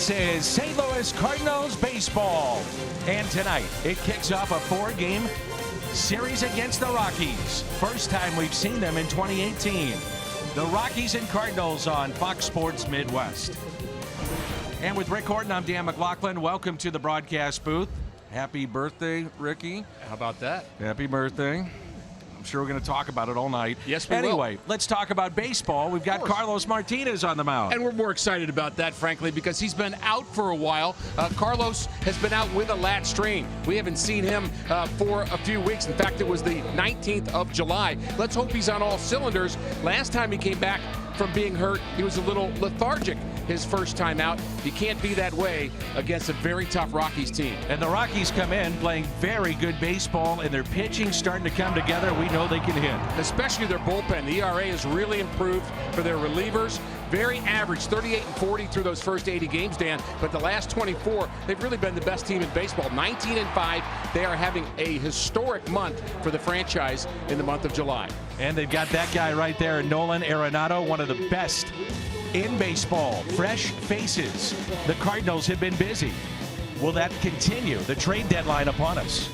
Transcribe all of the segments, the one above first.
This is St. Louis Cardinals baseball. And tonight, it kicks off a 4-game series against the Rockies. First time we've seen them in 2018. The Rockies and Cardinals on Fox Sports Midwest. And with Rick Horton, I'm Dan McLaughlin. Welcome to the broadcast booth. Happy birthday, Ricky. How about that? Happy birthday. I'm sure we're going to talk about it all night. Yes, we will. Anyway, let's talk about baseball. We've got Carlos Martinez on the mound. And we're more excited about that, frankly, because he's been out for a while. Carlos has been out with a lat strain. We haven't seen him for a few weeks. In fact, it was the 19th of July. Let's hope he's on all cylinders. Last time he came back from being hurt, he was a little lethargic his first time out. You can't be that way against a very tough Rockies team. And the Rockies come in playing very good baseball, and their pitching starting to come together. We know they can hit. Especially their bullpen. The ERA has really improved for their relievers. Very average, 38 and 40 through those first 80 games, Dan. But the last 24, they've really been the best team in baseball. 19 and 5. They are having a historic month for the franchise in the month of July. And they've got that guy right there, Nolan Arenado, one of the best in baseball. Fresh faces. The Cardinals have been busy. Will that continue? The trade deadline upon us.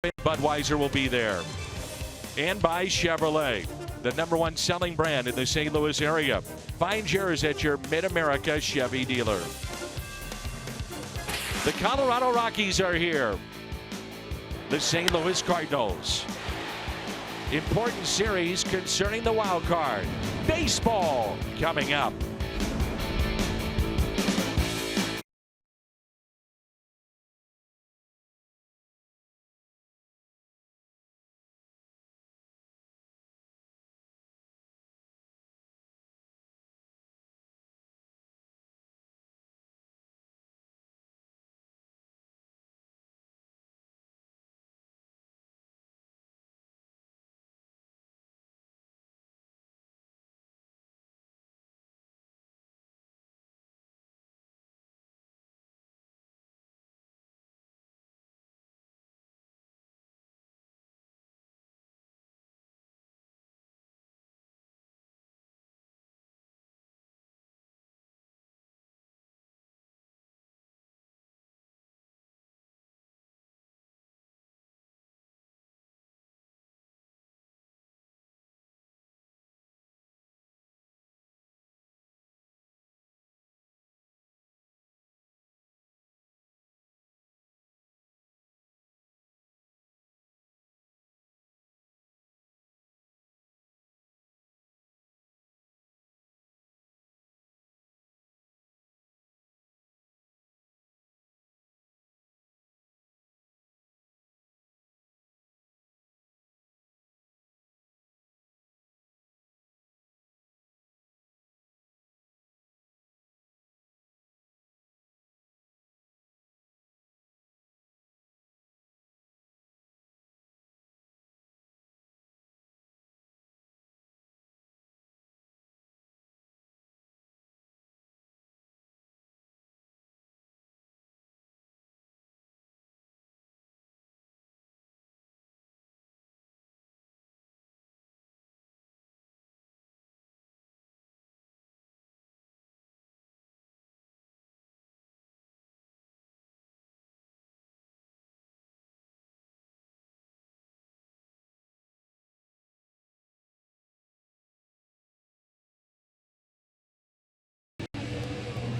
Budweiser will be there. And by Chevrolet, the #1 selling brand in the St. Louis area. Find yours at your Mid-America Chevy dealer. The Colorado Rockies are here. The St. Louis Cardinals. Important series concerning the wild card. Baseball coming up.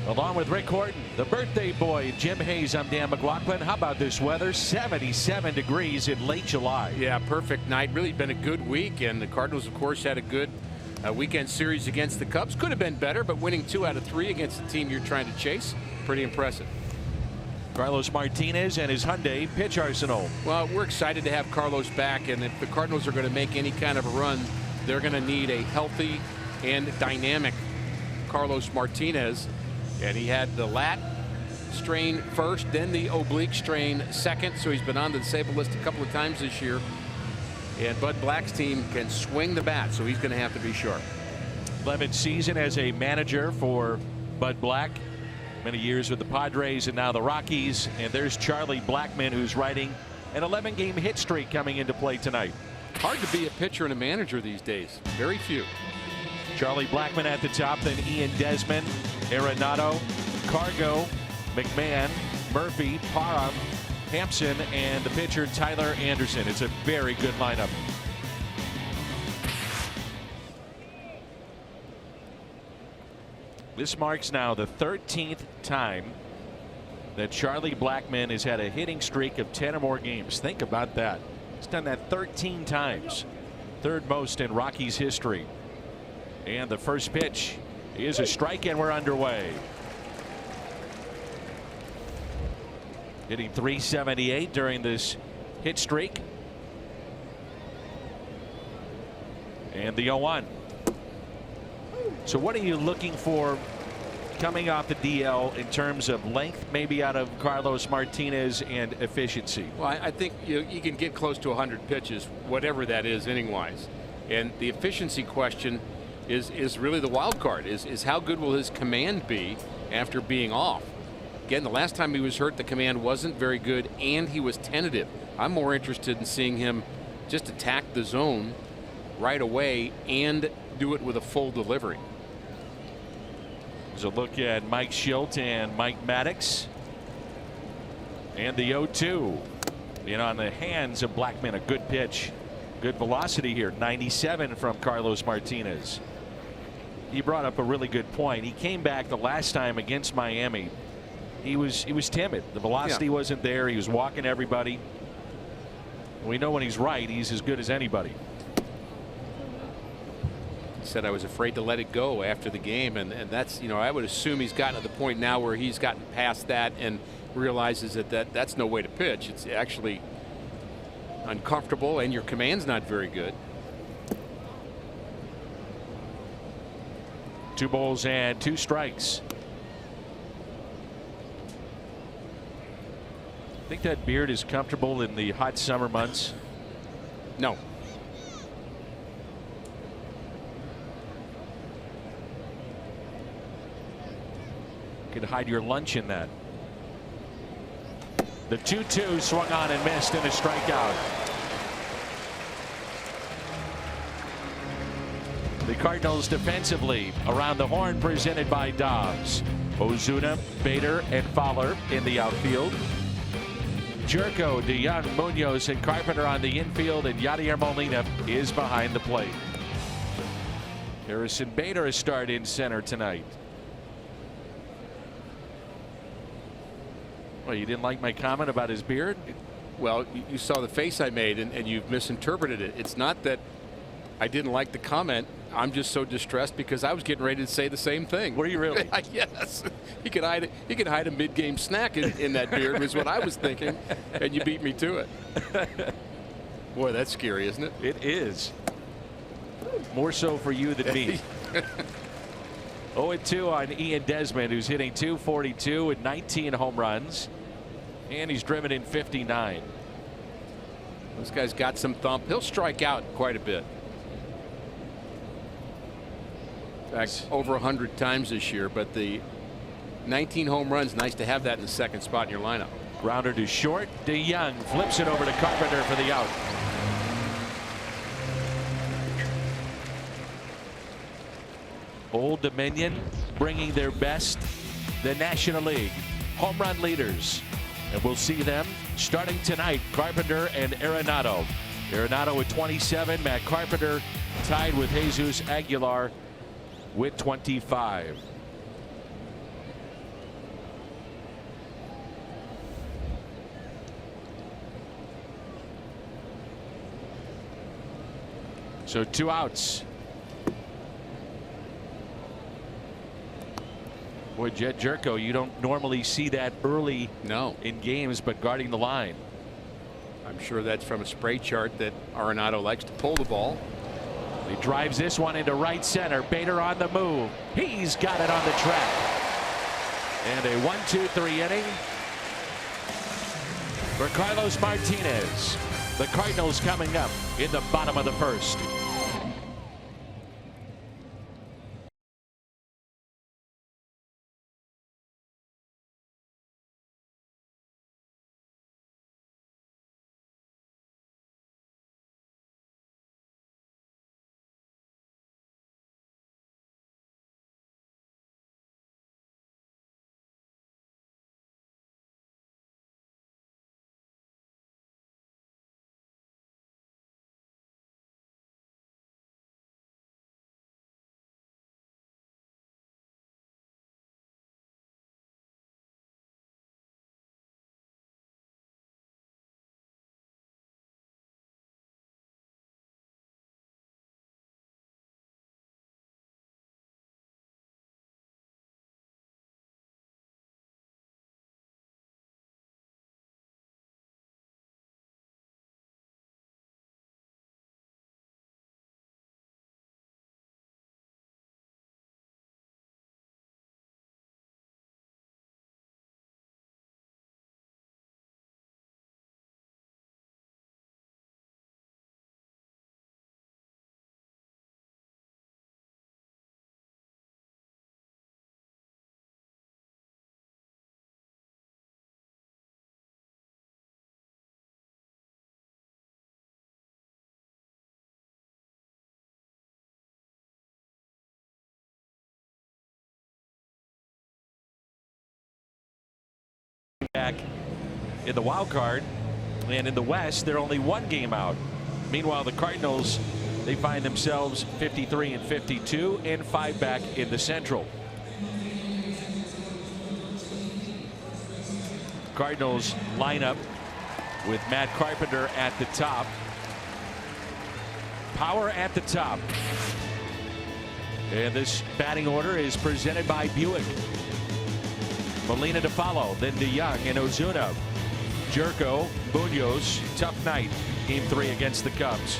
Along with Rick Horton, the birthday boy, Jim Hayes, I'm Dan McLaughlin. How about this weather? 77 degrees in late July. Yeah, perfect night. Really been a good week. And the Cardinals, of course, had a good weekend series against the Cubs. Could have been better, but winning 2 out of 3 against the team you're trying to chase, pretty impressive. Carlos Martinez and his Hyundai pitch arsenal. Well, we're excited to have Carlos back. And if the Cardinals are going to make any kind of a run, they're going to need a healthy and dynamic Carlos Martinez. And he had the lat strain first, then the oblique strain second. So he's been on the disabled list a couple of times this year. And Bud Black's team can swing the bat, so he's going to have to be sharp. 11th season as a manager for Bud Black. Many years with the Padres and now the Rockies. And there's Charlie Blackmon, who's riding an 11-game hit streak coming into play tonight. Hard to be a pitcher and a manager these days. Very few. Charlie Blackmon at the top, then Ian Desmond, Arenado, Cargo, McMahon, Murphy, Parham, Hampson, and the pitcher Tyler Anderson. It's a very good lineup. This marks now the 13th time that Charlie Blackmon has had a hitting streak of 10 or more games. Think about that. He's done that 13 times. Third most in Rockies history. And the first pitch is a strike, and we're underway. Hitting .378 during this hit streak. And the 0-1. So what are you looking for coming off the DL in terms of length, maybe out of Carlos Martinez, and efficiency? Well, I think you can get close to 100 pitches, whatever that is, inning-wise. And the efficiency question is really the wild card. Is how good will his command be after being off? Again, the last time he was hurt, the command wasn't very good, and he was tentative. I'm more interested in seeing him just attack the zone right away and do it with a full delivery. There's a look at Mike Schilt and Mike Maddox. And the 0-2. You know, on the hands of Blackman, a good pitch. Good velocity here. 97 from Carlos Martinez. He brought up a really good point. He came back the last time against Miami. He was timid. The velocity wasn't there. He was walking everybody. We know when he's right, he's as good as anybody. He said, I was afraid to let it go after the game, and that's, you know, I would assume he's gotten to the point now where he's gotten past that and realizes that that's no way to pitch. It's actually uncomfortable, and your command's not very good. 2 balls and 2 strikes. Think that beard is comfortable in the hot summer months? No. Could hide your lunch in that. The 2-2 swung on and missed, and a strikeout. The Cardinals defensively around the horn, presented by Dobbs. Ozuna, Bader, and Fowler in the outfield. Jerko, DeYoung, Munoz, and Carpenter on the infield, and Yadier Molina is behind the plate. Harrison Bader is start in center tonight. Well, you didn't like my comment about his beard? Well, you saw the face I made, and you've misinterpreted it. It's not that I didn't like the comment. I'm just so distressed because I was getting ready to say the same thing. Were you really? Yes. He could hide it. He could hide a mid-game snack in that beard was what I was thinking, and you beat me to it. Boy, that's scary, isn't it? It is. More so for you than me. 0-2 on Ian Desmond, who's hitting .242 with 19 home runs, and he's driven in 59. This guy's got some thump. He'll strike out quite a bit. In fact, over 100 times this year, but the 19 home runs, nice to have that in the second spot in your lineup. Grounder to short. DeYoung flips it over to Carpenter for the out. Old Dominion bringing their best, the National League home run leaders, and we'll see them starting tonight. Carpenter and Arenado. Arenado with 27. Matt Carpenter tied with Jesus Aguilar with 25. So 2 outs. Boy, Jed Jerko, you don't normally see that early in games, but guarding the line. I'm sure that's from a spray chart that Arenado likes to pull the ball. He drives this one into right center. Bader on the move. He's got it on the track. And a 1-2-3 inning for Carlos Martinez. The Cardinals coming up in the bottom of the first. Back in the wild card, And in the West, they're only 1 game out. Meanwhile, the Cardinals, they find themselves 53 and 52 and 5 back in the Central. Cardinals lineup with Matt Carpenter at the top. Power at the top. And this batting order is presented by Buick. Molina to follow, then DeYoung and Ozuna. Jerko, Munoz, tough night. Game 3 against the Cubs.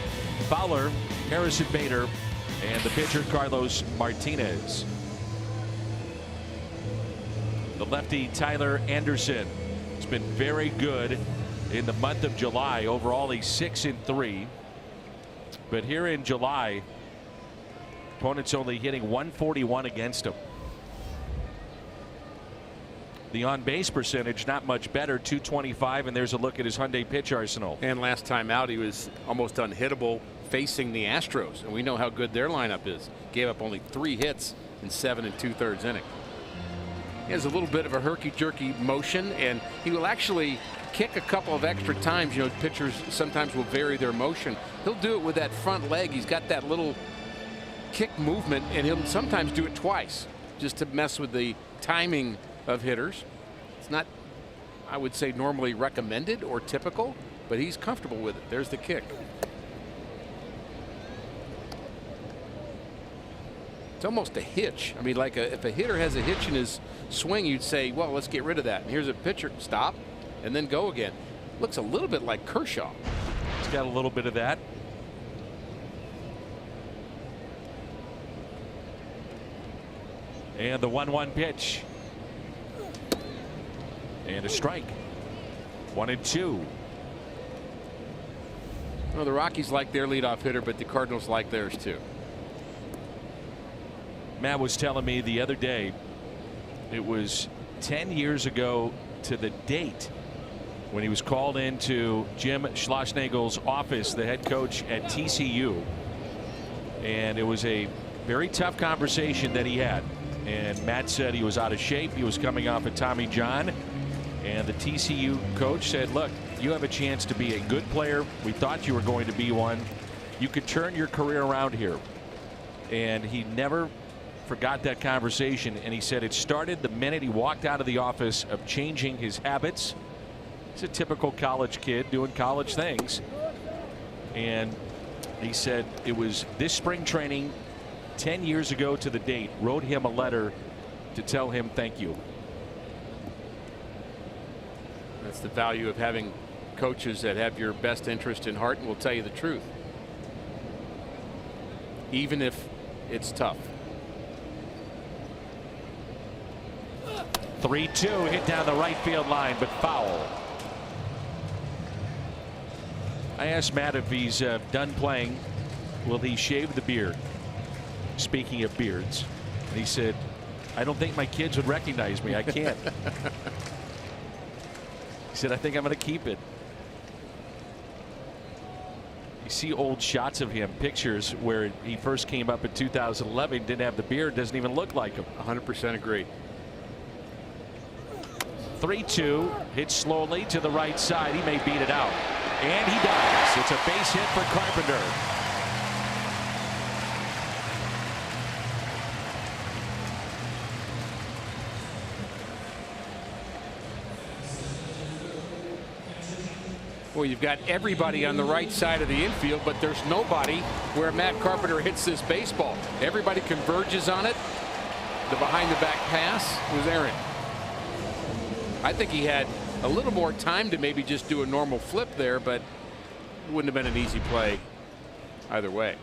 Fowler, Harrison Bader, and the pitcher Carlos Martinez. The lefty Tyler Anderson has been very good in the month of July. Overall, he's 6-3. But here in July, opponents only hitting 141 against him. The on-base percentage not much better, 225, and there's a look at his Hyundai pitch arsenal. And last time out, he was almost unhittable facing the Astros, and we know how good their lineup is. Gave up only 3 hits in 7 2/3 innings. He has a little bit of a herky-jerky motion, and he will actually kick a couple of extra times. You know, pitchers sometimes will vary their motion. He'll do it with that front leg. He's got that little kick movement, and he'll sometimes do it twice just to mess with the timing of hitters. It's not, I would say, normally recommended or typical, but he's comfortable with it. There's the kick. It's almost a hitch. I mean, like if a hitter has a hitch in his swing, you'd say, well, let's get rid of that. And here's a pitcher, stop, and then go again. Looks a little bit like Kershaw. He's got a little bit of that. And the 1-1 pitch. And a strike. 1-2. Well, the Rockies like their leadoff hitter, but the Cardinals like theirs too. Matt was telling me the other day, it was 10 years ago to the date when he was called into Jim Schlossnagle's office, the head coach at TCU. And it was a very tough conversation that he had. And Matt said he was out of shape. He was coming off of Tommy John. And the TCU coach said, look, you have a chance to be a good player. We thought you were going to be one. You could turn your career around here. And he never forgot that conversation. And he said it started the minute he walked out of the office of changing his habits. He's a typical college kid doing college things. And he said it was this spring training 10 years ago to the date, wrote him a letter to tell him thank you. That's the value of having coaches that have your best interest in heart and will tell you the truth, even if it's tough. 3-2 hit down the right field line, but foul. I asked Matt if he's done playing, will he shave the beard? Speaking of beards, and he said, I don't think my kids would recognize me. I can't. He said, I think I'm going to keep it. You see old shots of him, pictures where he first came up in 2011, didn't have the beard, doesn't even look like him. 100% agree. 3-2, hit slowly to the right side. He may beat it out. And he does. It's a base hit for Carpenter. Well, you've got everybody on the right side of the infield, but there's nobody where Matt Carpenter hits this baseball. Everybody converges on it. The behind-the-back pass was Aaron. I think he had a little more time to maybe just do a normal flip there, but it wouldn't have been an easy play either way.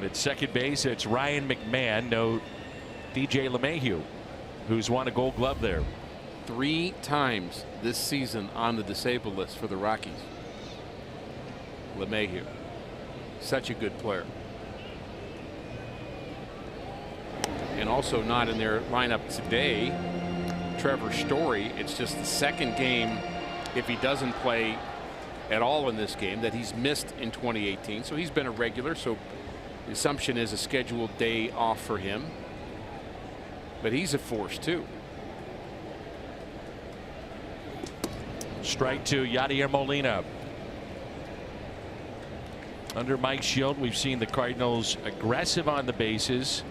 At second base, it's Ryan McMahon, no DJ LeMahieu, who's won a Gold Glove there. 3 times this season on the disabled list for the Rockies. LeMahieu, such a good player. And also not in their lineup today, Trevor Story. It's just the second game, if he doesn't play at all in this game, that he's missed in 2018. So he's been a regular. So the assumption is a scheduled day off for him. But he's a force too. Strike two, Yadier Molina. Under Mike Schilt, we've seen the Cardinals aggressive on the bases.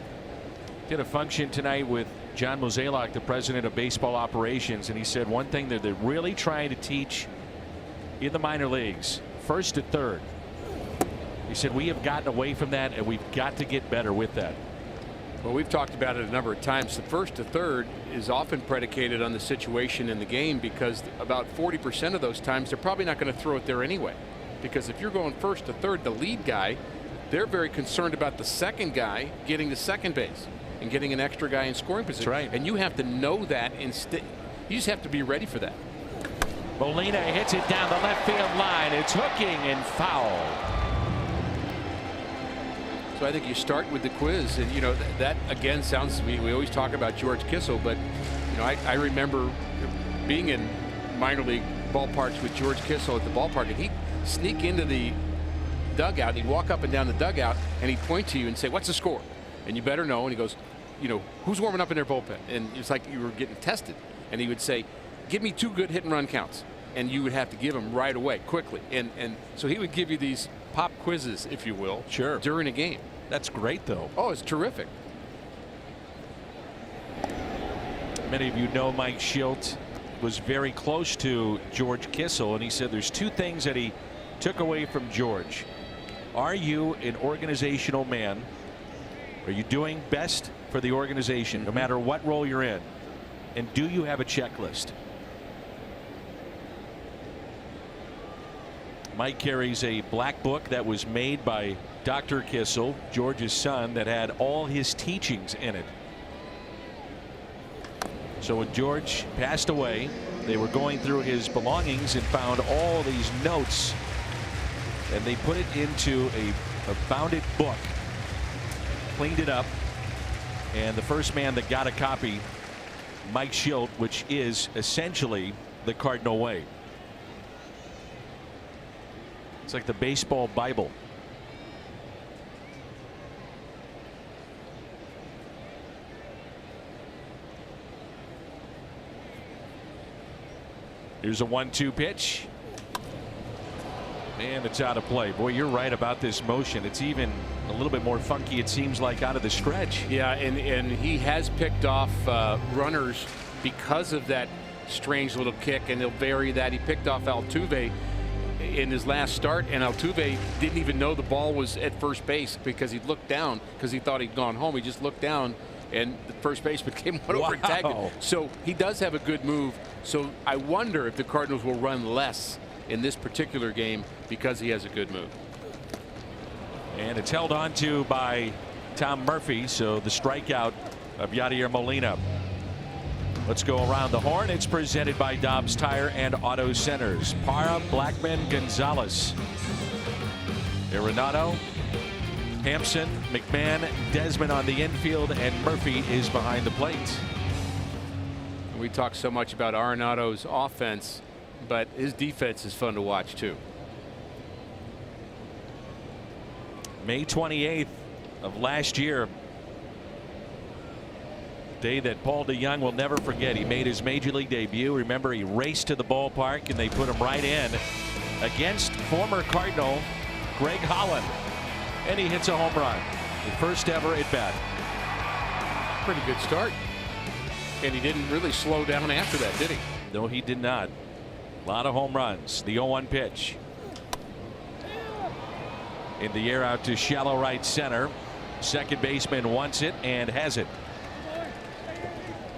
Did a function tonight with John Mozeliak, the president of baseball operations, and he said one thing that they're really trying to teach in the minor leagues: first to third. He said we have gotten away from that, and we've got to get better with that. Well, we've talked about it a number of times. The first to third is often predicated on the situation in the game, because about 40% of those times they're probably not going to throw it there anyway. Because if you're going first to third, the lead guy, they're very concerned about the second guy getting to second base and getting an extra guy in scoring position. That's right. And you have to know that. You just have to be ready for that. Molina hits it down the left field line. It's hooking and foul. So I think you start with the quiz, and you know that again sounds. We always talk about George Kissel, but you know I remember being in minor league ballparks with George Kissel at the ballpark, and he'd sneak into the dugout, and he'd walk up and down the dugout, and he'd point to you and say, "What's the score?" And you better know. And he goes, "You know, who's warming up in their bullpen?" And it's like you were getting tested. And he would say, "Give me 2 good hit and run counts," and you would have to give them right away, quickly. And so he would give you these pop quizzes, if you will, sure, during a game. That's great, though. Oh, it's terrific. Many of you know Mike Schilt was very close to George Kissel, and he said there's 2 things that he took away from George. Are you an organizational man? Are you doing best for the organization, no matter what role you're in? And do you have a checklist? Mike carries a black book that was made by Dr. Kissel, George's son, that had all his teachings in it. So when George passed away, they were going through his belongings and found all these notes, and they put it into a bounded book, cleaned it up, and the first man that got a copy, Mike Schilt, which is essentially the Cardinal way. It's like the baseball Bible. Here's a 1-2 pitch. And it's out of play. Boy, you're right about this motion. It's even a little bit more funky, it seems like, out of the stretch. Yeah, and he has picked off runners because of that strange little kick, and he'll vary that. He picked off Altuve in his last start, and Altuve didn't even know the ball was at first base because he looked down because he thought he'd gone home. He just looked down, and the first baseman came over and tagged him. So he does have a good move. So I wonder if the Cardinals will run less in this particular game because he has a good move. And it's held on to by Tom Murphy, so the strikeout of Yadier Molina. Let's go around the horn. It's presented by Dobbs Tire and Auto Centers. Parra, Blackman, Gonzalez, Arenado, Hampson, McMahon, Desmond on the infield, and Murphy is behind the plate. We talk so much about Arenado's offense, but his defense is fun to watch too. May 28th of last year, day that Paul DeYoung will never forget. He made his major league debut. Remember, he raced to the ballpark and they put him right in against former Cardinal Greg Holland, and he hits a home run, the first ever at bat. Pretty good start, and he didn't really slow down after that, did he? No, he did not. A lot of home runs. The 0-1 pitch in the air, out to shallow right center. Second baseman wants it and has it.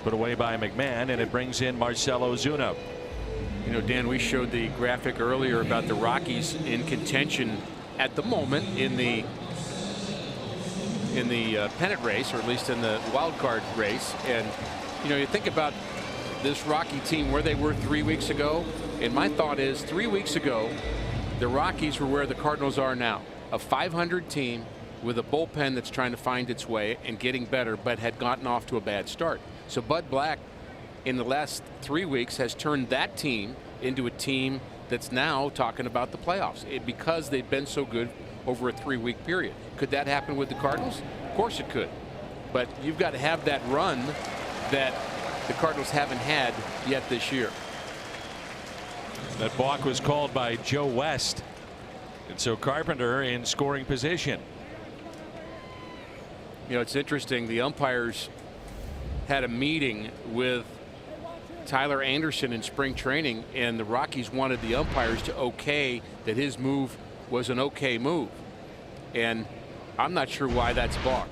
Put away by McMahon, and it brings in Marcell Ozuna. You know, Dan, we showed the graphic earlier about the Rockies in contention at the moment in the pennant race, or at least in the wild card race. And you know, you think about this Rocky team, where they were 3 weeks ago, and my thought is 3 weeks ago the Rockies were where the Cardinals are now, a 500 team with a bullpen that's trying to find its way and getting better, but had gotten off to a bad start. So Bud Black in the last 3 weeks has turned that team into a team that's now talking about the playoffs because they've been so good over a 3-week period. Could that happen with the Cardinals? Of course it could, but you've got to have that run that the Cardinals haven't had yet this year. That balk was called by Joe West, and so Carpenter in scoring position. You know, it's interesting. The umpires had a meeting with Tyler Anderson in spring training, and the Rockies wanted the umpires to okay that his move was an okay move. And I'm not sure why that's balk.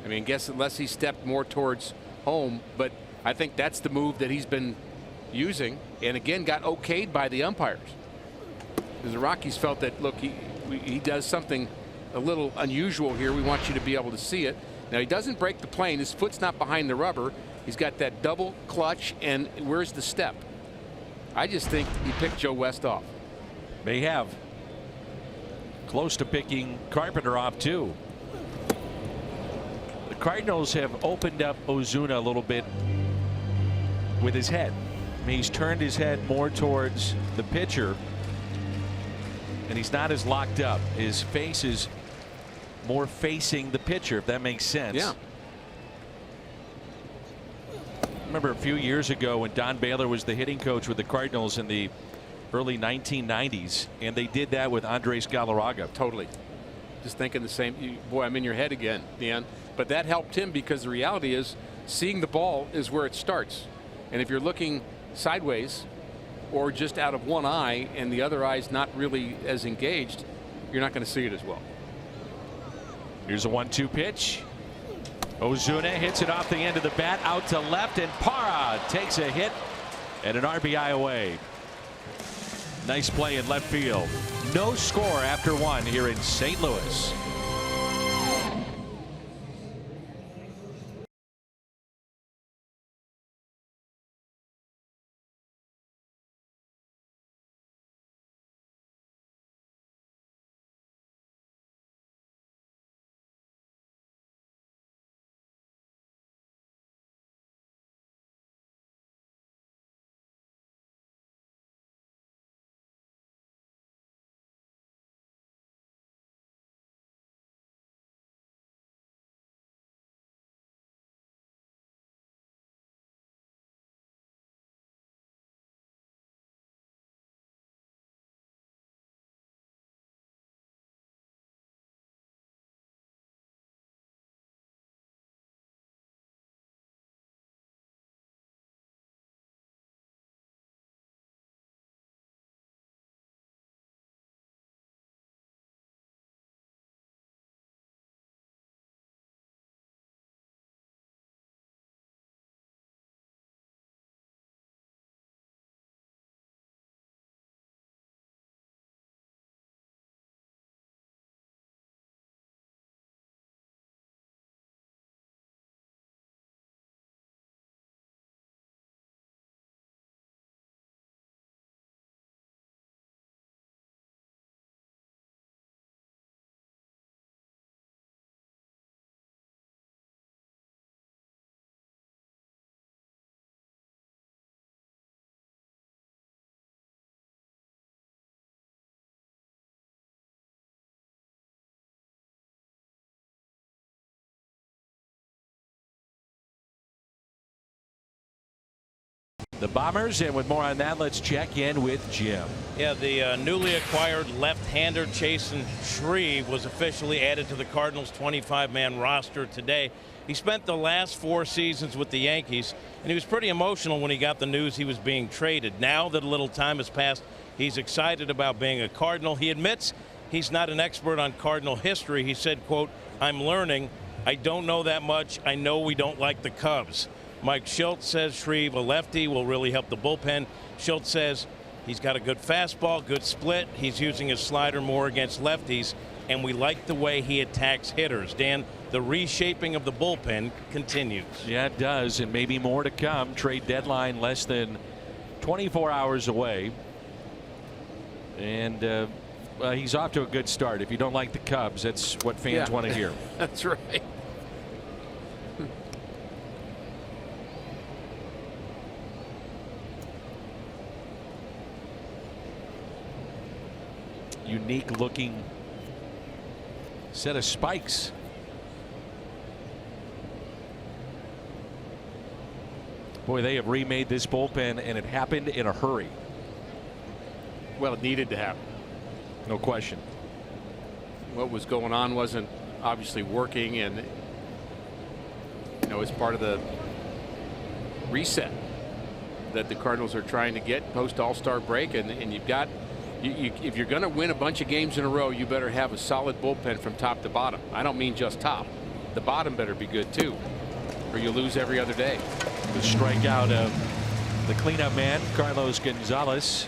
I mean, I guess unless he stepped more towards home, but I think that's the move that he's been using, and again got okayed by the umpires. Because the Rockies felt that, look, he does something a little unusual here. We want you to be able to see it. Now, he doesn't break the plane. His foot's not behind the rubber. He's got that double clutch, and where's the step? I just think he picked Joe West off. May have. Close to picking Carpenter off, too. The Cardinals have opened up Ozuna a little bit with his head. I mean, he's turned his head more towards the pitcher, and he's not as locked up. His face is more facing the pitcher, if that makes sense. Yeah. Remember a few years ago when Don Baylor was the hitting coach with the Cardinals in the early 1990s, and they did that with Andres Galarraga. Totally. Just thinking the same. Boy, I'm in your head again, Dan. But that helped him, because the reality is seeing the ball is where it starts. And if you're looking sideways or just out of one eye and the other eye's not really as engaged, you're not going to see it as well. Here's a 1-2 pitch. Ozuna hits it off the end of the bat out to left, and Parra takes a hit and an RBI away. Nice play in left field. No score after one here in St. Louis. The Bombers, and with more on that, let's check in with Jim. Yeah, the newly acquired left-hander Chasen Shreve was officially added to the Cardinals 25-man roster today. He spent the last 4 seasons with the Yankees, and he was pretty emotional when he got the news he was being traded. Now that a little time has passed, he's excited about being a Cardinal. He admits he's not an expert on Cardinal history. He said, quote, "I'm learning. I don't know that much. I know we don't like the Cubs." Mike Schultz says Shreve, a lefty, will really help the bullpen. Schultz says he's got a good fastball, good split. He's using his slider more against lefties, and we like the way he attacks hitters. Dan, the reshaping of the bullpen continues. Yeah, it does, and maybe more to come. Trade deadline less than 24 hours away. And he's off to a good start. If you don't like the Cubs, that's what fans want to hear. That's right. Unique looking set of spikes. Boy, they have remade this bullpen, and it happened in a hurry. Well, it needed to happen. No question. What was going on wasn't obviously working, and it's part of the reset that the Cardinals are trying to get post All-Star break. And you've got, if you're going to win a bunch of games in a row, you better have a solid bullpen from top to bottom. I don't mean just top. The bottom better be good too, or you lose every other day. The strikeout of the cleanup man, Carlos Gonzalez.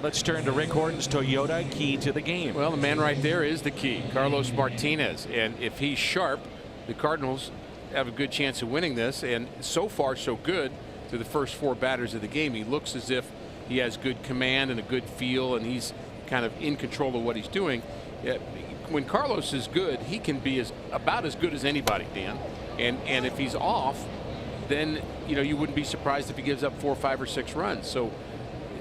Let's turn to Rick Horton's Toyota key to the game. Well, the man right there is the key, Carlos Martinez. And if he's sharp, the Cardinals have a good chance of winning this. And so far, so good through the first 4 batters of the game. He looks as if he has good command and a good feel, and he's kind of in control of what he's doing. When Carlos is good, he can be about as good as anybody, Dan. And if he's off, then you wouldn't be surprised if he gives up 4, 5, or 6 runs. So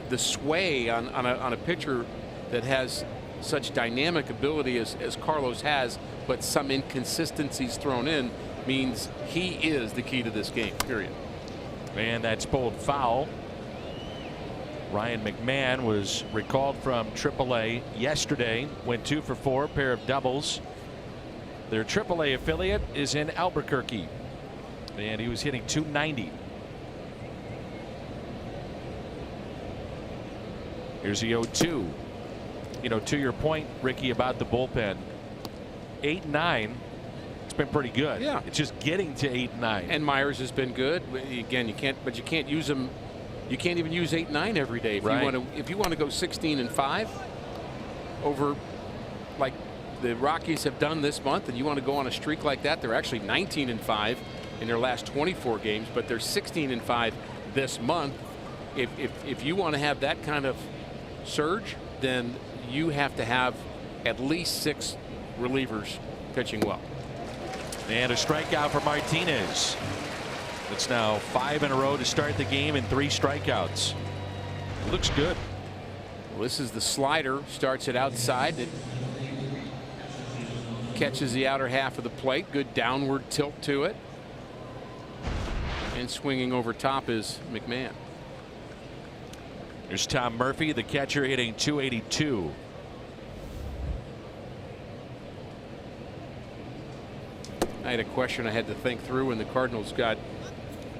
the sway on a pitcher that has such dynamic ability as Carlos has, but some inconsistencies thrown in, means he is the key to this game, period. And that's pulled foul. Ryan McMahon was recalled from AAA yesterday, went 2 for 4, pair of doubles. Their AAA affiliate is in Albuquerque, and he was hitting .290. Here's the 0-2. To your point, Ricky, about the bullpen, 8-9. It's been pretty good. Yeah, it's just getting to 8-9. And Myers has been good. Again, you can't use him. You can't even use 8-9 every day. If you want to go 16-5 over like the Rockies have done this month, and you want to go on a streak like that. They're actually 19-5 in their last 24 games, but they're 16-5 this month. If you want to have that kind of surge, then you have to have at least 6 relievers pitching well. And a strikeout for Martinez. It's now 5 in a row to start the game and 3 strikeouts. It looks good. Well, this is the slider. Starts it outside. It catches the outer half of the plate. Good downward tilt to it. And swinging over top is McMahon. There's Tom Murphy, the catcher, hitting .282. I had a question I had to think through when the Cardinals got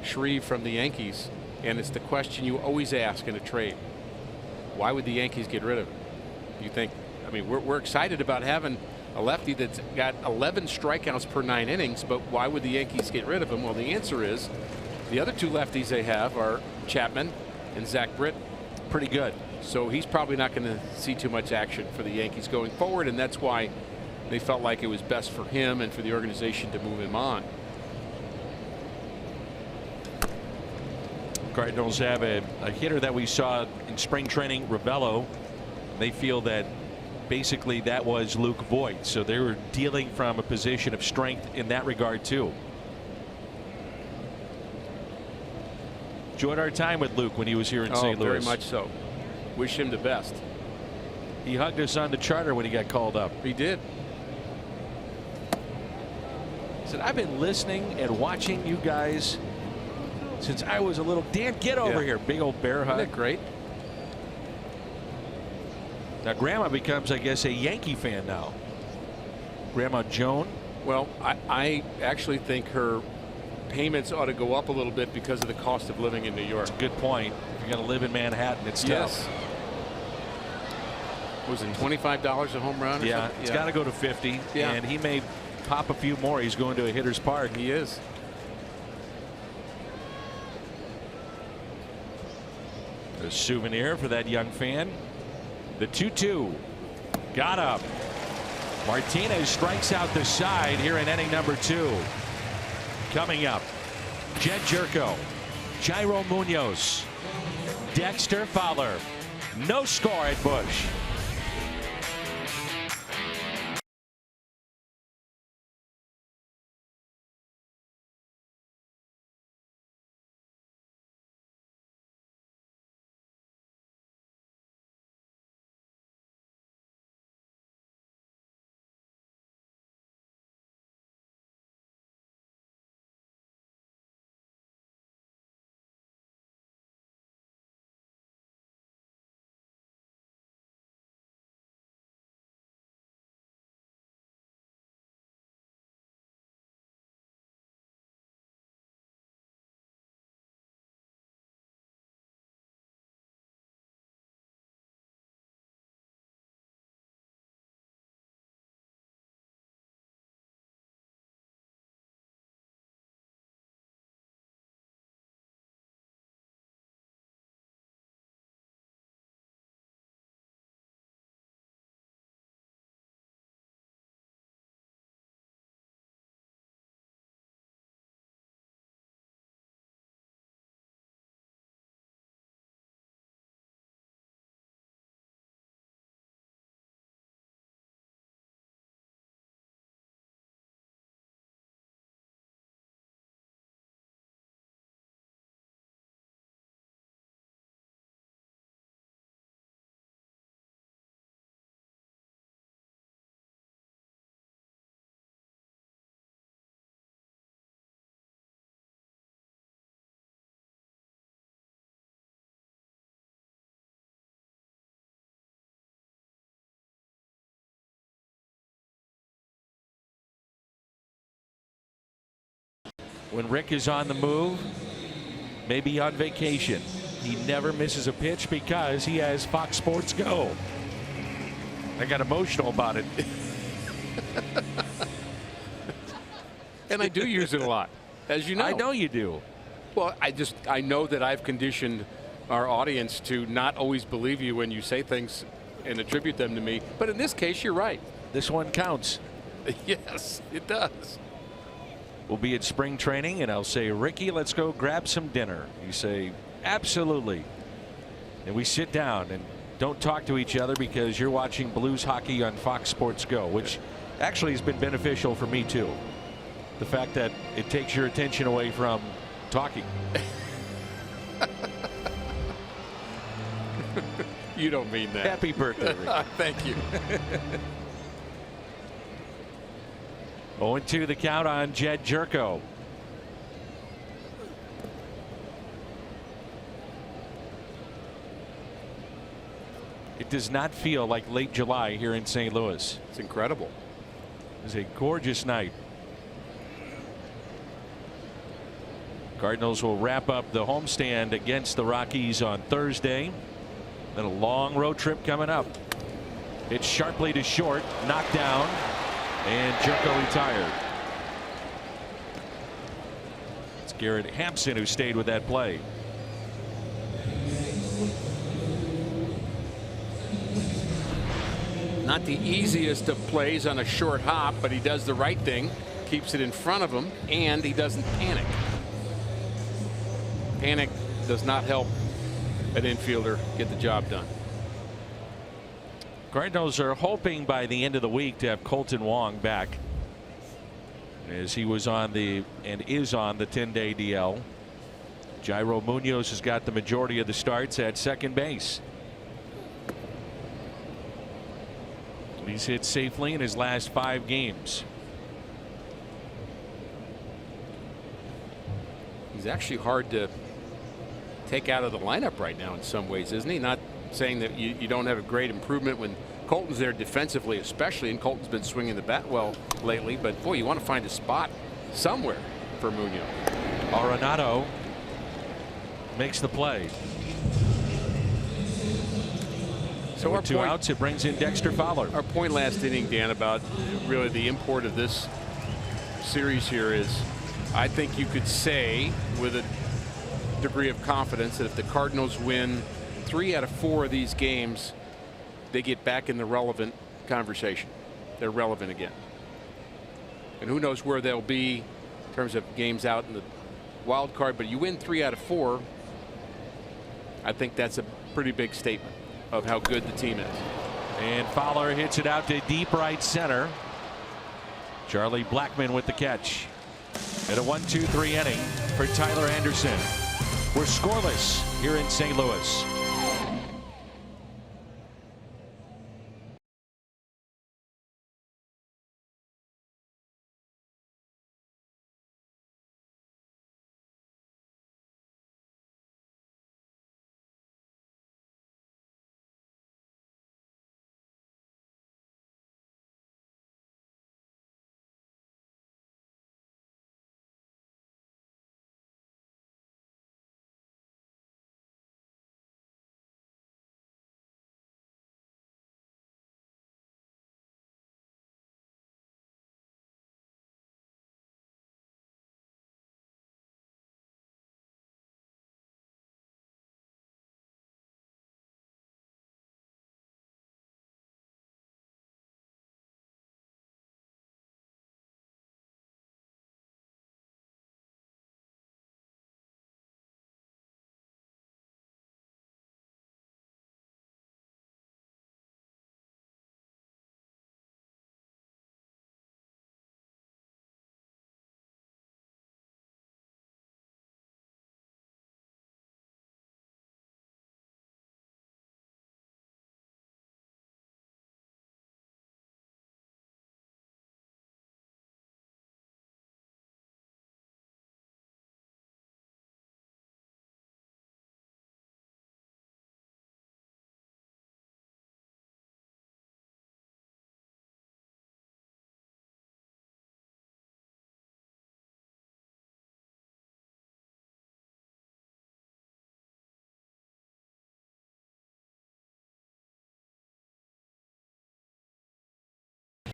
Shreve from the Yankees, and it's the question you always ask in a trade. Why would the Yankees get rid of him? You think, we're excited about having a lefty that's got 11 strikeouts per 9 innings, but why would the Yankees get rid of him? Well, the answer is the other 2 lefties they have are Chapman and Zach Britton. Pretty good. So he's probably not going to see too much action for the Yankees going forward, and that's why they felt like it was best for him and for the organization to move him on. Cardinals have a hitter that we saw in spring training, Ravello. They feel that basically that was Luke Voigt, so they were dealing from a position of strength in that regard too. Enjoyed our time with Luke when he was here in St. Louis. Very much so. Wish him the best. He hugged us on the charter when he got called up. He did. He said, I've been listening and watching you guys since I was a little. Dan, get over here. Big old bear hug. Isn't that great? Now Grandma becomes, I guess, a Yankee fan now. Grandma Joan. Well, I actually think her payments ought to go up a little bit because of the cost of living in New York. That's a good point. If you're going to live in Manhattan, it's tough. Was it $25 a home run? Or yeah, something? It's got to go to 50. Yeah. And he may pop a few more. He's going to a hitter's park. He is. A souvenir for that young fan. The 2-2. Got up. Martinez strikes out the side here in inning number 2. Coming up, Jed Jerko, Jairo Munoz, Dexter Fowler. No score at Busch. when Rick is on the move, maybe on vacation, he never misses a pitch because he has Fox Sports Go. I got emotional about it. And I do use it a lot, as you know. I know you do. Well, I know that I've conditioned our audience to not always believe you when you say things and attribute them to me. But in this case, you're right. This one counts. Yes, it does. We'll be at spring training, and I'll say, Ricky, let's go grab some dinner. You say, absolutely. And we sit down and don't talk to each other because you're watching Blues hockey on Fox Sports Go, which actually has been beneficial for me, too. The fact that it takes your attention away from talking. You don't mean that. Happy birthday, Ricky. Thank you. 0-2 the count on Jed Jerko. It does not feel like late July here in St. Louis. It's incredible. It's a gorgeous night. Cardinals will wrap up the homestand against the Rockies on Thursday. Then a long road trip coming up. It's sharply to short, knocked down, and Jerko retired. It's Garrett Hampson who stayed with that play. Not the easiest of plays on a short hop, but he does the right thing, keeps it in front of him, and he doesn't panic. Panic does not help an infielder get the job done. Cardinals are hoping by the end of the week to have Colton Wong back, as he was on the and is on the 10-day DL. Jairo Munoz has got the majority of the starts at second base. He's hit safely in his last 5 games. He's actually hard to take out of the lineup right now in some ways, isn't he? Not saying that you don't have a great improvement when Colton's there defensively, especially, and Colton's been swinging the bat well lately, but boy, you want to find a spot somewhere for Munoz. Arenado makes the play. So with 2 outs, it brings in Dexter Fowler. Our point last inning, Dan, about really the import of this series here is, I think you could say with a degree of confidence that if the Cardinals win 3 out of 4 of these games, they get back in the relevant conversation. They're relevant again. And who knows where they'll be in terms of games out in the wild card, but you win 3 out of 4, I think that's a pretty big statement of how good the team is. And Fowler hits it out to deep right center. Charlie Blackmon with the catch. At a 1-2-3 inning for Tyler Anderson. We're scoreless here in St. Louis.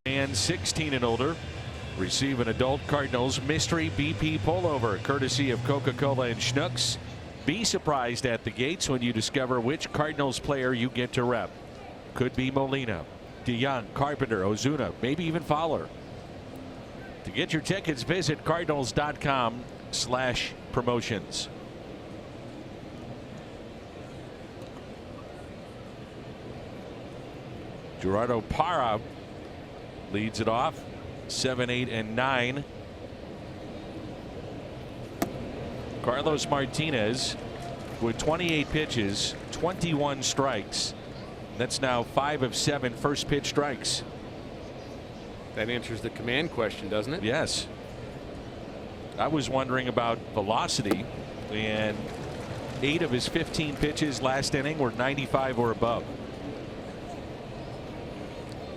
And 16 and older receive an adult Cardinals mystery BP pullover courtesy of Coca-Cola and Schnucks. Be surprised at the gates when you discover which Cardinals player you get to rep. Could be Molina, DeYoung, Carpenter, Ozuna, maybe even Fowler. To get your tickets, visit cardinals.com/promotions. Gerardo Parra leads it off. 7, 8, and 9. Carlos Martinez with 28 pitches, 21 strikes. That's now 5 of 7 first pitch strikes. That answers the command question, doesn't it? Yes. I was wondering about velocity, and 8 of his 15 pitches last inning were 95 or above.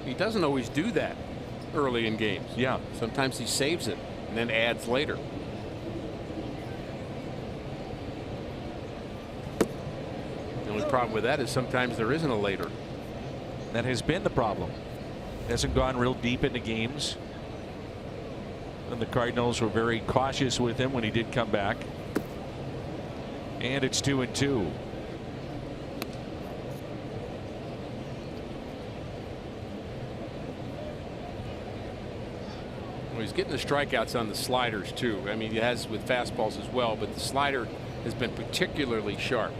He doesn't always do that early in games. Yeah. Sometimes he saves it and then adds later. The only problem with that is sometimes there isn't a later. That has been the problem. Hasn't gone real deep into games. And the Cardinals were very cautious with him when he did come back. And it's 2-2. Well, he's getting the strikeouts on the sliders too. I mean, he has with fastballs as well, but the slider has been particularly sharp.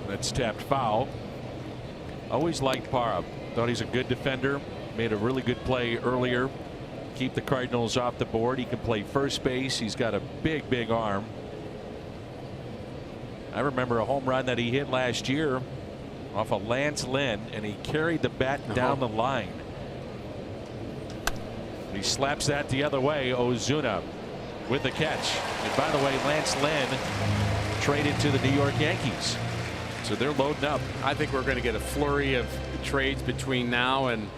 That's tapped foul. Always liked Parra. Thought he's a good defender. Made a really good play earlier. Keep the Cardinals off the board. He can play first base. He's got a big arm. I remember a home run that he hit last year off of Lance Lynn, and he carried the bat down the line. He slaps that the other way. Ozuna with the catch. And by the way, Lance Lynn traded to the New York Yankees. So they're loading up. I think we're going to get a flurry of trades between now and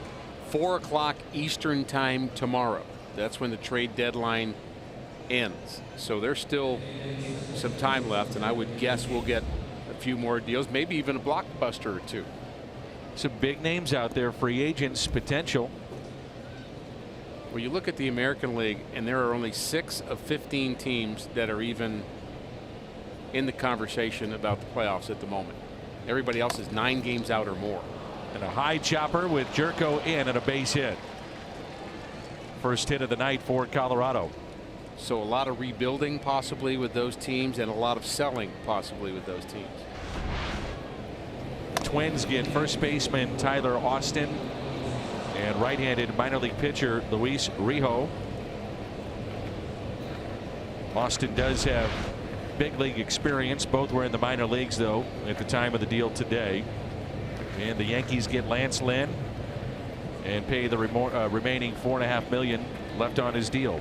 4 o'clock Eastern time tomorrow. That's when the trade deadline ends. So there's still some time left, and I would guess we'll get a few more deals, maybe even a blockbuster or two. Some big names out there, free agents potential. Well, you look at the American League, and there are only 6 of 15 teams that are even in the conversation about the playoffs at the moment. Everybody else is 9 games out or more. And a high chopper with Jerko in and a base hit. First hit of the night for Colorado. So a lot of rebuilding possibly with those teams, and a lot of selling possibly with those teams. Twins get first baseman Tyler Austin and right-handed minor league pitcher Luis Rijo. Austin does have big league experience. Both were in the minor leagues though at the time of the deal today. And the Yankees get Lance Lynn and pay the remaining $4.5 million left on his deal.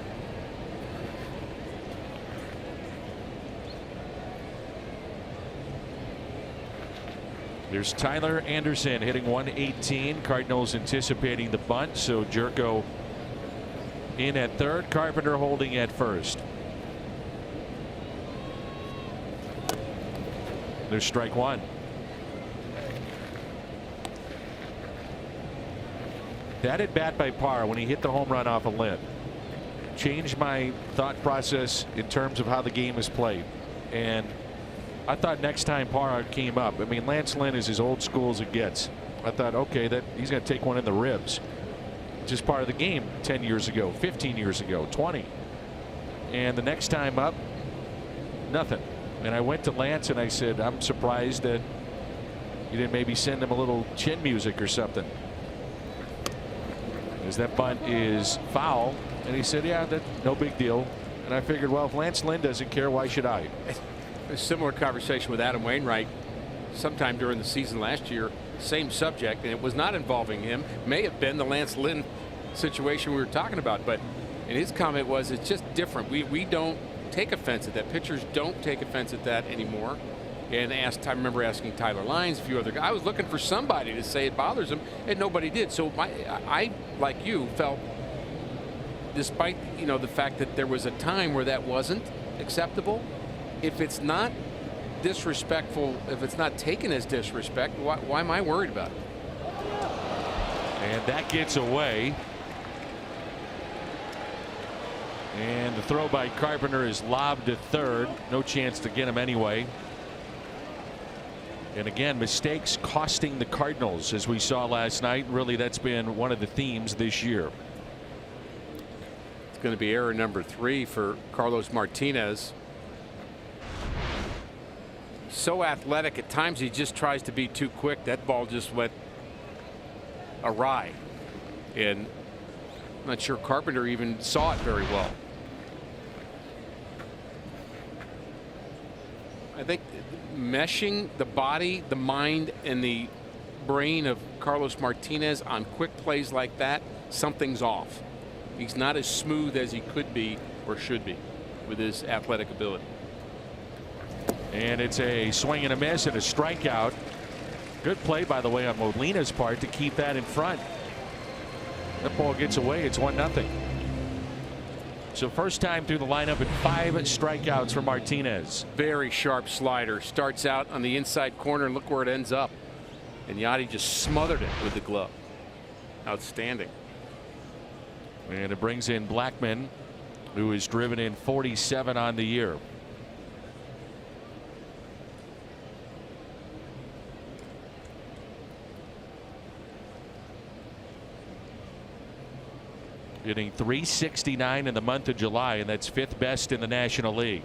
There's Tyler Anderson hitting 118. Cardinals anticipating the bunt, so Jerko in at third, Carpenter holding at first. There's strike one. That at bat by Parra when he hit the home run off of Lynn changed my thought process in terms of how the game is played. And I thought next time Parra came up, I mean, Lance Lynn is as old school as it gets. I thought, okay, that he's going to take one in the ribs. Just part of the game 10 years ago, 15 years ago, 20. And the next time up, nothing. And I went to Lance and I said, I'm surprised that you didn't maybe send him a little chin music or something. As that bunt is foul. And he said, yeah, that's no big deal. And I figured, well, if Lance Lynn doesn't care, why should I? A similar conversation with Adam Wainwright sometime during the season last year. Same subject, and it was not involving him. May have been the Lance Lynn situation we were talking about, but and his comment was it's just different. We don't take offense at that. Pitchers don't take offense at that anymore. And I remember asking Tyler Lyons, a few other guys. I was looking for somebody to say it bothers him, and nobody did. So I like you felt, despite the fact that there was a time where that wasn't acceptable, if it's not disrespectful, if it's not taken as disrespect, why am I worried about it? And that gets away. And the throw by Carpenter is lobbed to third. No chance to get him anyway. And again, mistakes costing the Cardinals, as we saw last night. Really, that's been one of the themes this year. It's going to be error number 3 for Carlos Martinez. So athletic at times, he just tries to be too quick. That ball just went awry, and I'm not sure Carpenter even saw it very well. I think meshing the body, the mind, and the brain of Carlos Martinez on quick plays like that, something's off. He's not as smooth as he could be or should be with his athletic ability. And it's a swing and a miss and a strikeout. Good play, by the way, on Molina's part to keep that in front. That ball gets away. It's 1-0. So first time through the lineup and 5 strikeouts for Martinez. Very sharp slider. Starts out on the inside corner. Look where it ends up. And Yachty just smothered it with the glove. Outstanding. And it brings in Blackman, who has driven in 47 on the year. Hitting .369 in the month of July, and that's 5th best in the National League.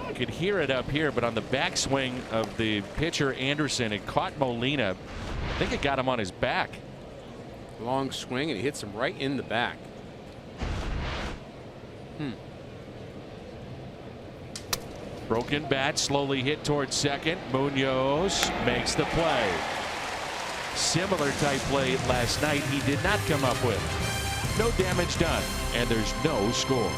You could hear it up here, but on the backswing of the pitcher Anderson, it caught Molina. I think it got him on his back. Long swing, and he hits him right in the back. Broken bat, slowly hit towards second. Munoz makes the play. Similar type play last night he did not come up with. No damage done, and there's no score.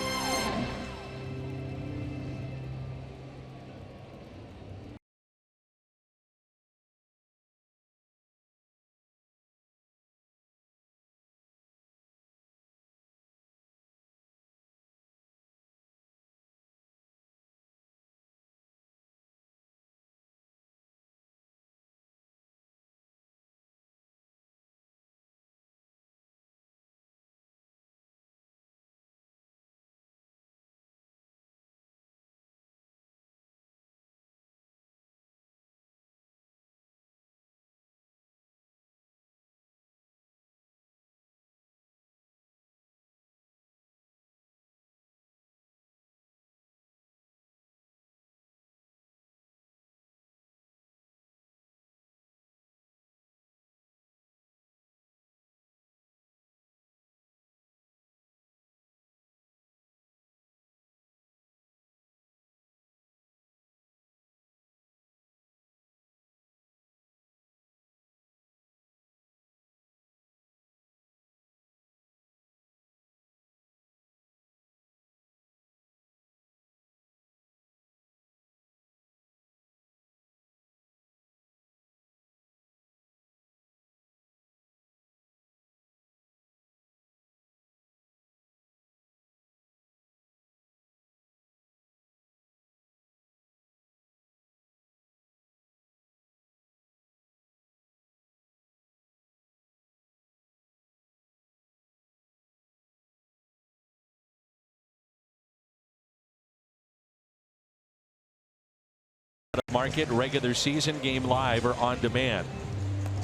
Market, regular season, game live, or on demand.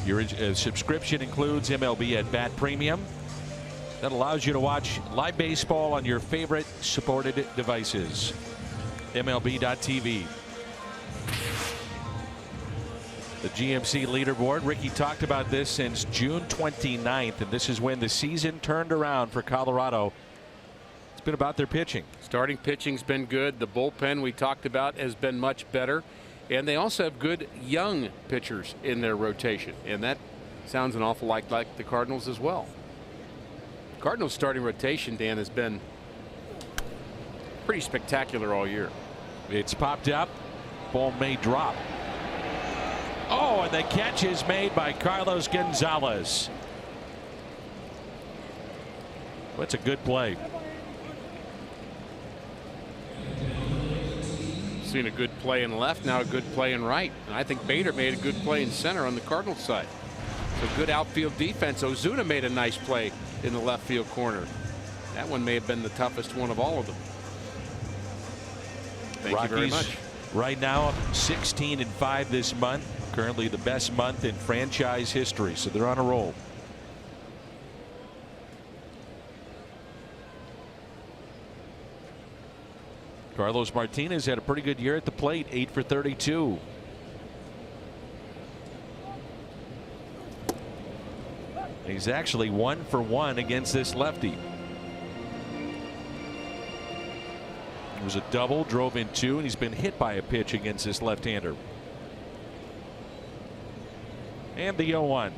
Your subscription includes MLB at Bat Premium. That allows you to watch live baseball on your favorite supported devices. MLB.tv. The GMC leaderboard. Ricky talked about this since June 29th, and this is when the season turned around for Colorado. It's been about their pitching. Starting pitching's been good. The bullpen we talked about has been much better. And they also have good young pitchers in their rotation. And that sounds an awful lot like the Cardinals as well. Cardinals starting rotation, Dan, has been pretty spectacular all year. It's popped up. Ball may drop. Oh, and the catch is made by Carlos Gonzalez. That's a good play. Seen a good play in left, now a good play in right. And I think Bader made a good play in center on the Cardinals side. So good outfield defense. Ozuna made a nice play in the left field corner. That one may have been the toughest one of all of them. Thank you very much. Right now 16-5 this month. Currently the best month in franchise history. So they're on a roll. Carlos Martinez had a pretty good year at the plate, 8 for 32. He's actually 1 for 1 against this lefty. It was a double, drove in 2, and he's been hit by a pitch against this left-hander. And the 0-1.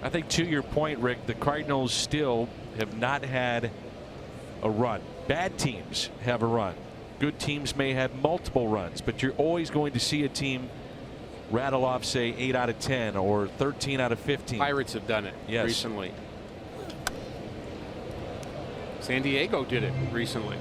I think to your point, Rick, the Cardinals still have not had a run. Bad teams have a run. Good teams may have multiple runs, but you're always going to see a team rattle off, say, 8 out of 10 or 13 out of 15. Pirates have done it recently. San Diego did it recently.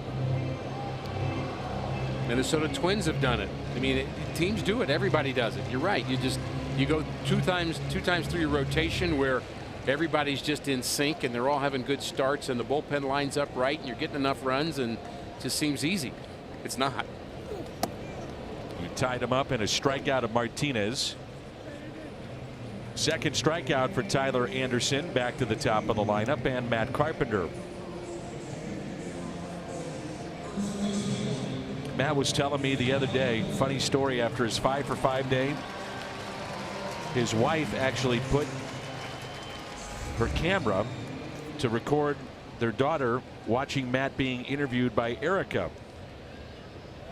Minnesota Twins have done it. I mean, teams do it. Everybody does it. You're right. You go two times through your rotation where everybody's just in sync and they're all having good starts and the bullpen lines up right and you're getting enough runs and it just seems easy. It's not. You tied him up in a strikeout of Martinez. Second strikeout for Tyler Anderson, back to the top of the lineup, and Matt Carpenter. Matt was telling me the other day, funny story, after his 5 for 5 day, his wife actually put her camera to record their daughter watching Matt being interviewed by Erica.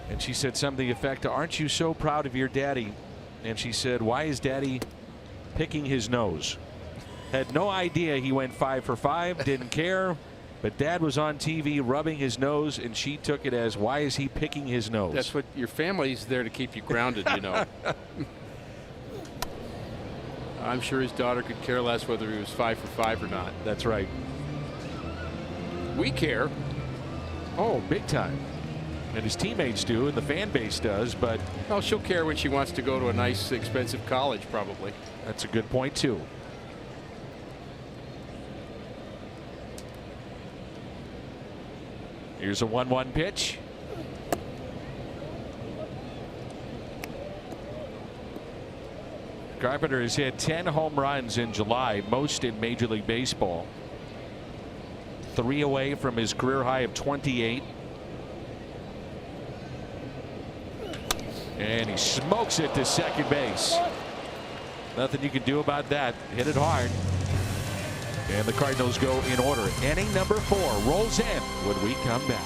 And she said something to the effect, "Aren't you so proud of your daddy?" And she said, "Why is daddy picking his nose?" Had no idea he went 5 for 5, didn't care. But dad was on TV rubbing his nose, and she took it as, why is he picking his nose? That's what your family's there to keep you grounded, you know. I'm sure his daughter could care less whether he was 5 for 5 or not. That's right. We care. Oh, big time. And his teammates do, and the fan base does, but. Well, she'll care when she wants to go to a nice, expensive college, probably. That's a good point, too. Here's a 1-1 pitch. Carpenter has hit 10 home runs in July, most in Major League Baseball. 3 away from his career high of 28. And he smokes it to second base. Nothing you can do about that. Hit it hard. And the Cardinals go in order. Inning number 4 rolls in when we come back.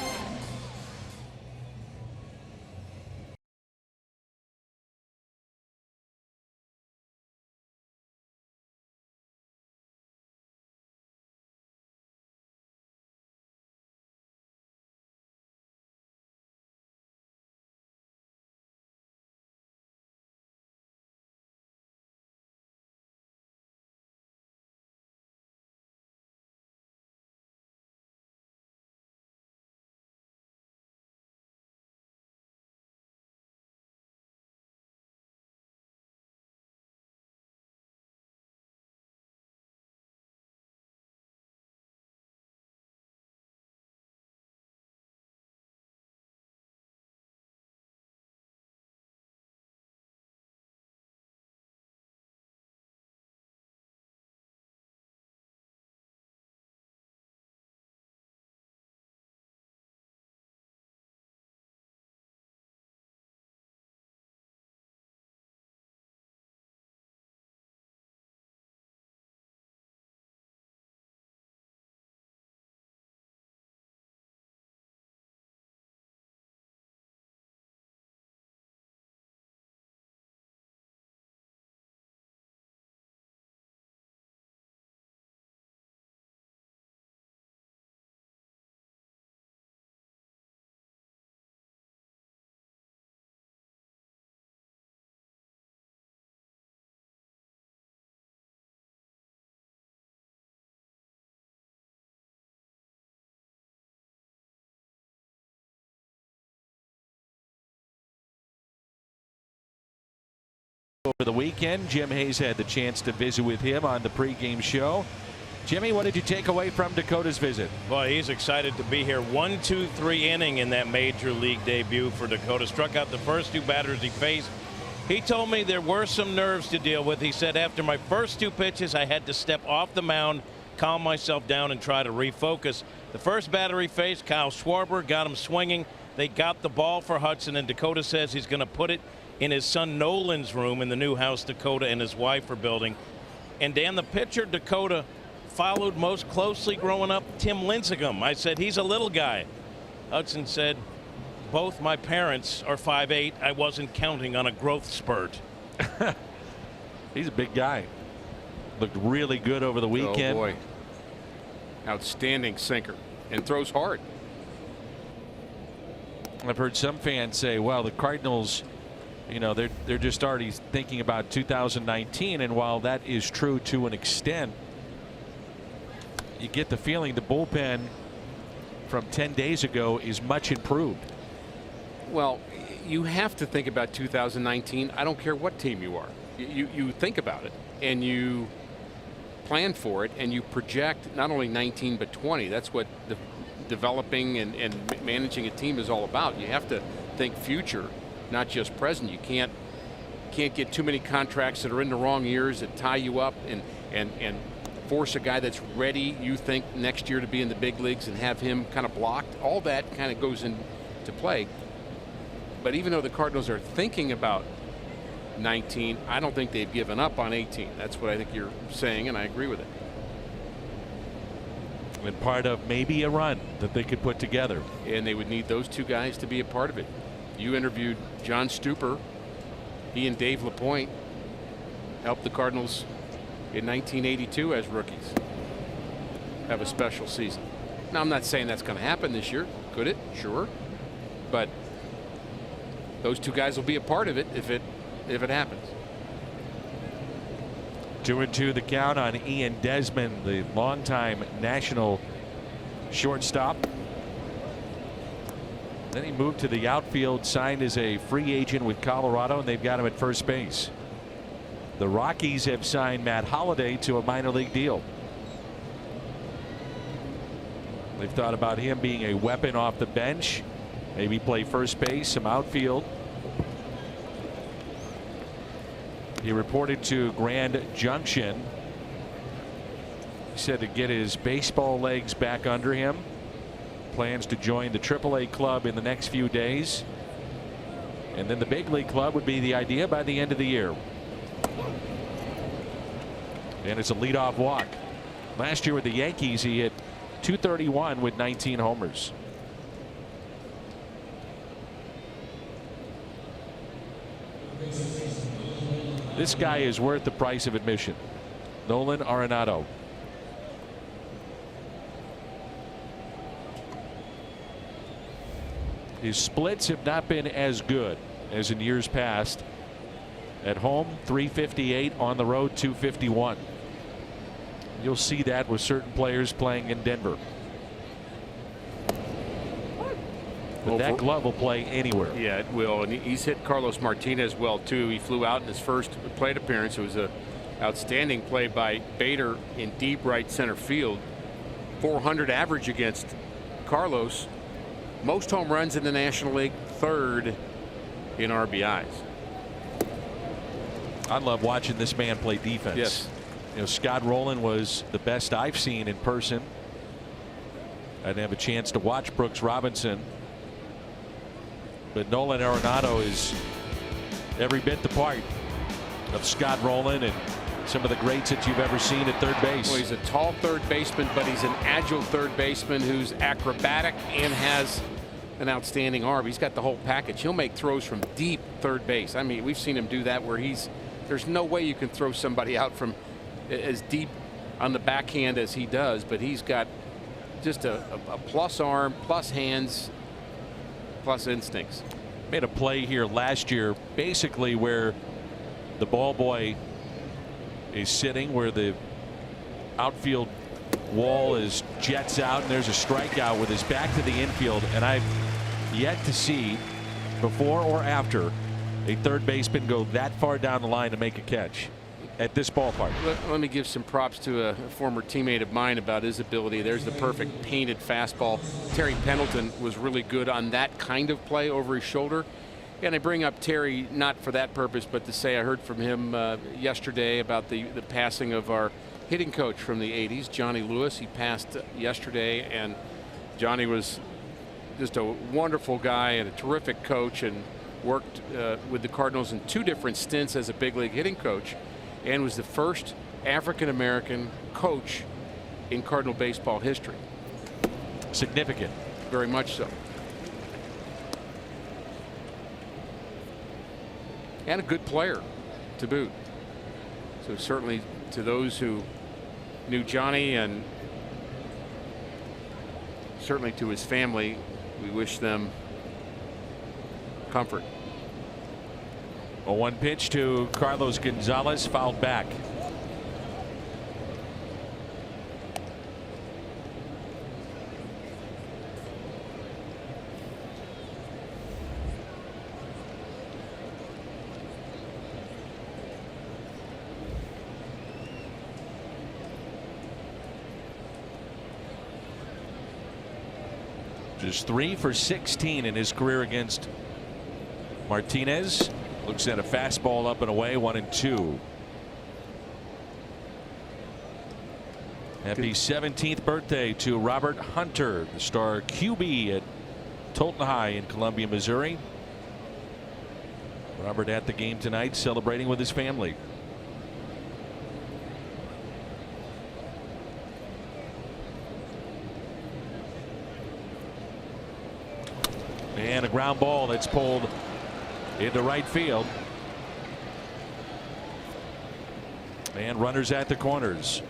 over the weekend. Jim Hayes had the chance to visit with him on the pregame show. Jimmy, what did you take away from Dakota's visit? Well, he's excited to be here. 1-2-3 inning in that major league debut for Dakota. Struck out the first 2 batters he faced. He told me there were some nerves to deal with. He said after my first 2 pitches, I had to step off the mound, calm myself down, and try to refocus. The first batter he faced, Kyle Schwarber, got him swinging. They got the ball for Hudson, and Dakota says he's going to put it in his son Nolan's room in the new house Dakota and his wife are building. And Dan, the pitcher Dakota followed most closely growing up, Tim Lincecum. I said, he's a little guy. Hudson said, both my parents are 5'8". I wasn't counting on a growth spurt. He's a big guy. Looked really good over the weekend. Oh boy. Outstanding sinker and throws hard. I've heard some fans say, well, the Cardinals, you know, they're just already thinking about 2019. And while that is true to an extent, you get the feeling the bullpen from 10 days ago is much improved. Well, you have to think about 2019. I don't care what team you are. You think about it and you plan for it and you project not only 19 but 20. That's what the developing and managing a team is all about. You have to think future, not just present. You can't get too many contracts that are in the wrong years that tie you up and force a guy that's ready, you think, next year to be in the big leagues and have him kind of blocked. All that kind of goes into play. But even though the Cardinals are thinking about 19, I don't think they've given up on 18. That's what I think you're saying, and I agree with it. And part of maybe a run that they could put together. And they would need those 2 guys to be a part of it. You interviewed John Stuper. He and Dave LaPointe helped the Cardinals in 1982 as rookies have a special season. Now, I'm not saying that's going to happen this year. Could it? Sure. But those 2 guys will be a part of it if it happens. 2-2 the count on Ian Desmond, the longtime national shortstop. Then he moved to the outfield, signed as a free agent with Colorado, and they've got him at first base. The Rockies have signed Matt Holliday to a minor league deal. They've thought about him being a weapon off the bench, maybe play first base, some outfield. He reported to Grand Junction. He said to get his baseball legs back under him. Plans to join the AAA club in the next few days. And then the big league club would be the idea by the end of the year. And it's a leadoff walk. Last year with the Yankees, he hit .231 with 19 homers. This guy is worth the price of admission. Nolan Arenado. His splits have not been as good as in years past. At home, 358. On the road, 251. You'll see that with certain players playing in Denver. But that glove will play anywhere. Yeah, it will. And he's hit Carlos Martinez well, too. He flew out in his first plate appearance. It was an outstanding play by Bader in deep right center field. 400 average against Carlos. Most home runs in the National League, 3rd in RBIs. I love watching this man play defense. Yes. You know, Scott Rowland was the best I've seen in person. I didn't have a chance to watch Brooks Robinson. But Nolan Arenado is every bit the part of Scott Rowland and some of the greats that you've ever seen at third base. Well, he's a tall third baseman, but he's an agile third baseman who's acrobatic and has an outstanding arm. He's got the whole package. He'll make throws from deep third base. I mean, we've seen him do that where there's no way you can throw somebody out from as deep on the backhand as he does, but he's got just a plus arm, plus hands, plus instincts. Made a play here last year, basically where the ball boy is sitting, where the outfield wall is jets out, and there's a strikeout with his back to the infield. And I've yet to see, before or after, a third baseman go that far down the line to make a catch at this ballpark. Let me give some props to a former teammate of mine about his ability. There's the perfect painted fastball. Terry Pendleton was really good on that kind of play over his shoulder. And I bring up Terry not for that purpose, but to say I heard from him yesterday about the passing of our hitting coach from the 80s, Johnny Lewis. He passed yesterday, and Johnny was just a wonderful guy and a terrific coach, and worked with the Cardinals in 2 different stints as a big league hitting coach, and was the first African-American coach in Cardinal baseball history. Significant. Very much so. And a good player to boot. So certainly to those who knew Johnny, and certainly to his family, we wish them comfort. A 1 pitch to Carlos Gonzalez, fouled back. Just 3 for 16 in his career against Martinez. Looks at a fastball up and away, 1-2. Happy 17th birthday to Robert Hunter, the star QB at Tolton High in Columbia, Missouri. Robert at the game tonight, celebrating with his family. And a ground ball that's pulled into right field. And runners at the corners.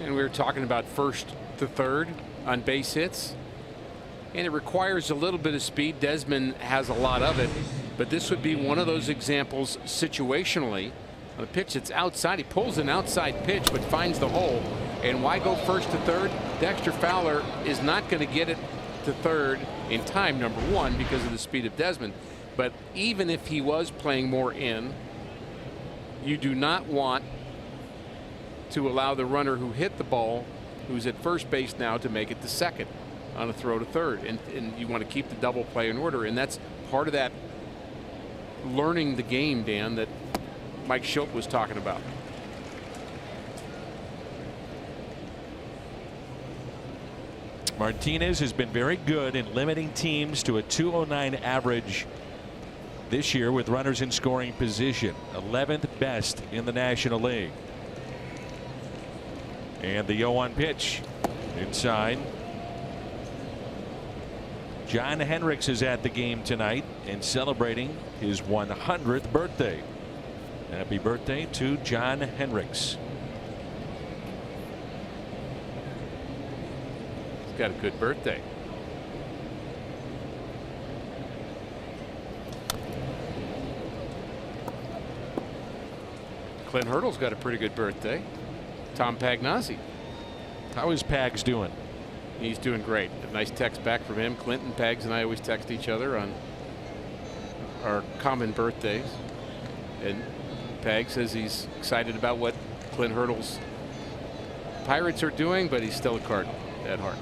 And we were talking about first to third on base hits, and it requires a little bit of speed. Desmond has a lot of it, but this would be one of those examples situationally on a pitch that's outside. He pulls an outside pitch but finds the hole. And why go first to third? Dexter Fowler is not going to get it to third in time, number one, because of the speed of Desmond. But even if he was playing more in, you do not want to allow the runner who hit the ball, who's at first base now, to make it to second on a throw to third. And you want to keep the double play in order. And that's part of that learning the game, Dan, that Mike Shildt was talking about. Martinez has been very good in limiting teams to a 209 average this year with runners in scoring position, 11th best in the National League. And the 0-1 pitch inside. John Hendricks is at the game tonight and celebrating his 100th birthday. Happy birthday to John Hendricks. He's got a good birthday. Clint Hurdle's got a pretty good birthday. Tom Pagnozzi. How is Pags doing? He's doing great. A nice text back from him. Clinton, Pags, and I always text each other on our common birthdays. And Pags says he's excited about what Clint Hurdle's Pirates are doing, but he's still a Cardinal at heart.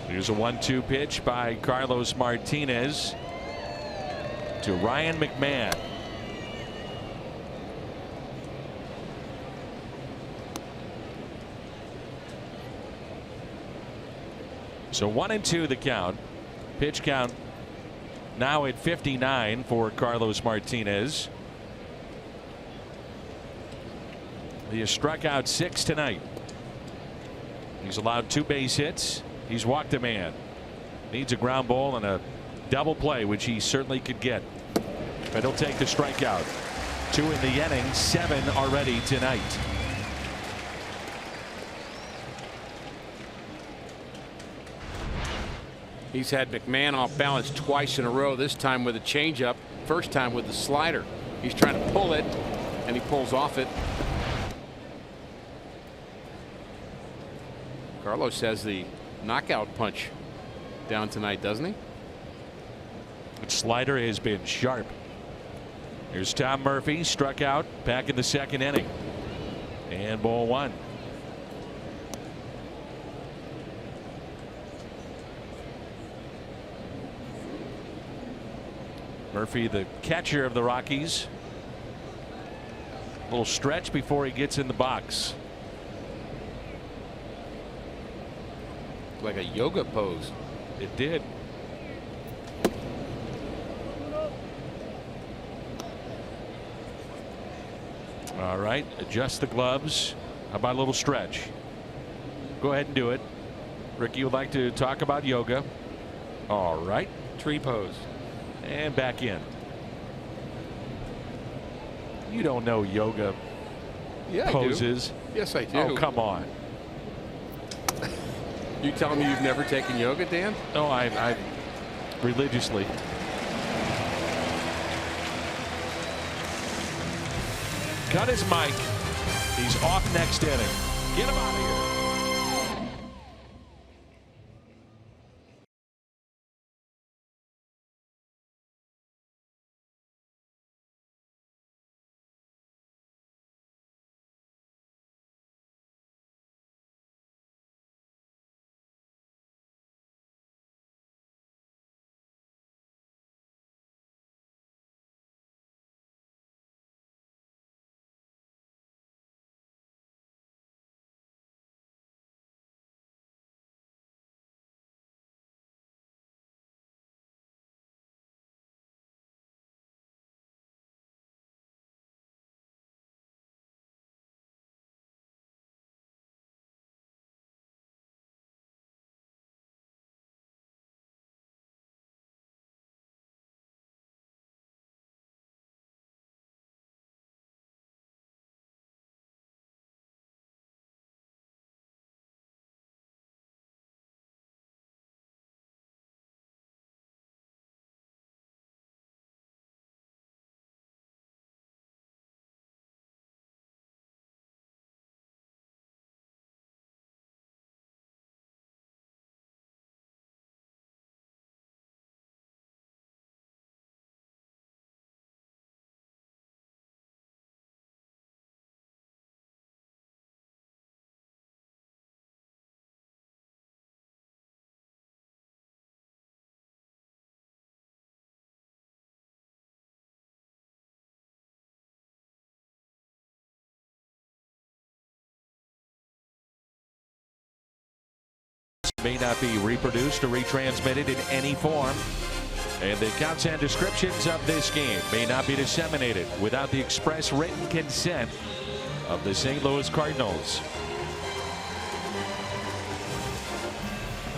Here's a 1-2 pitch by Carlos Martinez to Ryan McMahon. So 1-2 the count. Pitch count now at 59 for Carlos Martinez. He has struck out 6 tonight. He's allowed 2 base hits. He's walked a man. Needs a ground ball and a double play, which he certainly could get. But he'll take the strikeout. 2 in the inning, 7 already tonight. He's had McMahon off balance twice in a row, this time with a changeup, first time with the slider. He's trying to pull it, and he pulls off it. Carlos has the knockout punch down tonight, doesn't he? Slider has been sharp. Here's Tom Murphy, struck out back in the second inning. And ball one. Murphy, the catcher of the Rockies. A little stretch before he gets in the box. Like a yoga pose. It did. All right, adjust the gloves. How about a little stretch? Go ahead and do it. Ricky would like to talk about yoga. All right. Tree pose. And back in. You don't know yoga poses. I do. Yes, I do. Oh, come on. You telling me you've never taken yoga, Dan? No, I religiously. Cut his mic. He's off next inning. Get him out of here. May not be reproduced or retransmitted in any form. And the counts and descriptions of this game may not be disseminated without the express written consent of the St. Louis Cardinals.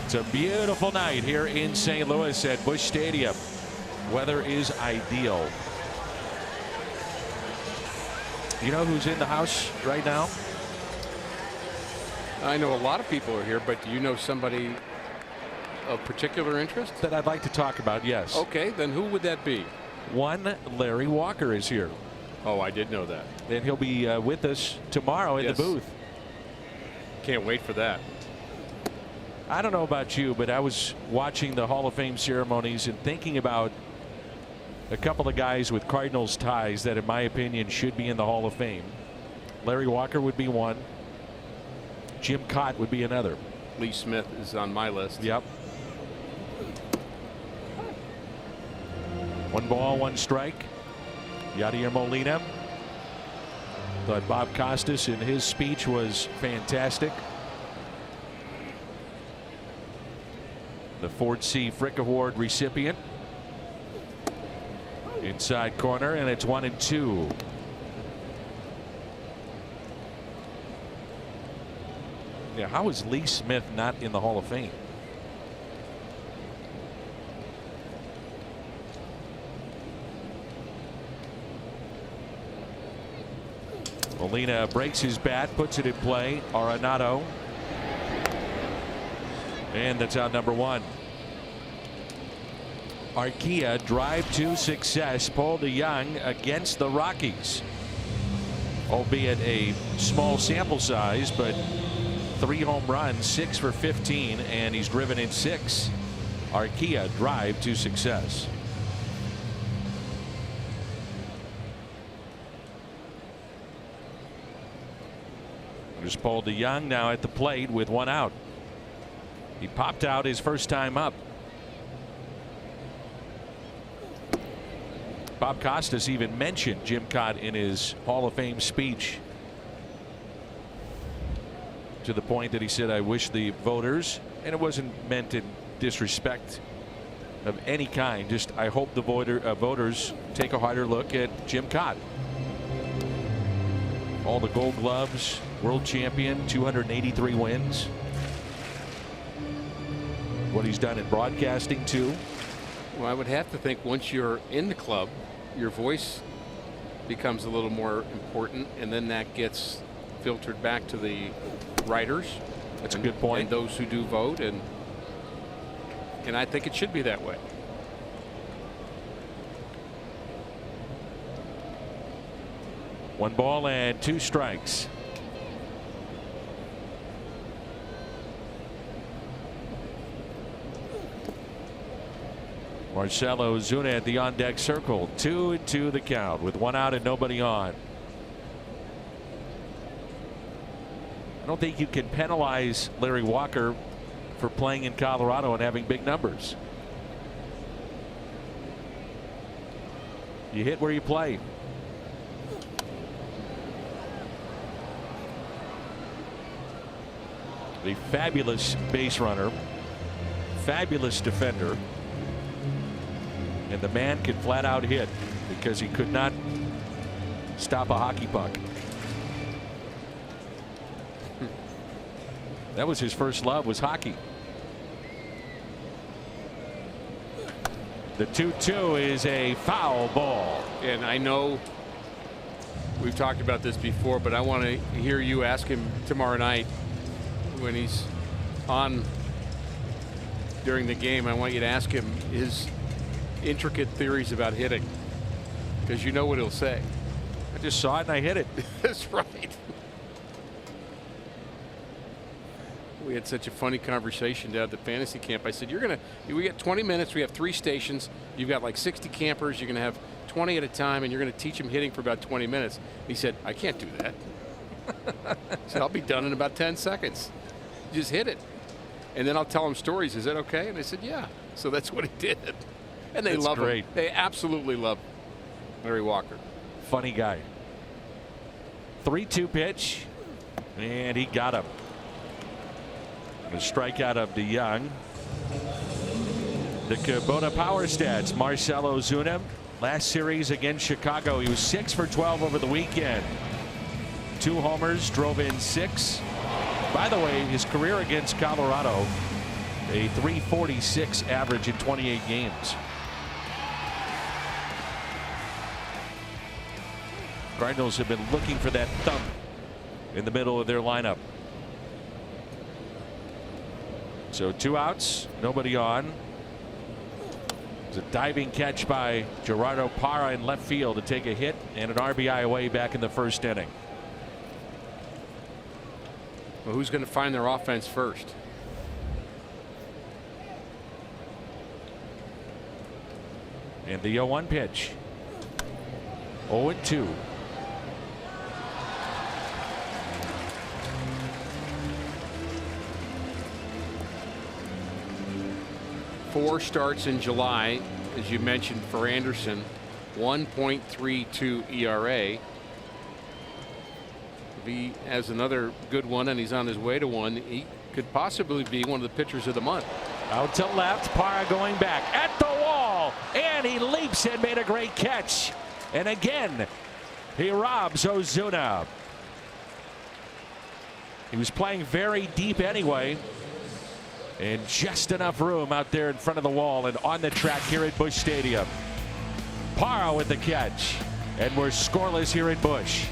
It's a beautiful night here in St. Louis at Busch Stadium. Weather is ideal. You know who's in the house right now? I know a lot of people are here, but do you know somebody of particular interest? That I'd like to talk about, yes. Okay, then who would that be? One, Larry Walker is here. Oh, I did know that. And he'll be with us tomorrow in the booth. Can't wait for that. I don't know about you, but I was watching the Hall of Fame ceremonies and thinking about a couple of guys with Cardinals ties that, in my opinion, should be in the Hall of Fame. Larry Walker would be one. Jim Cott would be another. Lee Smith is on my list. Yep. 1 ball, 1 strike. Yadier Molina. Thought Bob Costas in his speech was fantastic. The Ford C. Frick Award recipient. Inside corner, and it's 1-2. Yeah, how is Lee Smith not in the Hall of Fame? Molina breaks his bat, puts it in play. Arenado. And that's out number 1. Arcia drive to success. Paul DeJong against the Rockies. Albeit a small sample size, but 3 home runs, 6 for 15, and he's driven in 6. Arcia drive to success. Just Paul DeYoung now at the plate with one out. He popped out his first time up. Bob Costas even mentioned Jim Cott in his Hall of Fame speech, to the point that he said, I wish the voters, and it wasn't meant in disrespect of any kind, just I hope the voters take a harder look at Jim Cott. All the Gold Gloves, world champion, 283 wins. What he's done in broadcasting too. Well, I would have to think once you're in the club, your voice becomes a little more important, and then that gets filtered back to the writers. That's a good point. And those who do vote, and I think it should be that way. One ball and two strikes. Marcell Ozuna at the on deck circle. 2-2 the count with one out and nobody on. I don't think you can penalize Larry Walker for playing in Colorado and having big numbers. You hit where you play. A fabulous base runner, fabulous defender, and the man could flat out hit because he could not stop a hockey puck. That was his first love, was hockey. The 2-2 is a foul ball. And I know we've talked about this before, but I want to hear you ask him tomorrow night when he's on during the game. I want you to ask him his intricate theories about hitting, because you know what he'll say. I just saw it and I hit it. That's right. We had such a funny conversation down at the fantasy camp. I said, we got 20 minutes. We have 3 stations. You've got like 60 campers. You're going to have 20 at a time, and you're going to teach them hitting for about 20 minutes. He said, I can't do that. He said, I'll be done in about 10 seconds. Just hit it. And then I'll tell them stories. Is that okay? And I said, yeah. So that's what he did. And they love him. They absolutely love Larry Walker. Funny guy. 3-2 pitch, and he got him. The strikeout of DeYoung. The Kubota power stats. Marcell Ozuna, last series against Chicago, he was 6 for 12 over the weekend. 2 homers, drove in 6. By the way, his career against Colorado, a .346 average in 28 games. Cardinals have been looking for that thump in the middle of their lineup. So 2 outs, nobody on. It's a diving catch by Gerardo Parra in left field to take a hit and an RBI away back in the first inning. Well, who's going to find their offense first? And the 0-1 pitch. 0-2. Four starts in July, as you mentioned, for Anderson. 1.32 ERA. If he has another good one and he's on his way to one, he could possibly be one of the pitchers of the month. Out to left, Parra going back at the wall, and he leaps and made a great catch. And again, he robs Ozuna. He was playing very deep anyway, and just enough room out there in front of the wall and on the track here at Busch Stadium. Parra with the catch, and we're scoreless here at Busch.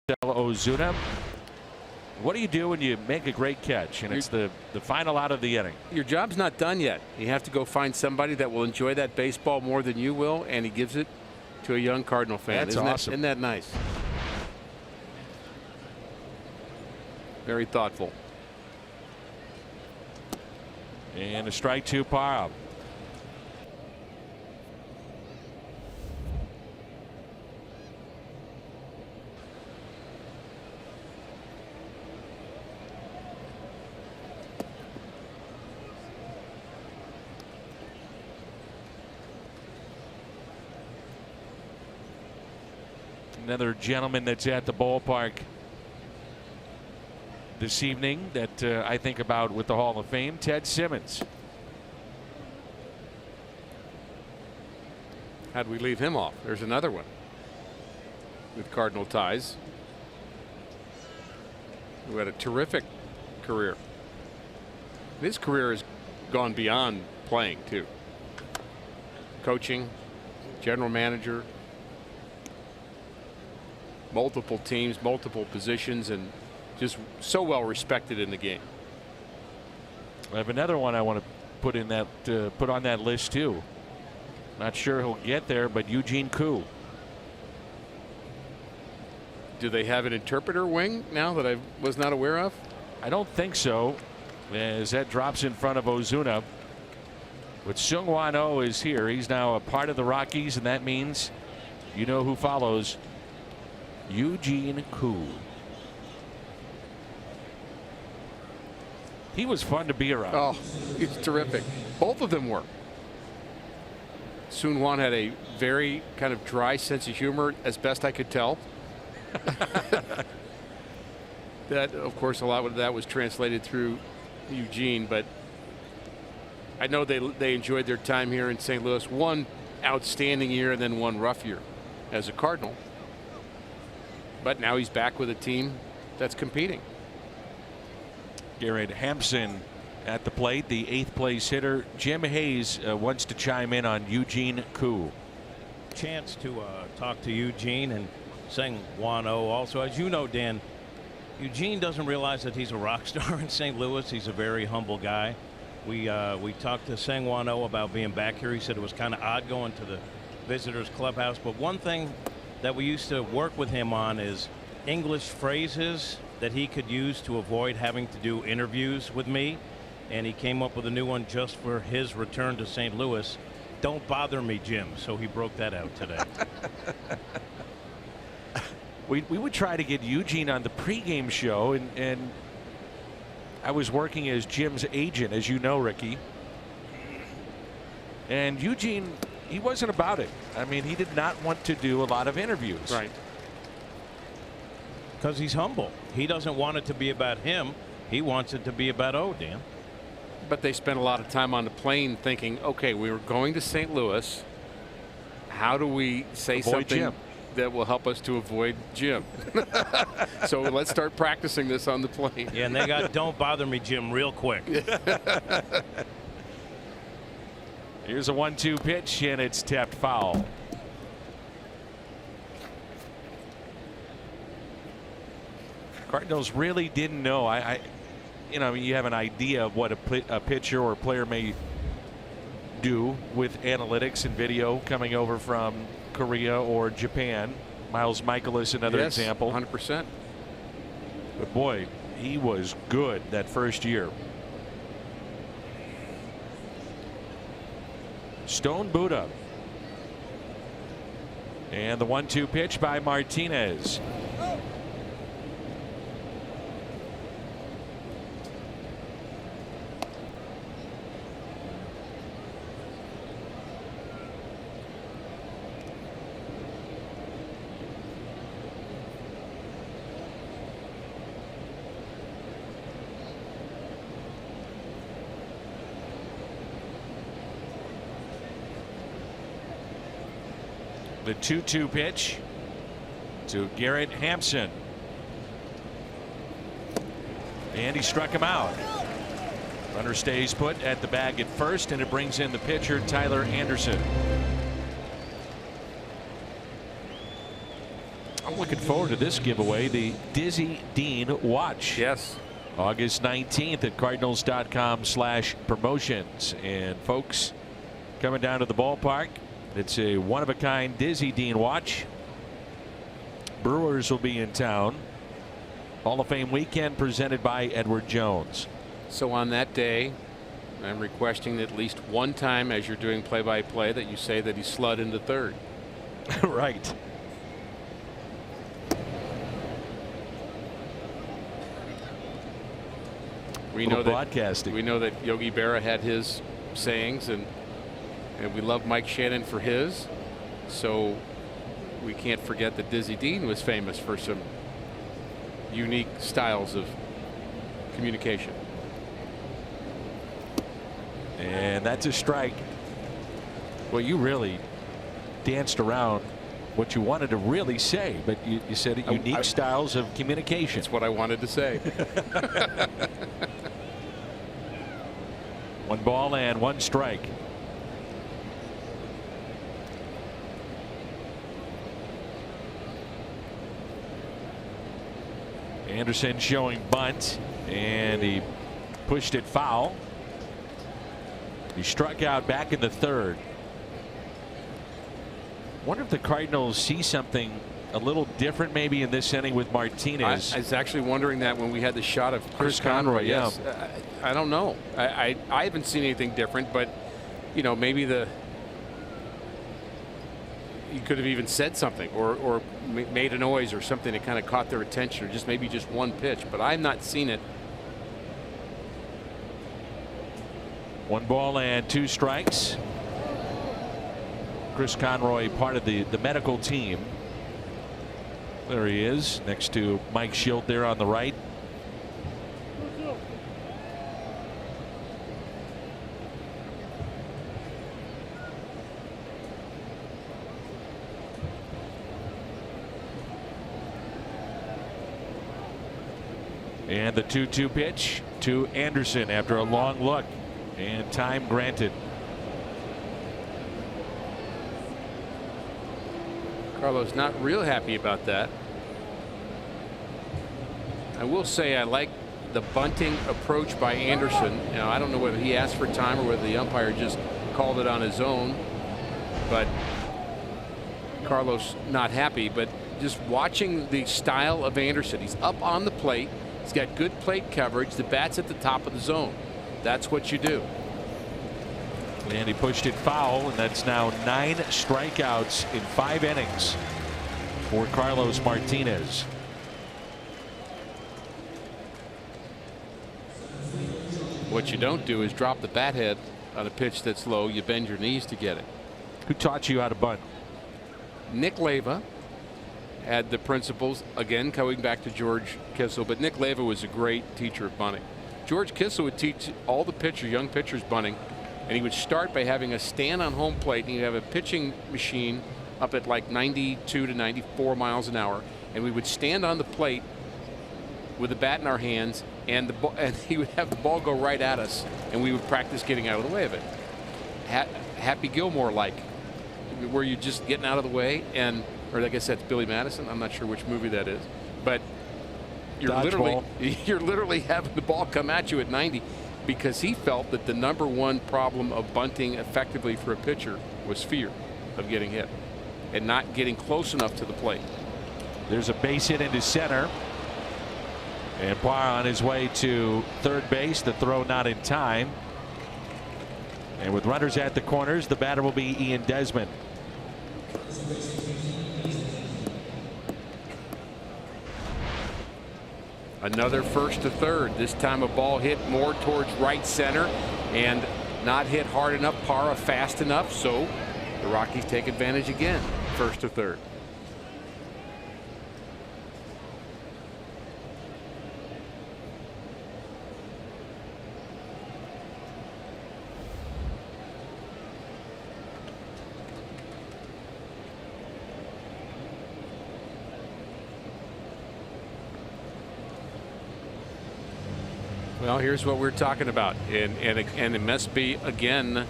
Ozuna. What do you do when you make a great catch and it's the final out of the inning? Your job's not done yet. You have to go find somebody that will enjoy that baseball more than you will, and he gives it to a young Cardinal fan. That's awesome. Isn't that nice? Very thoughtful. And a strike to Parham. Another gentleman that's at the ballpark this evening that I think about with the Hall of Fame, Ted Simmons. How'd we leave him off? There's another one with Cardinal ties, who had a terrific career. His career has gone beyond playing too. Coaching, general manager, multiple teams, multiple positions, and just so well respected in the game. I have another one I want to put in that put on that list too. Not sure he'll get there, but Eugene Koo. Do they have an interpreter wing now that I was not aware of? I don't think so, as that drops in front of Ozuna. But Seung-Hwan Oh is here. He's now a part of the Rockies, and that means you know who follows. Eugene Koo. He was fun to be around. Oh, he's terrific. Both of them were. Seung-Hwan had a very kind of dry sense of humor, as best I could tell. That, of course, a lot of that was translated through Eugene, but I know they enjoyed their time here in St. Louis. One outstanding year and then one rough year as a Cardinal. But now he's back with a team that's competing. Garrett Hampson at the plate, the 8th place hitter. Jim Hayes wants to chime in on Eugene Koo. Chance to talk to Eugene and Seung-Hwan Oh also. As you know, Dan, Eugene doesn't realize that he's a rock star in St. Louis. He's a very humble guy. We talked to Seung-Hwan Oh about being back here. He said it was kind of odd going to the visitors clubhouse, but one thing that we used to work with him on is English phrases that he could use to avoid having to do interviews with me, and he came up with a new one just for his return to St. Louis. Don't bother me, Jim. So he broke that out today. We would try to get Eugene on the pregame show, and I was working as Jim's agent, as you know, Ricky. And Eugene, he wasn't about it. I mean, he did not want to do a lot of interviews. Right. Because he's humble. He doesn't want it to be about him. He wants it to be about Dan. But they spent a lot of time on the plane thinking, okay, we were going to St. Louis. How do we say something Jim that will help us to avoid Jim? So let's start practicing this on the plane. Yeah, and they got "Don't bother me, Jim" real quick. Here's a 1-2 pitch, and it's tapped foul. Cardinals really didn't know. You know, you have an idea of what a pitcher or a player may do with analytics and video coming over from Korea or Japan. Miles Michaelis, another example. 100%. But boy, he was good that first year. Stone Buddha. And the 1-2 pitch by Martinez. The 2-2 pitch to Garrett Hampson. And he struck him out. Runner stays put at the bag at first, and it brings in the pitcher, Tyler Anderson. I'm looking forward to this giveaway, the Dizzy Dean watch. Yes. August 19th at cardinals.com/promotions. And folks coming down to the ballpark, it's a one-of-a-kind Dizzy Dean watch. Brewers will be in town. Hall of Fame weekend presented by Edward Jones. So on that day, I'm requesting at least one time as you're doing play-by-play that you say that he slid into third. Right. We know broadcasting. We know that Yogi Berra had his sayings, and we love Mike Shannon for his. So we can't forget that Dizzy Dean was famous for some unique styles of communication. And that's a strike. Well, you really danced around what you wanted to really say, but you said unique styles of communication. That's what I wanted to say. 1 ball and 1 strike. Anderson showing bunt, and he pushed it foul. He struck out back in the third. Wonder if the Cardinals see something a little different maybe in this inning with Martinez. I was actually wondering that when we had the shot of Chris Conroy. Yes. I don't know. I haven't seen anything different, but you know, maybe he could have even said something or made a noise or something that kind of caught their attention, or just maybe just one pitch, but I've not seen it. 1 ball and 2 strikes. Chris Conroy, part of the medical team. There he is next to Mike Schilt there on the right. And the 2-2 pitch to Anderson after a long look, and time granted. Carlos not real happy about that. I will say I like the bunting approach by Anderson. You know, I don't know whether he asked for time or whether the umpire just called it on his own, but Carlos not happy. But just watching the style of Anderson, he's up on the plate, he's got good plate coverage, the bat's at the top of the zone. That's what you do. And he pushed it foul, and that's now 9 strikeouts in 5 innings for Carlos Martinez. What you don't do is drop the bat head on a pitch that's low. You bend your knees to get it. Who taught you how to bunt? Nick Leyva had the principles, again going back to George Kissel, but Nick Leyva was a great teacher of bunting. George Kissel would teach all the pitchers, young pitchers, bunting, and he would start by having a stand on home plate, and he'd have a pitching machine up at like 92 to 94 miles an hour, and we would stand on the plate with the bat in our hands, and he would have the ball go right at us, and we would practice getting out of the way of it. Happy Gilmore like, where you're just getting out of the way, and or I guess that's Billy Madison. I'm not sure which movie that is, but you're literally having the ball come at you at 90, because he felt that the #1 problem of bunting effectively for a pitcher was fear of getting hit and not getting close enough to the plate. There's a base hit into center, and Poir on his way to third base. The throw not in time, and with runners at the corners, the batter will be Ian Desmond. Another first to third. This time a ball hit more towards right center and not hit hard enough, Parra fast enough, so the Rockies take advantage again. First to third. Well, here's what we're talking about, and it must be again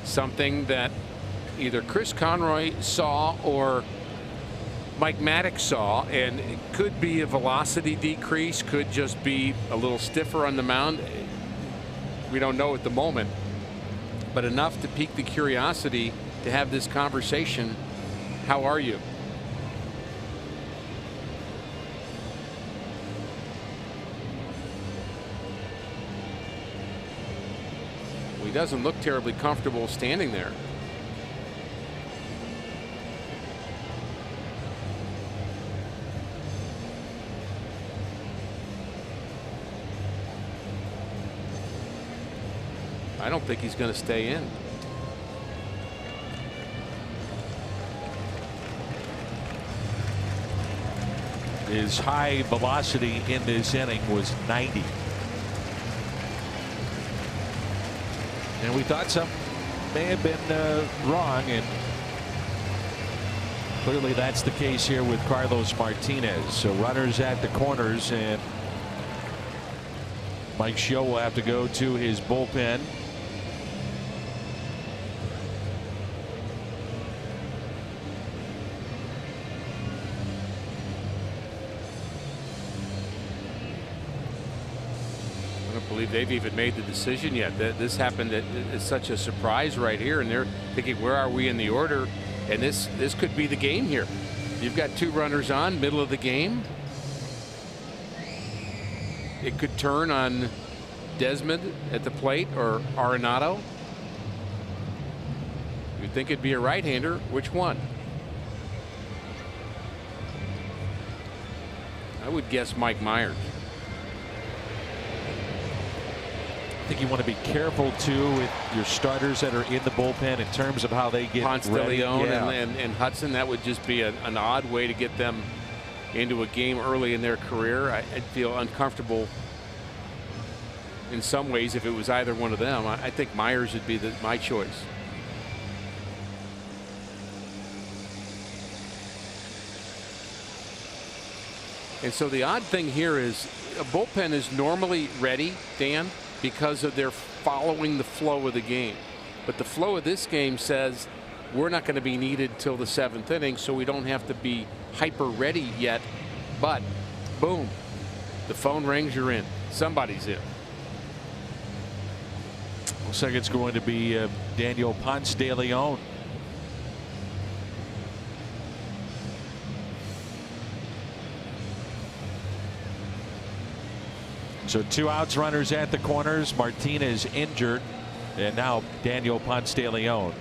something that either Chris Conroy saw or Mike Maddox saw, and it could be a velocity decrease, could just be a little stiffer on the mound. We don't know at the moment, but enough to pique the curiosity to have this conversation. How are you? Well, he doesn't look terribly comfortable standing there. I don't think he's going to stay in. His high velocity in this inning was 90. And we thought some may have been wrong, and clearly that's the case here with Carlos Martinez. So runners at the corners, and Mike Schoh will have to go to his bullpen. I don't believe they've even made the decision yet. This happened it's such a surprise right here, and they're thinking, where are we in the order? And this could be the game here. You've got two runners on, middle of the game. It could turn on Desmond at the plate or Arenado. You'd think it'd be a right-hander. Which one? I would guess Mike Myers. I think you want to be careful too with your starters that are in the bullpen in terms of how they get Ponce de ready. Leon Yeah. and Hudson. That would just be an odd way to get them into a game early in their career. I'd feel uncomfortable in some ways if it was either one of them. I think Myers would be my choice. And so the odd thing here is a bullpen is normally ready, Dan, because of their following the flow of the game. But the flow of this game says we're not going to be needed till the 7th inning, so we don't have to be hyper ready yet. But boom, the phone rings, you're in. Somebody's in. Looks like it's going to be Daniel Ponce de Leon. So 2 outs, runners at the corners. Martinez injured, and now Daniel Ponce de Leon.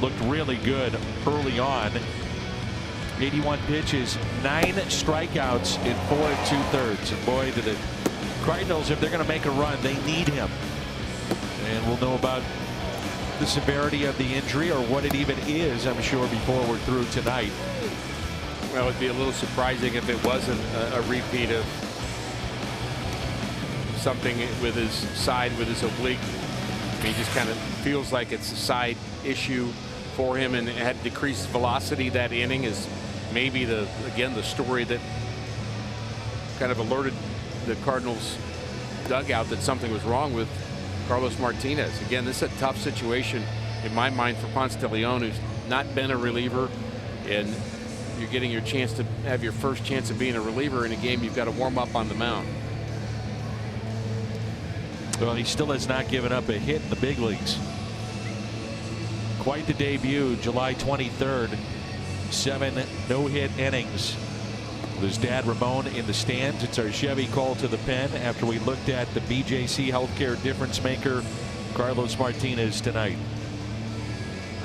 Looked really good early on. 81 pitches, 9 strikeouts in 4 2/3. And boy, do the Cardinals, if they're going to make a run, they need him. And we'll know about the severity of the injury, or what it even is, I'm sure, before we're through tonight. Well, it'd be a little surprising if it wasn't a repeat of something with his side, with his oblique. I mean, he just kind of feels like it's a side issue for him, and it had decreased velocity that inning is maybe the story that kind of alerted the Cardinals dugout that something was wrong with Carlos Martinez. Again, this is a tough situation in my mind for Ponce de Leon, who's not been a reliever, and you're getting your chance to have your first chance of being a reliever in a game you've got to warm up on the mound. Well, he still has not given up a hit in the big leagues. Quite the debut, July 23rd. 7 no-hit innings. With his dad Ramon in the stands. It's our Chevy call to the pen after we looked at the BJC Healthcare difference maker Carlos Martinez tonight.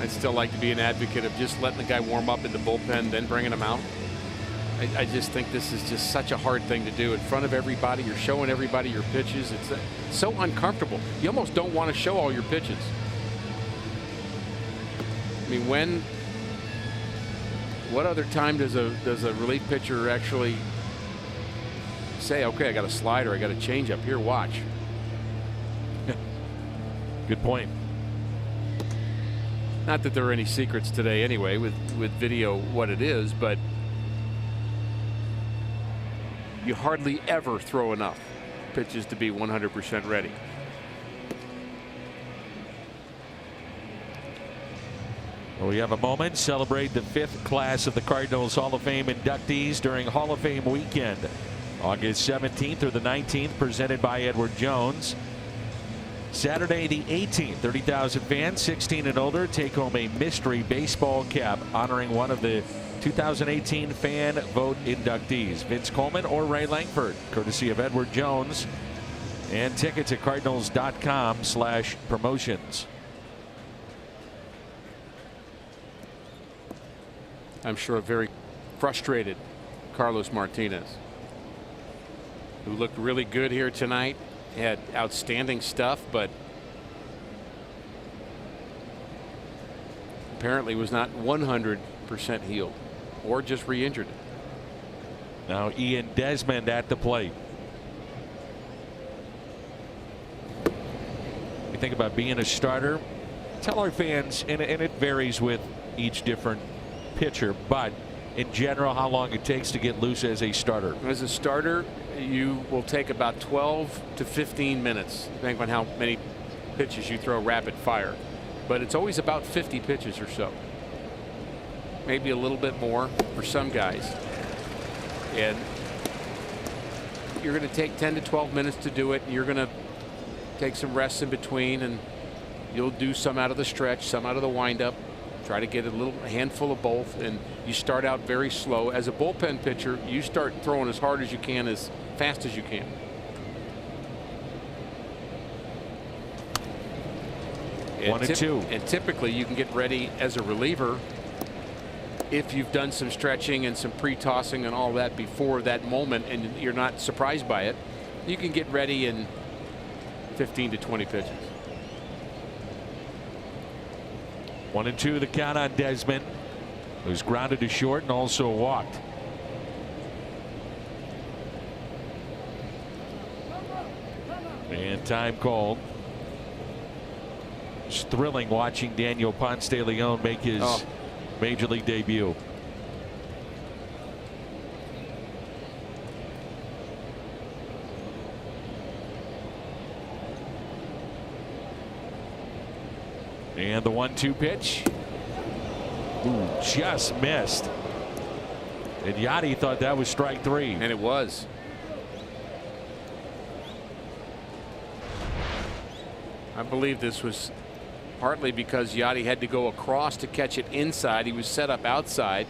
I'd still like to be an advocate of just letting the guy warm up in the bullpen, then bringing him out. I just think this is just such a hard thing to do in front of everybody. You're showing everybody your pitches. It's so uncomfortable. You almost don't want to show all your pitches. I mean, what other time does a relief pitcher actually say, okay, I got a slider, I got a changeup here, watch? Good point. Not that there are any secrets today anyway with video what it is, but you hardly ever throw enough pitches to be 100% ready. Well, we have a moment. Celebrate the 5th class of the Cardinals Hall of Fame inductees during Hall of Fame weekend. August 17th through the 19th, presented by Edward Jones. Saturday the 18th, 30,000 fans 16 and older take home a mystery baseball cap honoring one of the 2018 fan vote inductees, Vince Coleman or Ray Langford, courtesy of Edward Jones. And tickets at cardinals.com/promotions. I'm sure a very frustrated Carlos Martinez, who looked really good here tonight. He had outstanding stuff, but apparently was not 100% healed or just re-injured. Now Ian Desmond at the plate. You think about being a starter. Tell our fans, and it varies with each different pitcher, but in general, how long it takes to get loose as a starter. As a starter, you will take about 12 to 15 minutes, depending on how many pitches you throw rapid fire. But it's always about 50 pitches or so. Maybe a little bit more for some guys. And you're going to take 10 to 12 minutes to do it. You're going to take some rests in between, and you'll do some out of the stretch, some out of the windup. Try to get a handful of both, and you start out very slow. As a bullpen pitcher, you start throwing as hard as you can, as fast as you can. And 1 and 2. And typically you can get ready as a reliever if you've done some stretching and some pre-tossing and all that before that moment, and you're not surprised by it. You can get ready in 15 to 20 pitches. 1 and 2 the count on Desmond, who's grounded to short and also walked. And time called. It's thrilling watching Daniel Ponce de Leon make his major league debut. And the 1-2 pitch. Ooh, just missed. And Yachty thought that was strike 3. And it was. I believe this was partly because Yachty had to go across to catch it inside. He was set up outside.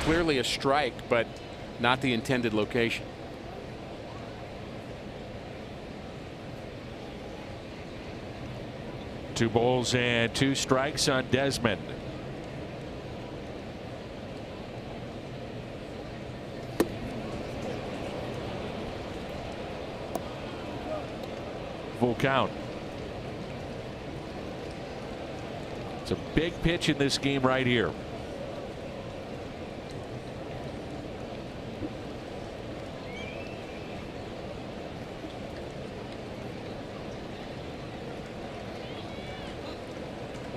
Clearly a strike, but not the intended location. Two balls and 2 strikes on Desmond. Full count. It's a big pitch in this game right here.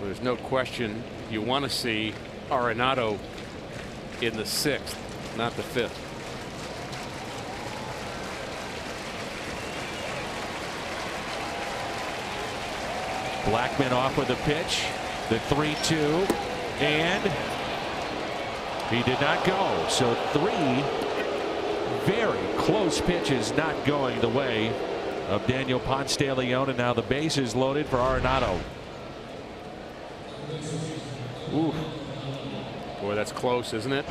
There's no question you want to see Arenado in the 6th, not the 5th. Blackman off with a pitch. The 3-2, and he did not go. So 3 very close pitches not going the way of Daniel Ponce de Leon, and now the base is loaded for Arenado. Ooh. Boy, that's close, isn't it?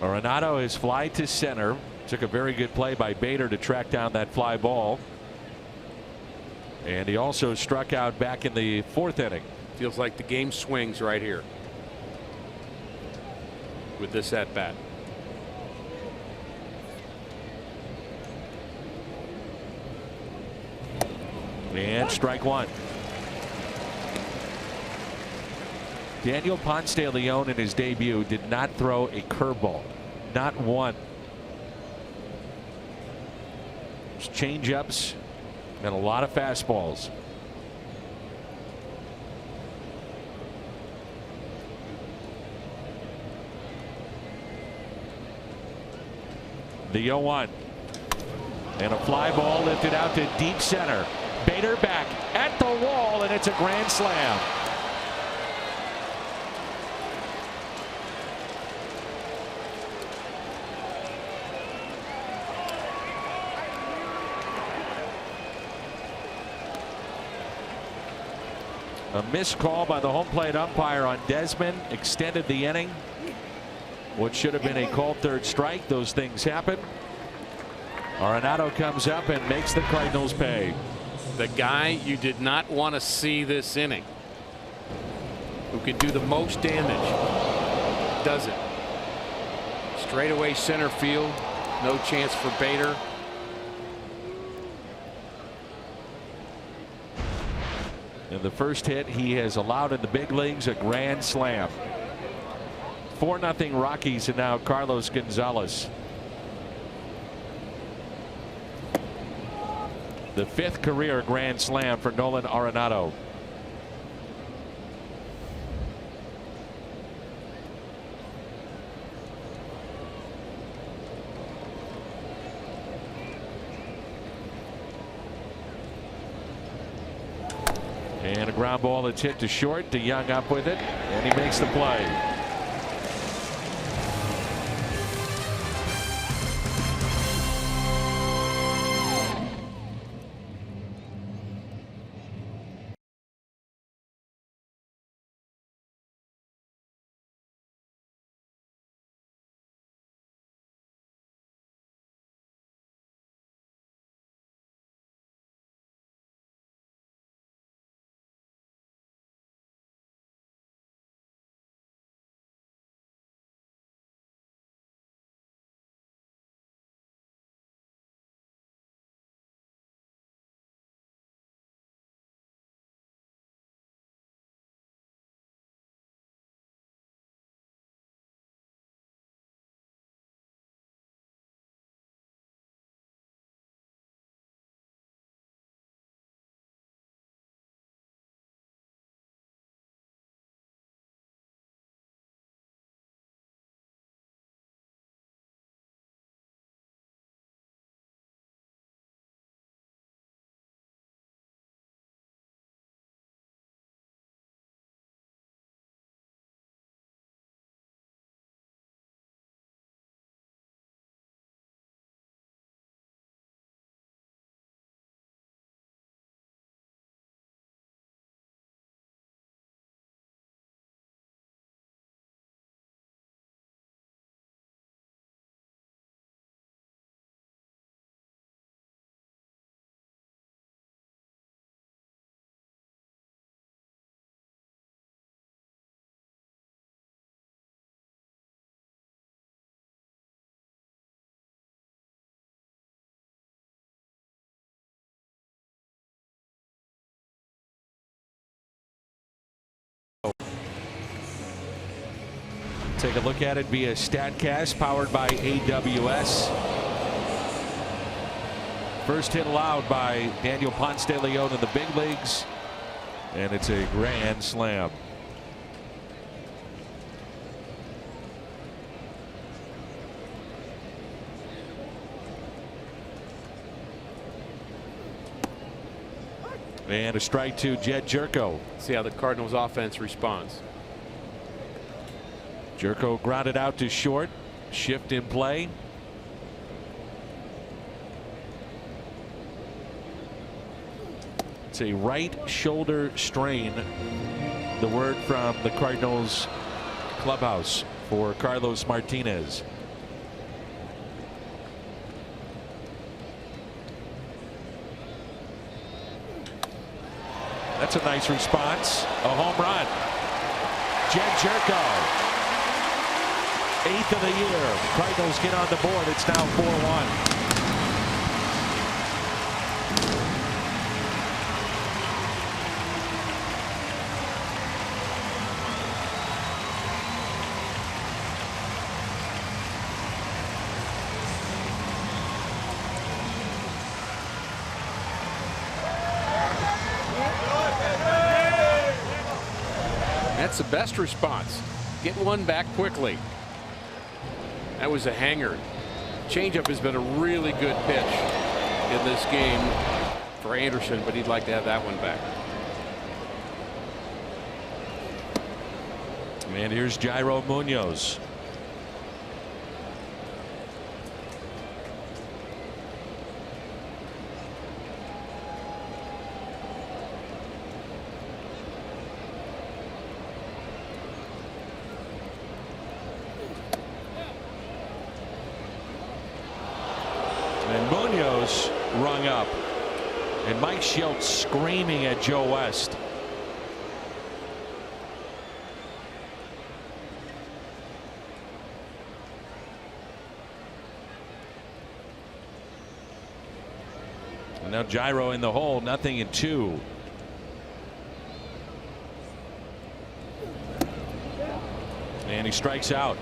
Arenado is fly to center. Took a very good play by Bader to track down that fly ball. And he also struck out back in the 4th inning. Feels like the game swings right here with this at bat. And strike 1. Daniel Ponce de Leon in his debut did not throw a curveball. Not one. Change-ups and a lot of fastballs. The 0-1. And a fly ball lifted out to deep center. Bader back at the wall, and it's a grand slam. A missed call by the home plate umpire on Desmond extended the inning. What should have been a called 3rd strike. Those things happen. Arenado comes up and makes the Cardinals pay. The guy you did not want to see this inning, who could do the most damage, does it. Straightaway center field. No chance for Bader. In the first hit he has allowed in the big leagues, a grand slam. 4-0 Rockies, and now Carlos Gonzalez. The 5th career grand slam for Nolan Arenado. And a ground ball that's hit to short. DeYoung up with it, and he makes the play. Take a look at it via StatCast, powered by AWS. First hit allowed by Daniel Ponce de Leon in the big leagues, and it's a grand slam. And a strike to Jed Jerko. See how the Cardinals offense responds. Jerko grounded out to short. Shift in play. It's a right shoulder strain. The word from the Cardinals clubhouse for Carlos Martinez. That's a nice response. A home run. Jed Jerko. 8th of the year. Cardinals get on the board. It's now 4-1. That's the best response. Get one back quickly. That was a hanger. Changeup has been a really good pitch in this game for Anderson, but he'd like to have that one back. And here's Jairo Munoz. And Munoz rung up, and Mike Schultz screaming at Joe West. And now Jairo in the hole, 0-2. And he strikes out.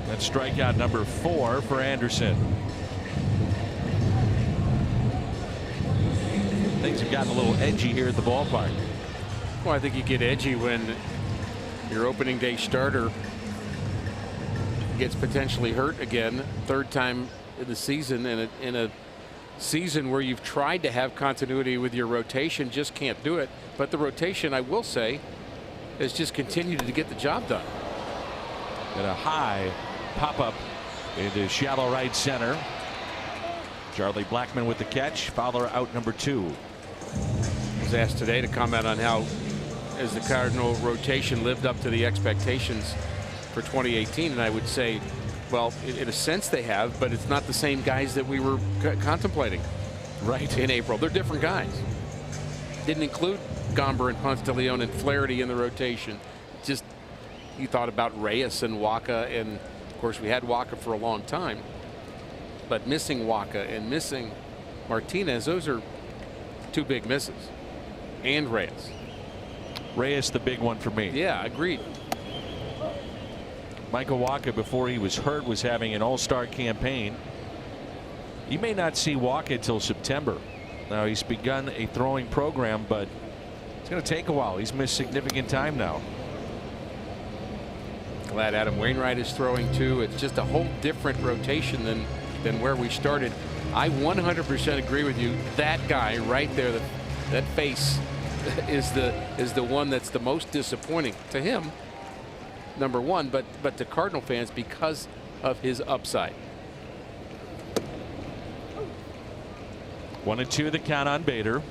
That's strikeout number 4 for Anderson. Things have gotten a little edgy here at the ballpark. Well, I think you get edgy when your opening day starter gets potentially hurt again, third time in the season, in a season where you've tried to have continuity with your rotation, just can't do it. But the rotation, I will say, has just continued to get the job done. And a high pop up into shallow right center. Charlie Blackmon with the catch. Fowler out number 2. I was asked today to comment on how, as the Cardinal rotation lived up to the expectations for 2018, and I would say, well, in a sense they have, but it's not the same guys that we were contemplating right in April. They're different guys. Didn't include Gomber and Ponce de Leon and Flaherty in the rotation. Just you thought about Reyes and Waka, and of course we had Waka for a long time, but missing Waka and missing Martinez, those are 2 big misses. And Reyes the big one for me. Yeah, agreed. Michael Waka, before he was hurt, was having an all-star campaign. You may not see Waka until September. Now he's begun a throwing program, but it's going to take a while. He's missed significant time now. Glad Adam Wainwright is throwing too. It's just a whole different rotation than where we started. I 100% agree with you. That guy right there, that face, is the one that's the most disappointing to him, number one, but to Cardinal fans because of his upside. 1-2 the count on Bader.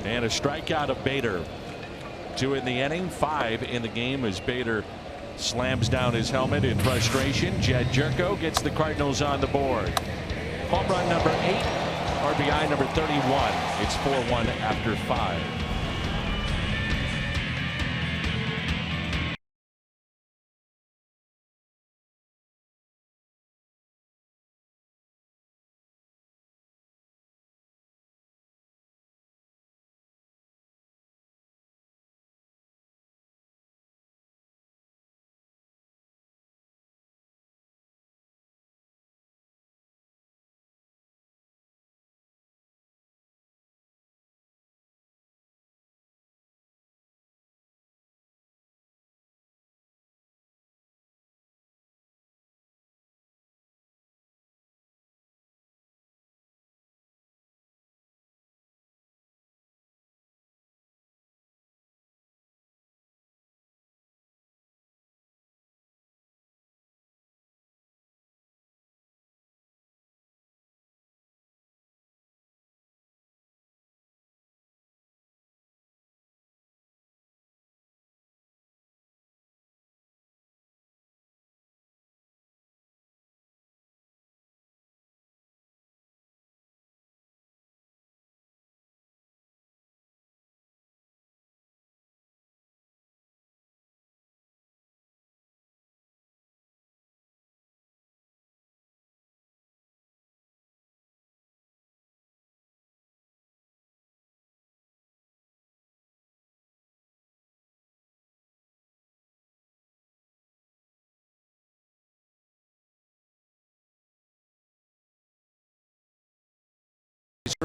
And a strikeout of Bader. 2 in the inning, 5 in the game as Bader slams down his helmet in frustration. Jed Jerko gets the Cardinals on the board. Home run number 8, RBI number 31. It's 4-1 after 5.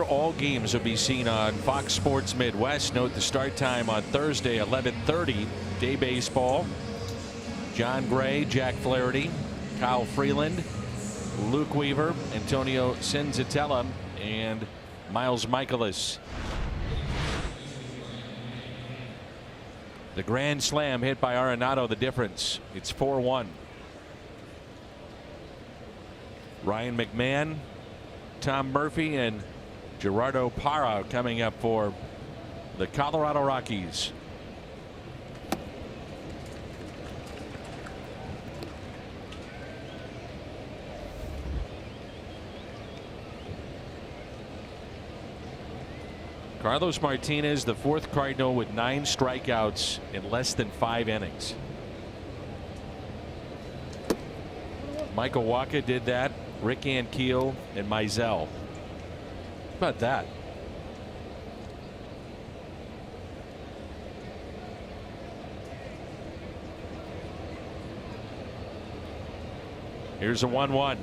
All games will be seen on Fox Sports Midwest. Note the start time on Thursday, 11:30. Day baseball. John Gray, Jack Flaherty, Kyle Freeland, Luke Weaver, Antonio Senzatella, and Miles Michaelis. The grand slam hit by Arenado, the difference. It's 4-1. Ryan McMahon, Tom Murphy, and Gerardo Parra coming up for the Colorado Rockies. Carlos Martinez, the fourth Cardinal, with 9 strikeouts in less than 5 innings. Michael Wacha did that. Rick Ankiel and Mizell. How about that? Here's a 1-1.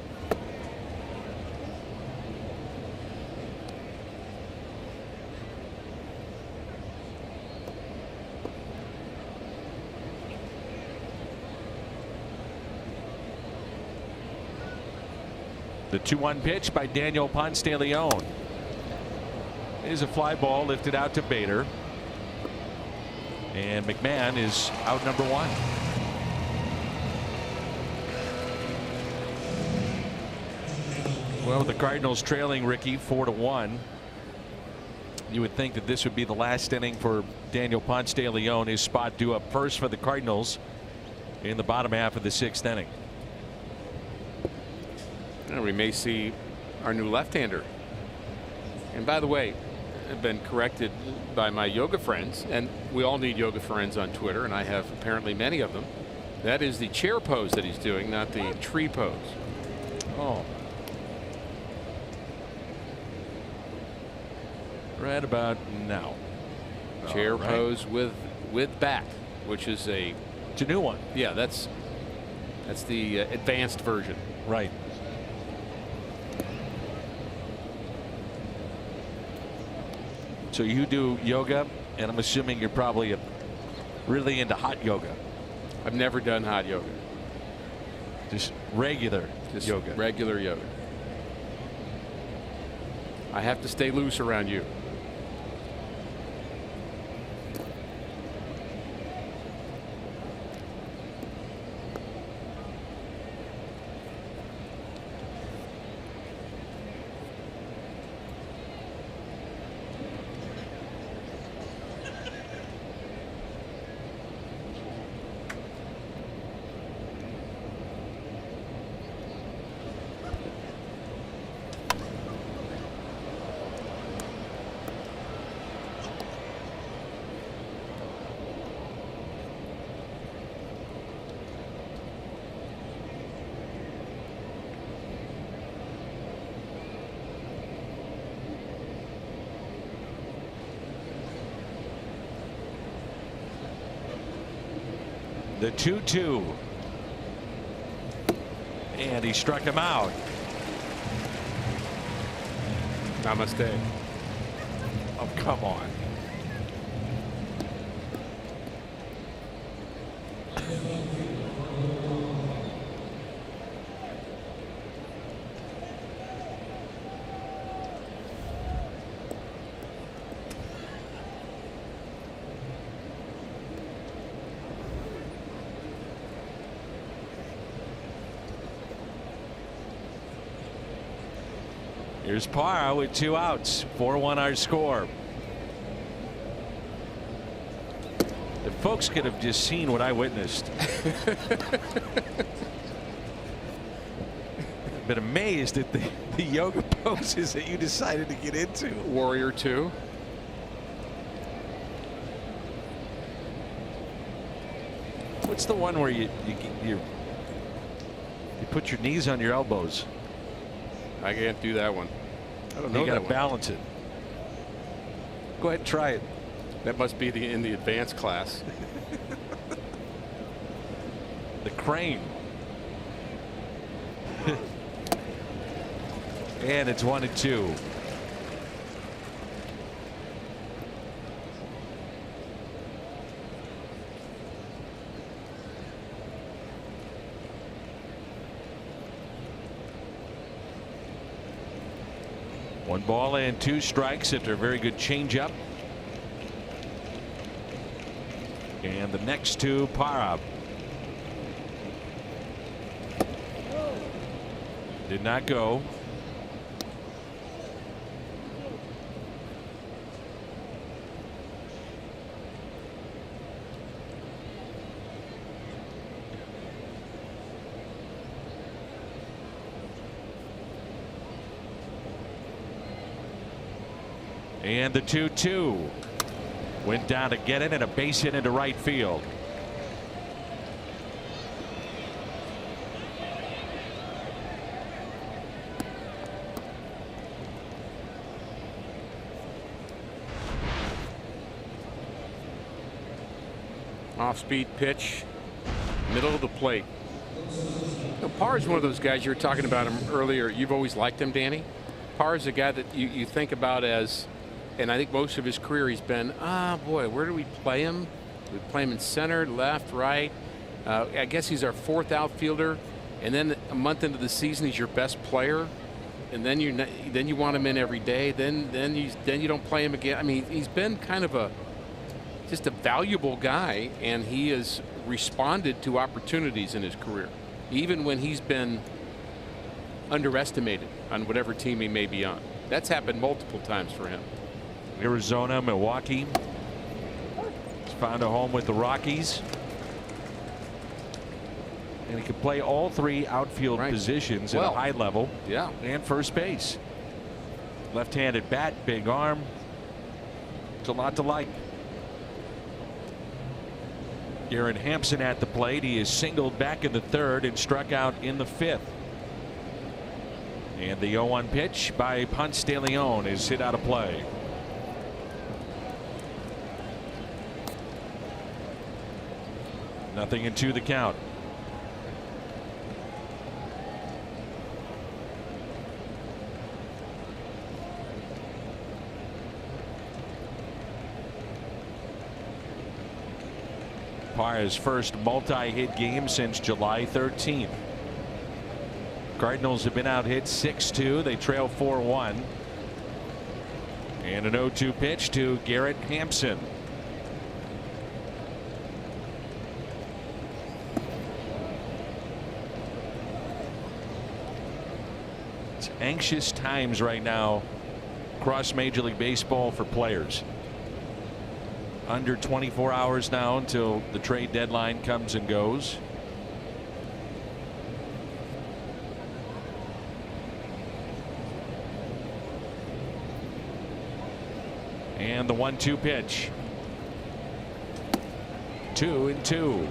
The 2-1 pitch by Daniel Ponce de Leon. Is a fly ball lifted out to Bader. And McMahon is out number 1. Well, the Cardinals trailing, Ricky, 4-1. You would think that this would be the last inning for Daniel Ponce de Leon. His spot due up first for the Cardinals in the bottom half of the 6th inning. And we may see our new left-hander. And by the way, I've been corrected by my yoga friends, and we all need yoga friends on Twitter, and I have apparently many of them. That is the chair pose that he's doing, not the tree pose. Oh. Right about now. Chair pose with bat, which is it's a new one. Yeah, that's the advanced version. Right. So you do yoga, and I'm assuming you're probably really into hot yoga. I've never done hot yoga. Just regular yoga. Regular yoga. I have to stay loose around you. The 2-2. And he struck him out. Namaste. Oh, come on. Here's Parra with 2 outs. 4-1 our score. If folks could have just seen what I witnessed. I've been amazed at the yoga poses that you decided to get into. Warrior 2. What's the one where you put your knees on your elbows? I can't do that one. I don't know. You got that to one. balance it. Go ahead and try it. That must be in the advanced class. The crane. And it's 1-2. 1 ball and 2 strikes after a very good changeup. And the next to Parra. Did not go. And the 2-2 went down to get it, and a base hit into right field. Off-speed pitch, middle of the plate. Parr is one of those guys, you were talking about him earlier. You've always liked him, Danny. Parr is a guy that you think about as, and I think most of his career he's been, boy, where do we play him? We play him in center, left, right. I guess he's our 4th outfielder, and then a month into the season he's your best player, and then you want him in every day. Then you don't play him again. I mean, he's been kind of just a valuable guy, and he has responded to opportunities in his career, even when he's been underestimated on whatever team he may be on. That's happened multiple times for him. Arizona, Milwaukee. He's found a home with the Rockies. And he can play all 3 outfield positions at a high level. Yeah. And first base. Left-handed bat, big arm. It's a lot to like. Garrett Hampson at the plate. He is singled back in the 3rd and struck out in the 5th. And the 0-1 pitch by Ponce de Leon is hit out of play. Nothing in 2 the count. Parra's first multi-hit game since July 13th. Cardinals have been out hit 6-2. They trail 4-1. And an 0-2 pitch to Garrett Hampson. It's anxious times right now across Major League Baseball for players. Under 24 hours now until the trade deadline comes and goes. And the 1-2 pitch. 2-2.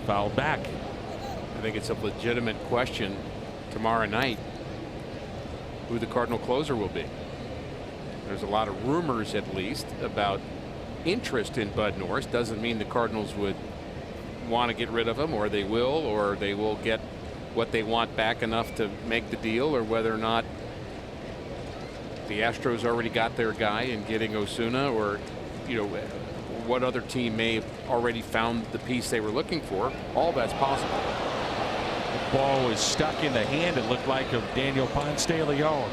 Fouled back. I think it's a legitimate question tomorrow night who the Cardinal closer will be. There's a lot of rumors, at least, about interest in Bud Norris. Doesn't mean the Cardinals would want to get rid of him, or they will get what they want back enough to make the deal, or whether or not the Astros already got their guy in getting Osuna, or what other team may have already found the piece they were looking for. All that's possible. The ball was stuck in the hand, it looked like, of Daniel Ponce de Leon.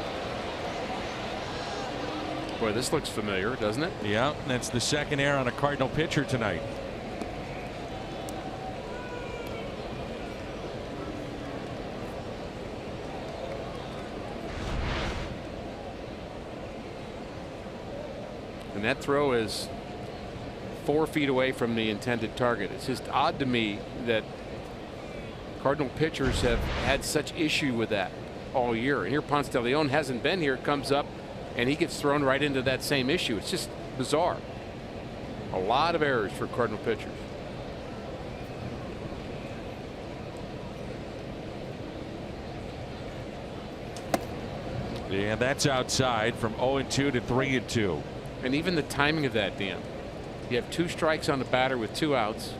Boy, this looks familiar, doesn't it? Yeah, that's the 2nd error on a Cardinal pitcher tonight. And that throw is 4 feet away from the intended target. It's just odd to me that Cardinal pitchers have had such issue with that all year. And here Ponce de Leon hasn't been here, comes up, and he gets thrown right into that same issue. It's just bizarre. A lot of errors for Cardinal pitchers. And that's outside from 0-2 to 3-2. And even the timing of that, Dan. You have 2 strikes on the batter with 2 outs.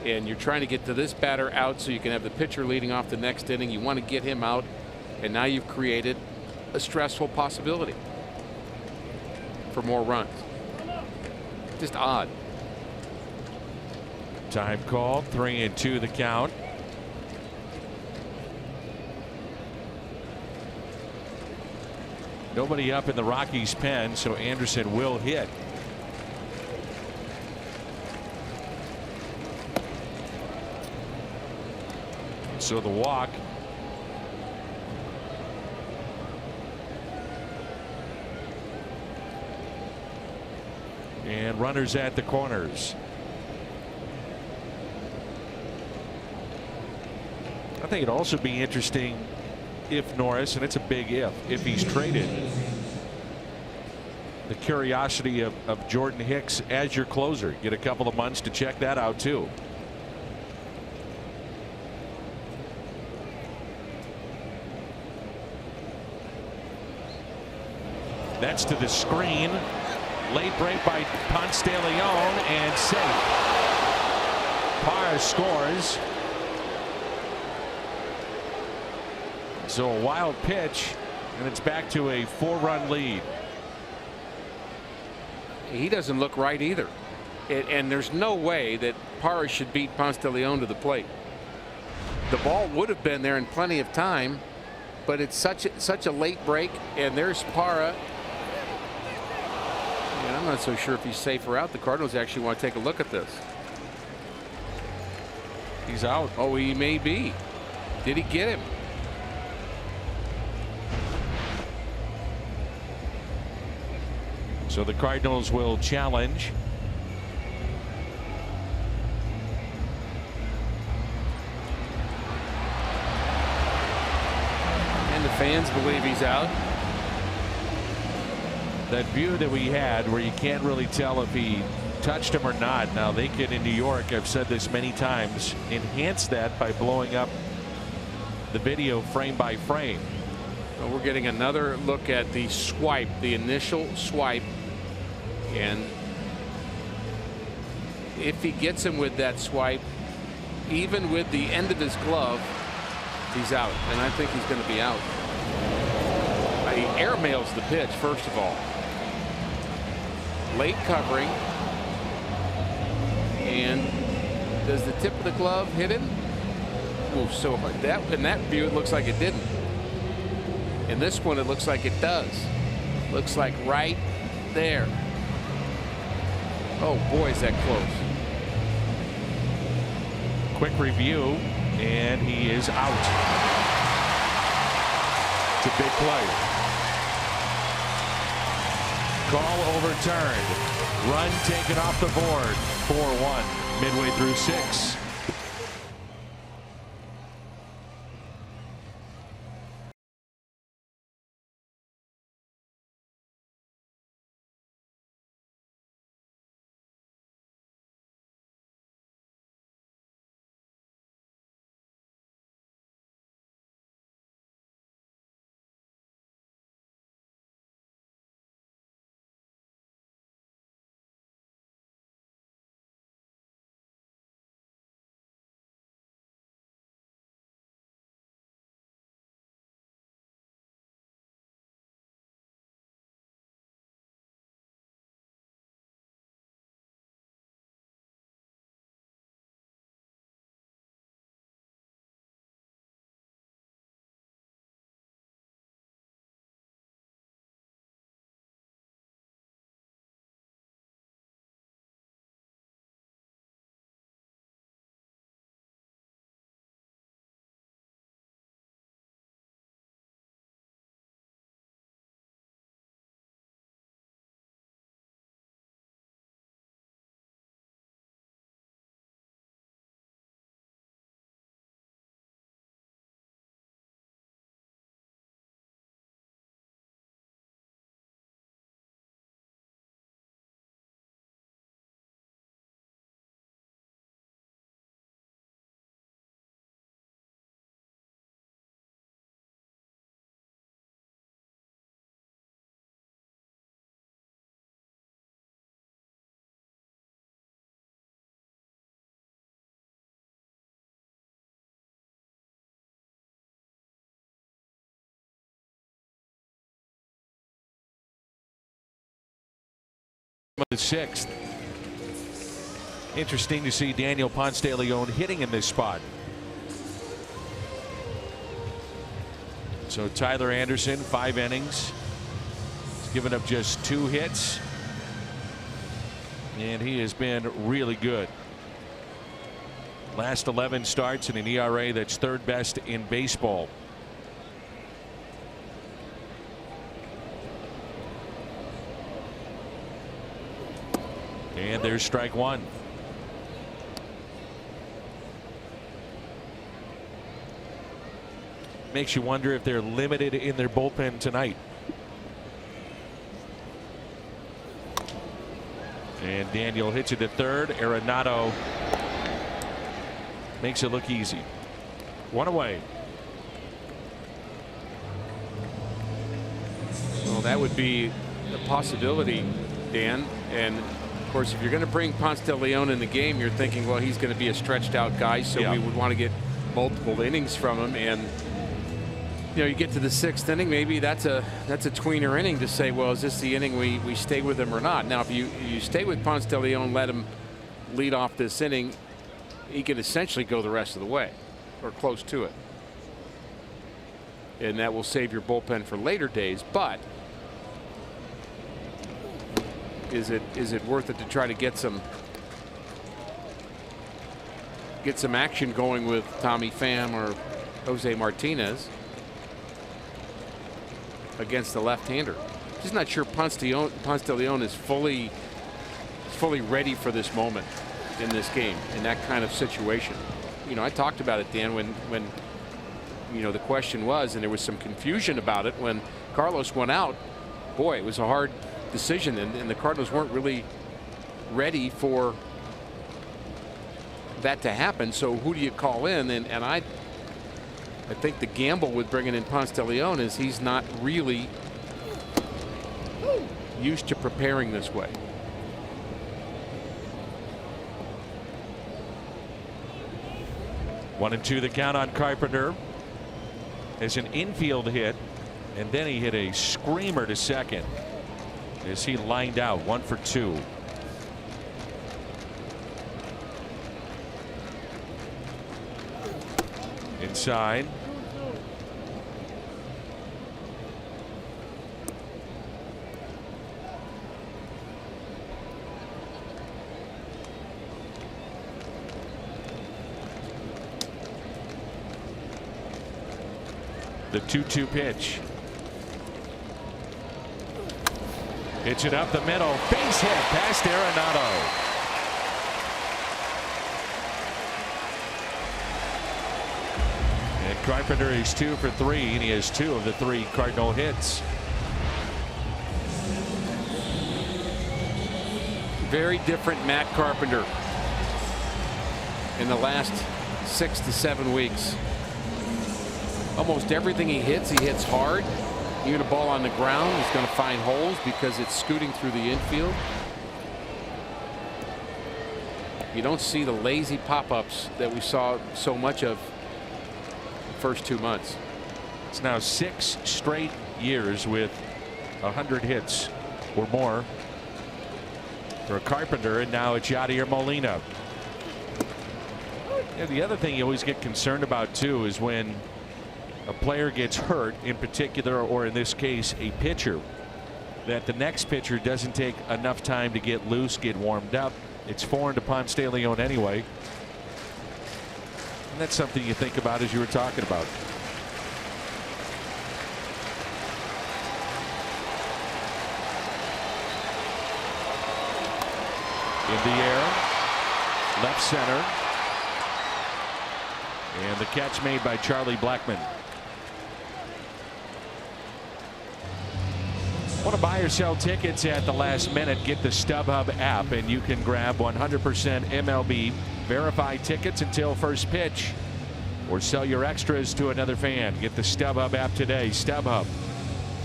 And you're trying to get to this batter out so you can have the pitcher leading off the next inning. You want to get him out. And now you've created a stressful possibility for more runs. Just odd. Time called. 3-2 the count. Nobody up in the Rockies pen, so Anderson will hit. So the walk. And runners at the corners. I think it'd also be interesting if Norris, and it's a big if he's traded. The curiosity of Jordan Hicks as your closer. Get a couple of months to check that out too. That's to the screen. Late break by Ponce de Leon and safe. Parr scores. So a wild pitch, and it's back to a 4-run lead. He doesn't look right either. And there's no way that Parra should beat Ponce de Leon to the plate. The ball would have been there in plenty of time, but it's such a late break, and there's Parra. And I'm not so sure if he's safe or out. The Cardinals actually want to take a look at this. He's out. Oh, he may be. Did he get him? So the Cardinals will challenge. And the fans believe he's out. That view that we had where you can't really tell if he touched him or not. Now they can, in New York, I've said this many times, enhance that by blowing up the video frame by frame. Well, we're getting another look at the swipe, the initial swipe. And if he gets him with that swipe, even with the end of his glove, he's out. And I think he's going to be out. He airmails the pitch, first of all. Late covering. And does the tip of the glove hit him? Oh, so in that view, it looks like it didn't. In this one, it looks like it does. Looks like right there. Oh boy, is that close. Quick review, and he is out. It's a big play. Call overturned. Run taken off the board. 4-1 midway through 6. of the 6th. Interesting to see Daniel Ponce de Leon hitting in this spot. So Tyler Anderson, 5 innings. He's given up just 2 hits. And he has been really good. Last 11 starts in an ERA that's 3rd best in baseball. And there's strike 1. Makes you wonder if they're limited in their bullpen tonight. And Daniel hits it to 3rd. Arenado makes it look easy. 1 away. Well, that would be a possibility, Dan. And of course, if you're going to bring Ponce de Leon in the game, you're thinking, well, he's going to be a stretched out guy, so we would want to get multiple innings from him. And you get to the 6th inning, maybe that's a tweener inning to say, well, is this the inning we stay with him or not? Now, if you stay with Ponce de Leon, let him lead off this inning, he could essentially go the rest of the way or close to it. And that will save your bullpen for later days. But is it worth it to try to get some action going with Tommy Pham or Jose Martinez against the left-hander? Just not sure Ponce de Leon is fully ready for this moment in this game, in that kind of situation. I talked about it, Dan, when the question was, and there was some confusion about it when Carlos went out. Boy, it was a hard decision, and the Cardinals weren't really ready for that to happen. So who do you call in? And I think the gamble with bringing in Ponce de Leon is he's not really used to preparing this way. One and 2 the count on Carpenter. As an infield hit, and then he hit a screamer to second as he lined out 1 for 2. Inside. The 2-2 pitch. Hits it up the middle. Base hit past Arenado. And Carpenter is 2 for 3, and he has 2 of the 3 Cardinal hits. Very different Matt Carpenter in the last 6 to 7 weeks. Almost everything he hits hard. Even a ball on the ground, he's going to find holes because it's scooting through the infield. You don't see the lazy pop-ups that we saw so much of the first 2 months. It's now 6 straight years with 100 hits or more for Carpenter, and now it's Yadier Molina. And the other thing you always get concerned about too is when a player gets hurt, in particular, or in this case a pitcher, that the next pitcher doesn't take enough time to get loose, get warmed up. It's foreign to Ponce de Leon anyway, and that's something you think about as you were talking about. In the air, left center, and the catch made by Charlie Blackmon. Want to buy or sell tickets at the last minute? Get the StubHub app and you can grab 100% MLB verified tickets until first pitch, or sell your extras to another fan. Get the StubHub app today. StubHub,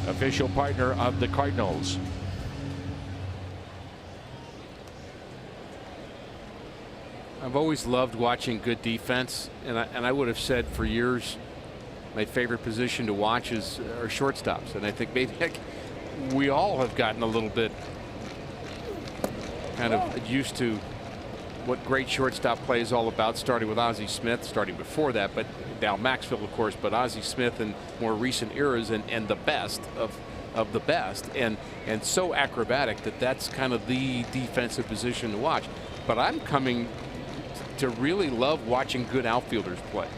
official partner of the Cardinals. I've always loved watching good defense, and I would have said for years my favorite position to watch is our shortstops, and I think maybe we all have gotten a little bit kind of used to what great shortstop play is all about, starting with Ozzie Smith, starting before that, but now Maxfield, of course, but Ozzie Smith in more recent eras, and the best of the best, and so acrobatic that's kind of the defensive position to watch. But I'm coming to really love watching good outfielders play,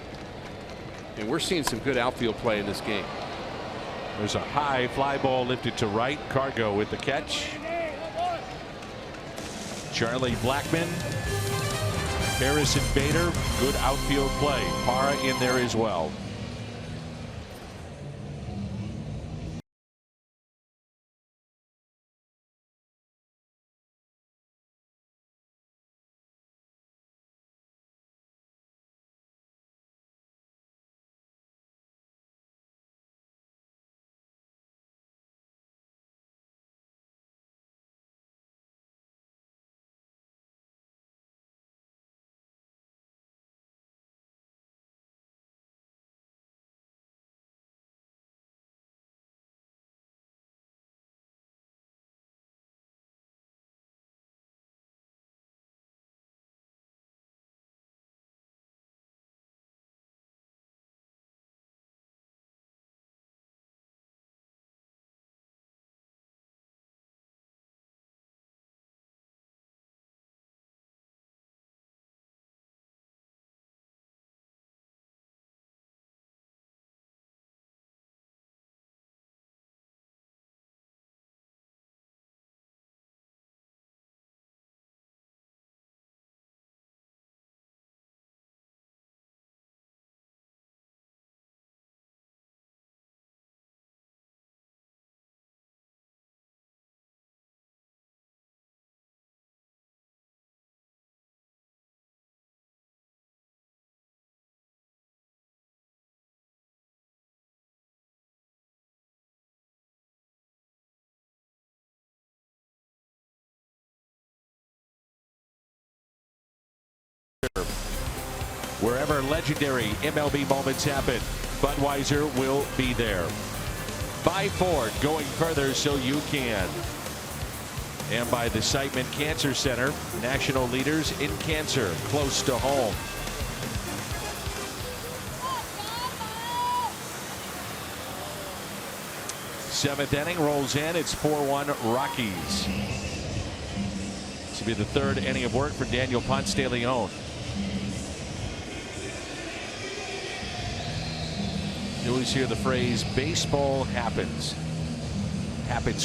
and we're seeing some good outfield play in this game. There's a high fly ball lifted to right. Cargo with the catch. Charlie Blackmon, Harrison Bader, good outfield play. Parra in there as well. Wherever legendary MLB moments happen, Budweiser will be there. By Ford, going further so you can. And by the Siteman Cancer Center, national leaders in cancer, close to home. Seventh inning rolls in. It's 4-1 Rockies. This will be the third inning of work for Daniel Ponce de Leon. You always hear the phrase, baseball happens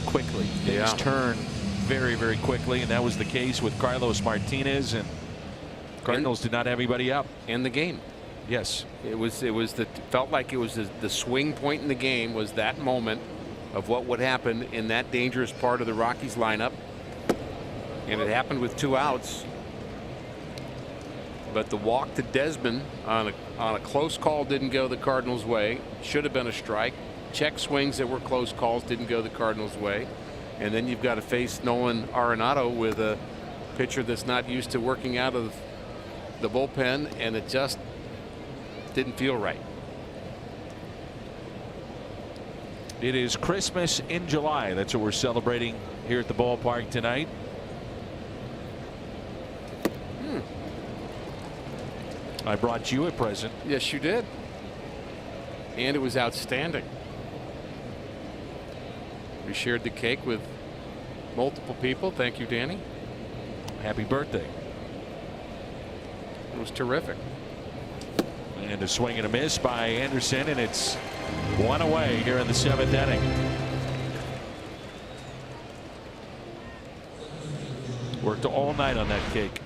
quickly. Things turn very, very quickly, and that was the case with Carlos Martinez, and Cardinals did not have anybody up in the game. Yes, felt like it was the swing point in the game was that moment of what would happen in that dangerous part of the Rockies lineup, and it happened with 2 outs. But the walk to Desmond on a close call didn't go the Cardinals' way. Should have been a strike. Check swings that were close calls didn't go the Cardinals' way. And then you've got to face Nolan Arenado with a pitcher that's not used to working out of the bullpen, and it just didn't feel right. it is Christmas in July. That's what we're celebrating here at the ballpark tonight. I brought you a present. Yes, you did. And it was outstanding. We shared the cake with multiple people. Thank you, Danny. Happy birthday. It was terrific. And a swing and a miss by Anderson, and it's one away here in the 7th inning. Worked all night on that cake.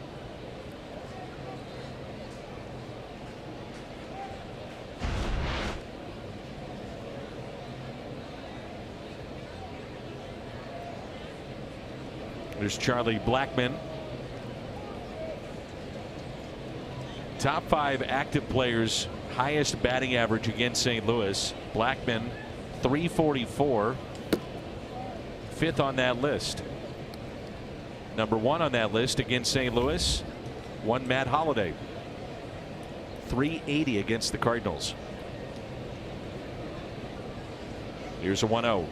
There's Charlie Blackmon. Top 5 active players, highest batting average against St. Louis. Blackmon, 344. 5th on that list. Number 1 on that list against St. Louis, one Matt Holliday. 380 against the Cardinals. Here's a 1-0.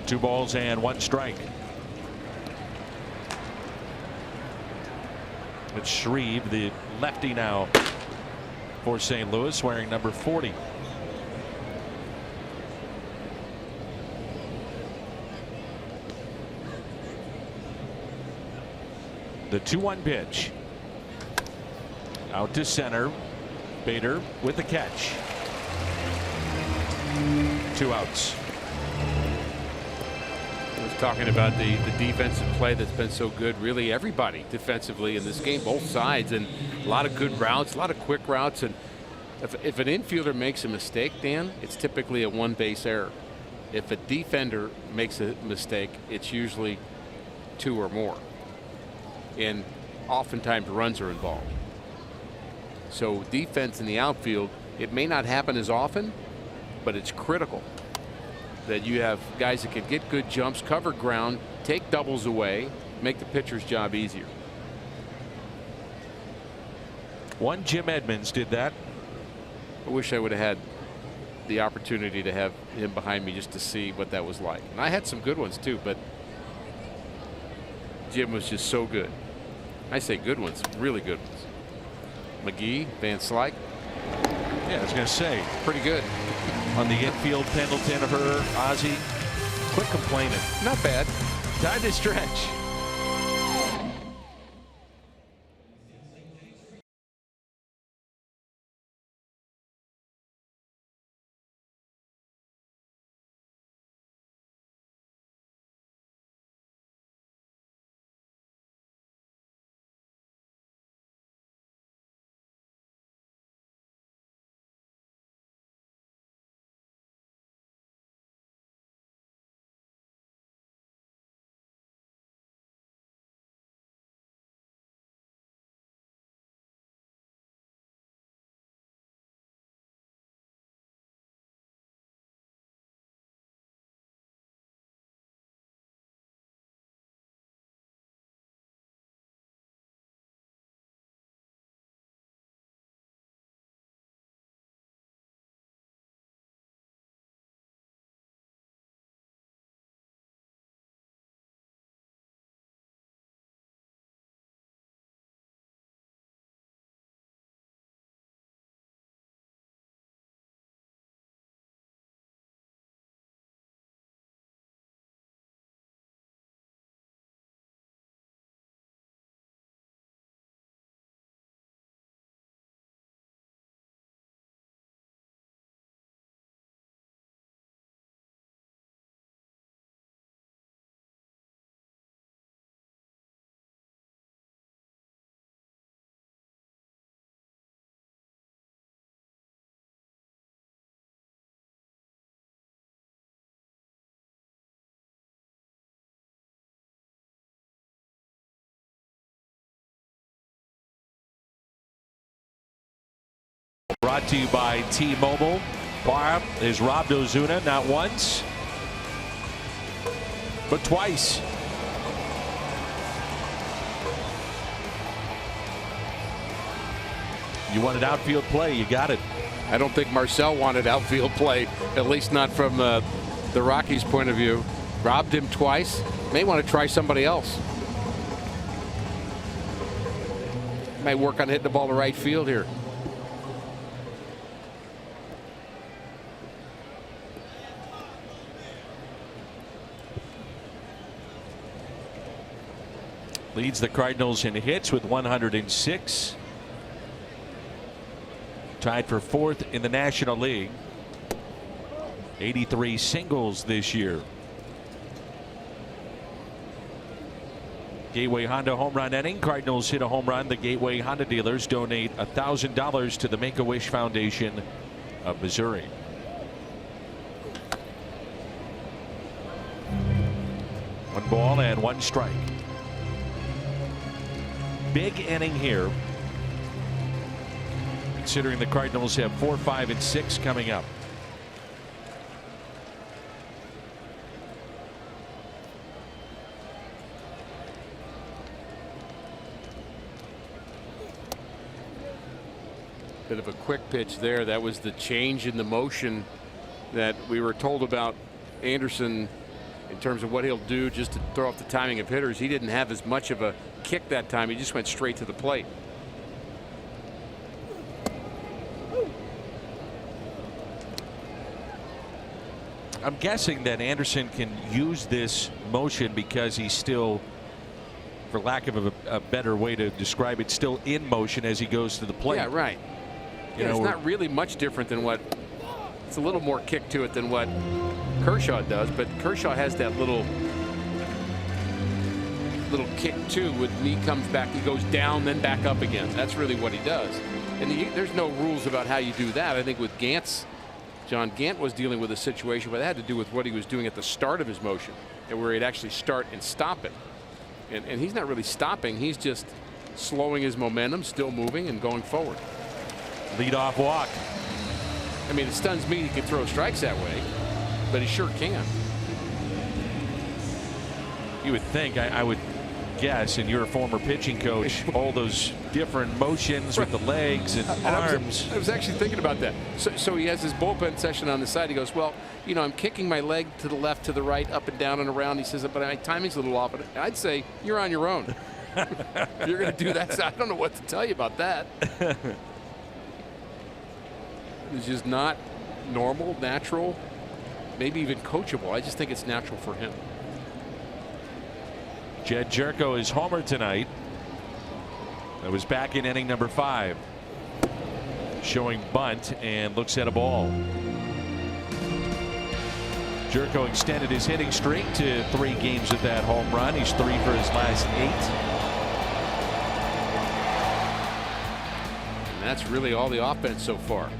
2 balls and 1 strike. It's Shreve, the lefty now for St. Louis, wearing number 40. The 2-1 pitch. Out to center. Bader with the catch. 2 outs. I was talking about the defensive play that's been so good. Really everybody defensively in this game, both sides, and a lot of good routes, a lot of quick routes. And if an infielder makes a mistake, Dan, it's typically a 1-base error. If a defender makes a mistake, it's usually 2 or more. And oftentimes runs are involved. So defense in the outfield, it may not happen as often, but it's critical that you have guys that can get good jumps, cover ground, take doubles away, make the pitcher's job easier. One Jim Edmonds did that. I wish I would have had the opportunity to have him behind me just to see what that was like. And I had some good ones too, but Jim was just so good. I say good ones, really good ones. McGee, Van Slyke. Yeah, I was going to say. Pretty good. On the infield, Pendleton, her, Ozzie. Quit complaining. Not bad. Time to stretch. Brought to you by T-Mobile. Barr has robbed Ozuna not once, but twice. You wanted outfield play, you got it. I don't think Marcel wanted outfield play, at least not from the Rockies' point of view. Robbed him twice. May want to try somebody else. Might work on hitting the ball to right field here. Leads the Cardinals in hits with 106. Tied for 4th in the National League. 83 singles this year. Gateway Honda home run inning. Cardinals hit a home run. The Gateway Honda dealers donate $1,000 to the Make-A-Wish Foundation of Missouri. One ball and 1 strike. Big inning here, considering the Cardinals have 4, 5, and 6 coming up. Bit of a quick pitch there. That was the change in the motion that we were told about Anderson in terms of what he'll do just to throw off the timing of hitters. He didn't have as much of a kick that time. He just went straight to the plate. I'm guessing that Anderson can use this motion because he's still, for lack of a better way to describe it, still in motion as he goes to the plate. Yeah, right. Yeah, it's not really much different than what. It's a little more kick to it than what Kershaw does, but Kershaw has that little kick too. When he comes back, he goes down, then back up again. That's really what he does. And there's no rules about how you do that. I think with Gant's, John Gant was dealing with a situation where that had to do with what he was doing at the start of his motion, and where he'd actually start and stop it. And he's not really stopping. He's just slowing his momentum, still moving and going forward. Leadoff walk. I mean, it stuns me he can throw strikes that way, but he sure can. You would think, I would guess, and you're a former pitching coach, all those different motions with the legs and arms. I was actually thinking about that. So he has his bullpen session on the side. He goes, well, you know, I'm kicking my leg to the left, to the right, up and down and around. He says, but my timing's a little off. And I'd say you're on your own. If you're going to do that, I don't know what to tell you about that. It's just not normal, natural, maybe even coachable. I just think it's natural for him. Jed Jerko is homer tonight. That was back in inning number 5. Showing bunt and looks at a ball. Jerko extended his hitting streak to 3 games with that home run. He's 3 for his last 8. And that's really all the offense so far.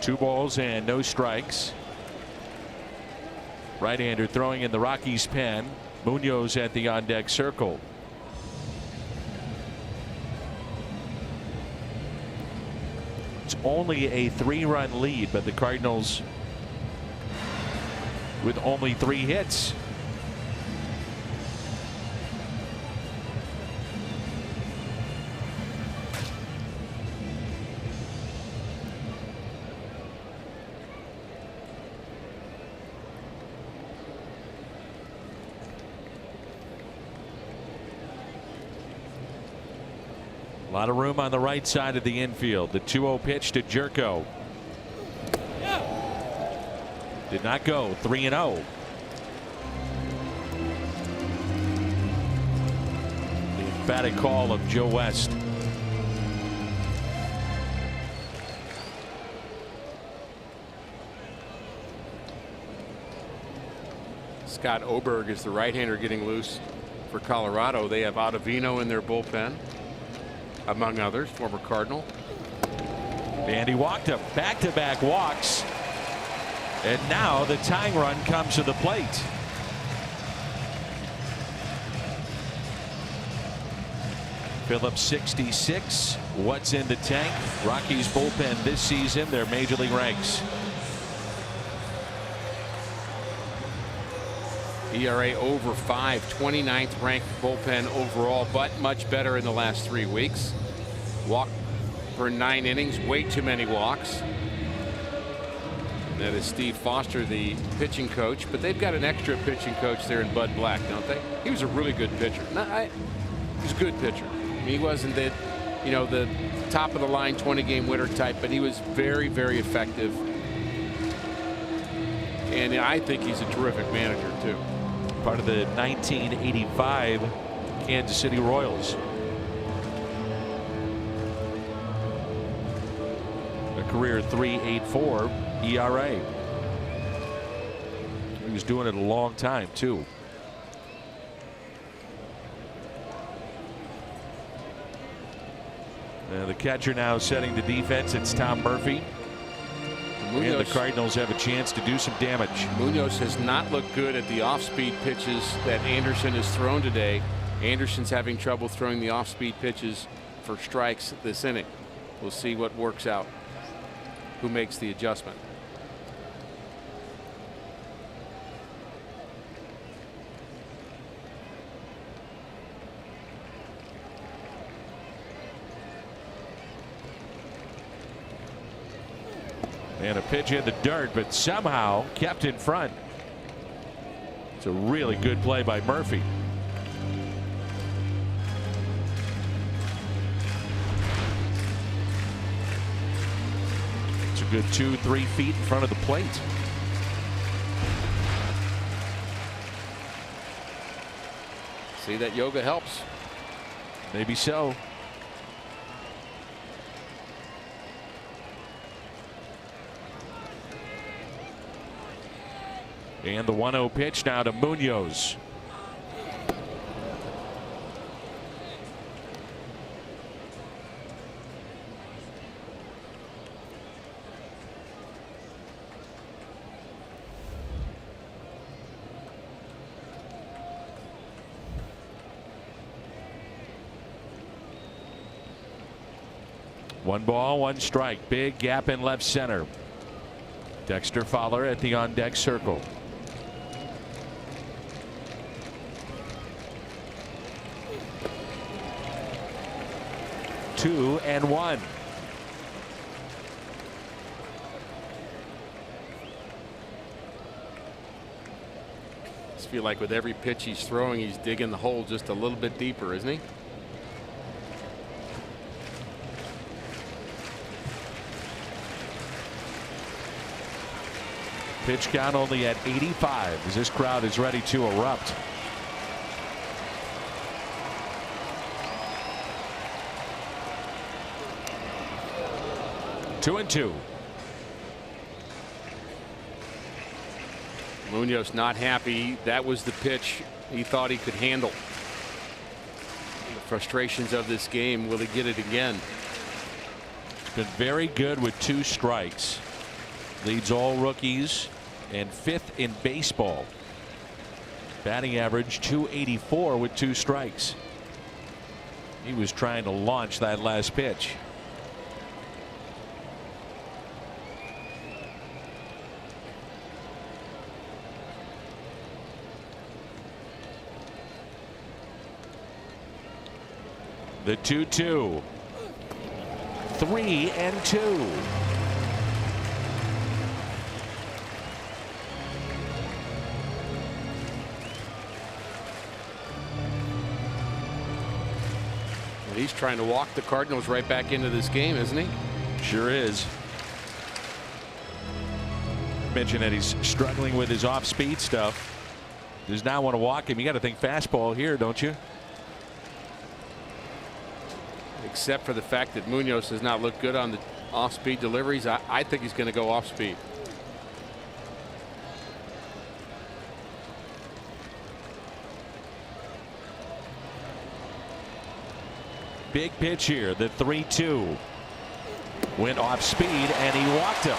Two balls and no strikes. Right-hander throwing in the Rockies' pen. Munoz at the on-deck circle. It's only a 3-run lead, but the Cardinals with only 3 hits. A lot of room on the right side of the infield. The 2-0 pitch to Jerko. Did not go. 3-0. The emphatic call of Joe West. Scott Oberg is the right-hander getting loose for Colorado. They have Ottavino in their bullpen, among others, former Cardinal. And he walked up back-to-back walks. And now the tying run comes to the plate. Phillips 66. What's in the tank? Rockies bullpen this season, their major league ranks. ERA over 5, 29th ranked bullpen overall, but much better in the last 3 weeks. Walk per 9 innings, way too many walks. And that is Steve Foster, the pitching coach, but they've got an extra pitching coach there in Bud Black, don't they? He was a really good pitcher. He was a good pitcher. I mean, he wasn't the, you know, the top of the line 20-game winner type, but he was very, very effective. And I think he's a terrific manager too. Part of the 1985 Kansas City Royals. A career .384 ERA. He was doing it a long time too. The catcher now setting the defense. It's Tom Murphy. Munoz, and the Cardinals have a chance to do some damage. Munoz has not looked good at the off-speed pitches that Anderson has thrown today. Anderson's having trouble throwing the off-speed pitches for strikes this inning. We'll see what works out. Who makes the adjustment? And a pitch in the dirt, but somehow kept in front. It's a really good play by Murphy. It's a good 2-3 feet in front of the plate. See, that yoga helps. Maybe so. And the 1-0 pitch now to Munoz. One ball, one strike. Big gap in left center. Dexter Fowler at the on deck circle. Two and one. I just feel like with every pitch he's throwing, he's digging the hole just a little bit deeper, isn't he? Pitch count only at 85 as this crowd is ready to erupt. Two and two. Munoz not happy. That was the pitch he thought he could handle. The frustrations of this game. Will he get it again? He's been very good with 2 strikes. Leads all rookies and 5th in baseball. Batting average .284 with 2 strikes. He was trying to launch that last pitch. The 2-2. 3 and 2. He's trying to walk the Cardinals right back into this game, isn't he? Sure is. Mentioned that he's struggling with his off-speed stuff. Does not want to walk him. You got to think fastball here, don't you? Except for the fact that Munoz does not look good on the off-speed deliveries. I think he's going to go off-speed. Big pitch here. The 3-2 went off speed and he walked him.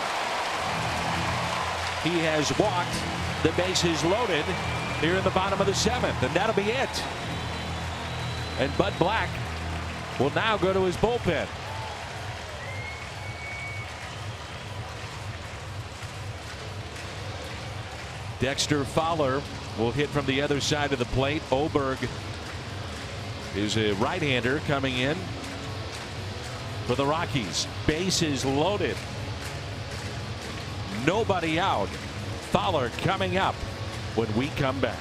He has walked. The bases loaded here in the bottom of the 7th, and that'll be it. And Bud Black will now go to his bullpen. Dexter Fowler will hit from the other side of the plate. Oberg is a right-hander coming in for the Rockies. Bases loaded. Nobody out. Fowler coming up when we come back.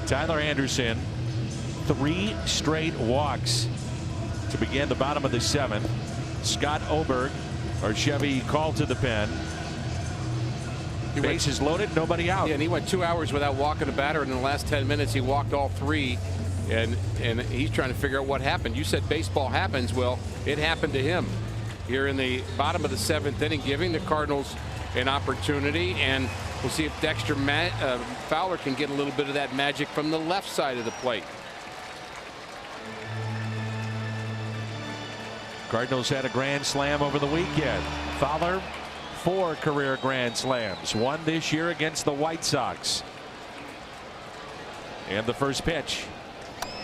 Tyler Anderson, 3 straight walks to begin the bottom of the 7th. Scott Oberg, or Chevy, called to the pen. Bases loaded, nobody out. Yeah, and he went 2 hours without walking a batter, and in the last 10 minutes he walked all 3. And he's trying to figure out what happened. You said baseball happens. Well, it happened to him here in the bottom of the 7th inning, giving the Cardinals an opportunity. And we'll see if Dexter Fowler can get a little bit of that magic from the left side of the plate. Cardinals had a grand slam over the weekend. Fowler, 4 career grand slams, 1 this year against the White Sox. And the first pitch,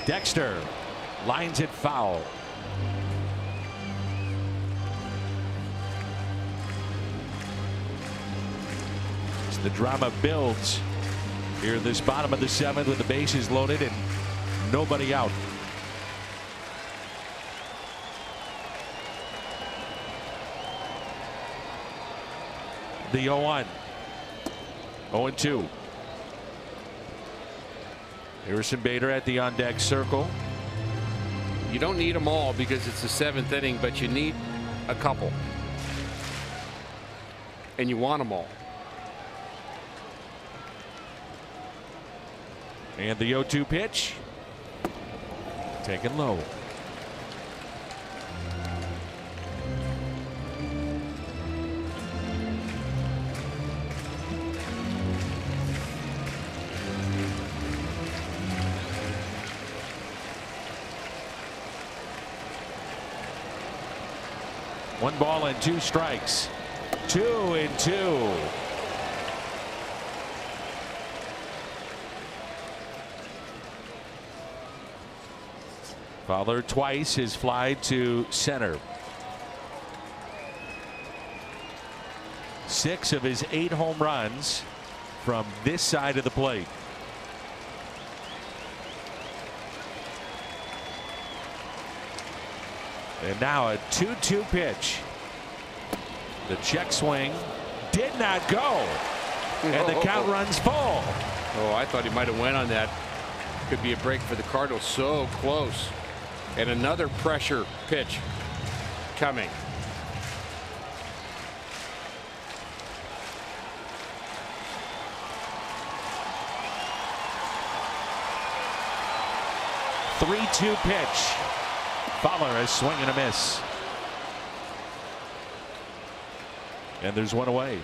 Dexter lines it foul. As the drama builds here this bottom of the 7th with the bases loaded and nobody out. The 0-1. 0-2. Harrison Bader at the on-deck circle. You don't need them all because it's the 7th inning, but you need a couple. And you want them all. And the 0-2 pitch. Taken low. One ball and 2 strikes. 2-2. Fowler twice his fly to center. 6 of his 8 home runs from this side of the plate. And now a 2-2 pitch. The check swing did not go. And the count runs full. Oh, I thought he might have went on that. Could be a break for the Cardinals. So close. And another pressure pitch coming. Three-two pitch. Fowler is swing and a miss. And there's one away.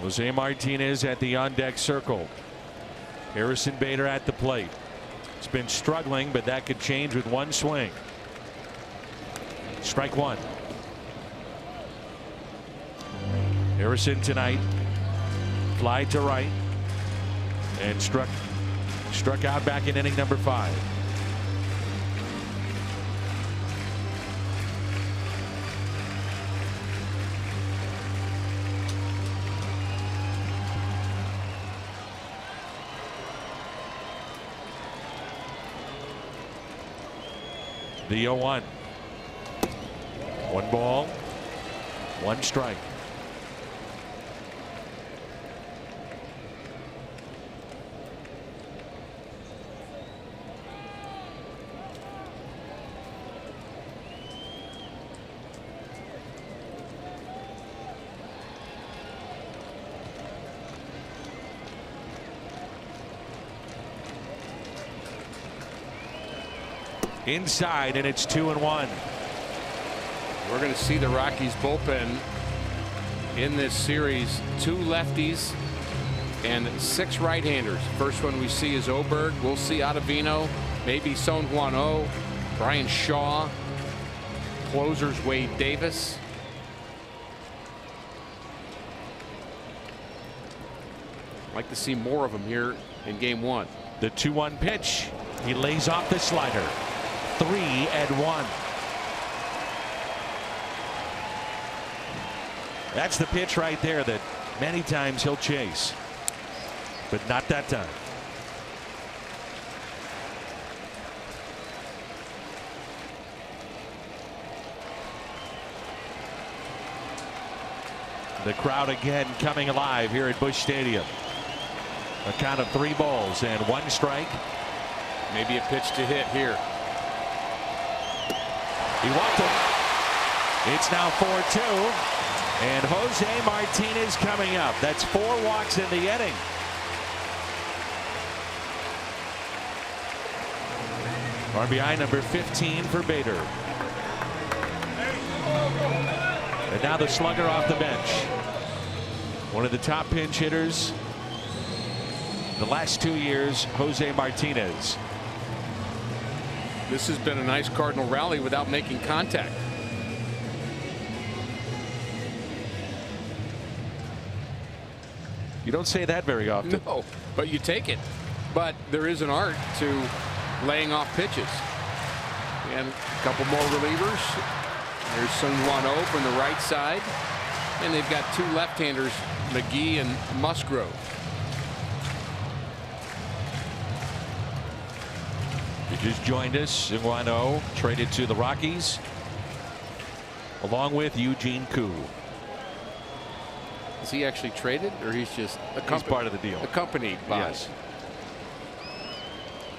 Jose Martinez at the on-deck circle. Harrison Bader at the plate. It's been struggling, but that could change with one swing. Strike one. Harrison tonight fly to right and struck out back in inning number 5. The 0-1. One ball, one strike. Inside, and it's 2-1. We're going to see the Rockies bullpen in this series. 2 lefties and 6 right-handers. First one we see is Oberg. We'll see Ottavino, maybe Son Juan O, Brian Shaw, closers Wade Davis. I'd like to see more of them here in game 1. The 2-1 pitch. He lays off the slider. 3-1. That's the pitch right there that many times he'll chase, but not that time. The crowd again coming alive here at Busch Stadium. A count of 3 balls and 1 strike. Maybe a pitch to hit here. He walked him. It's now 4-2. And Jose Martinez coming up. That's 4 walks in the inning. RBI number 15 for Bader. And now the slugger off the bench. One of the top pinch hitters the last 2 years, Jose Martinez. This has been a nice Cardinal rally without making contact. You don't say that very often. No, but you take it. But there is an art to laying off pitches. And a couple more relievers. There's Sun 1-0 from the right side. And they've got 2 left-handers, McGee and Musgrove. He just joined us. Iguano traded to the Rockies along with Eugene Koo. Is he actually traded, or he's just He's part of the deal? Accompanied by. Yes.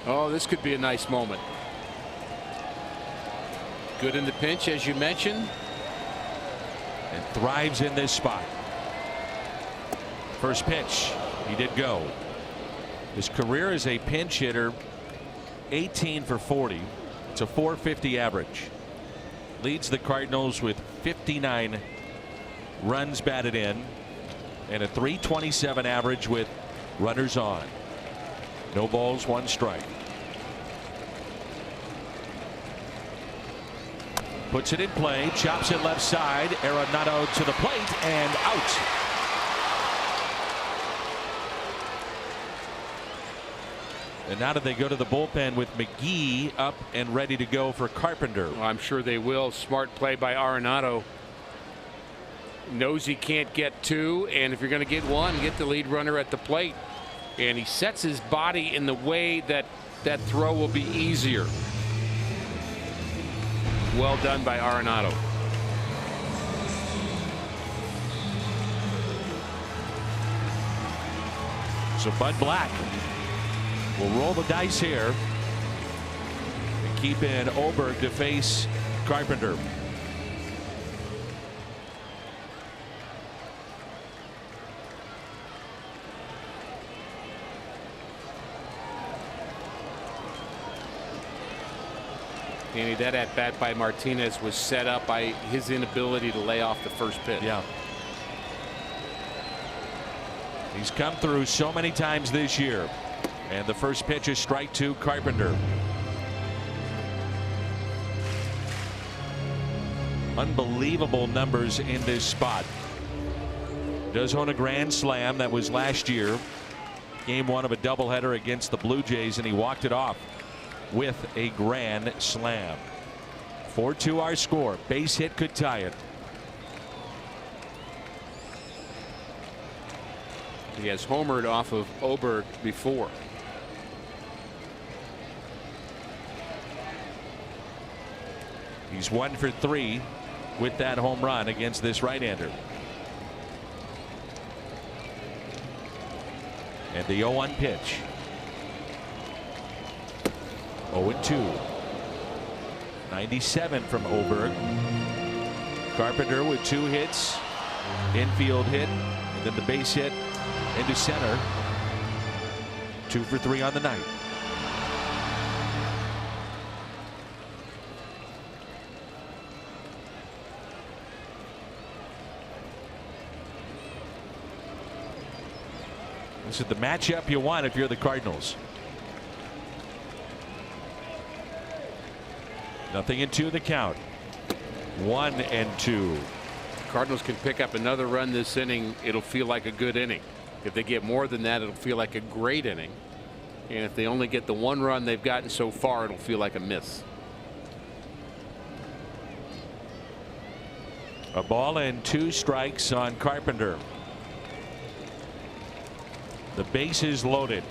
Oh, this could be a nice moment. Good in the pinch, as you mentioned. And thrives in this spot. First pitch, he did go. His career as a pinch hitter, 18 for 40. It's a .450 average. Leads the Cardinals with 59 runs batted in and a .327 average with runners on. No balls, 1 strike. Puts it in play, chops it left side. Arenado to the plate and out. And now do they go to the bullpen with McGee up and ready to go for Carpenter? Well, I'm sure they will. Smart play by Arenado. Knows he can't get 2, and if you're going to get 1, get the lead runner at the plate. And he sets his body in the way that that throw will be easier. Well done by Arenado. So Bud Black will roll the dice here and keep in Oberg to face Carpenter. Danny, that at bat by Martinez was set up by his inability to lay off the first pitch. Yeah. He's come through so many times this year. And the first pitch is strike 2, Carpenter. Unbelievable numbers in this spot. Does own a grand slam. That was last year. Game 1 of a doubleheader against the Blue Jays, and he walked it off with a grand slam. 4-2 our score. Base hit could tie it. He has homered off of Oberg before. He's 1 for 3 with that home run against this right-hander. And the 0-1 pitch. 0-2. 97 from Oberg. Carpenter with 2 hits. Infield hit. And then the base hit into center. 2 for 3 on the night. This is the matchup you want if you're the Cardinals. Nothing in 2 the count. 1-2. Cardinals can pick up another run this inning. It'll feel like a good inning. If they get more than that, it'll feel like a great inning. And if they only get the 1 run they've gotten so far, it'll feel like a miss. A ball and 2 strikes on Carpenter. The base is loaded.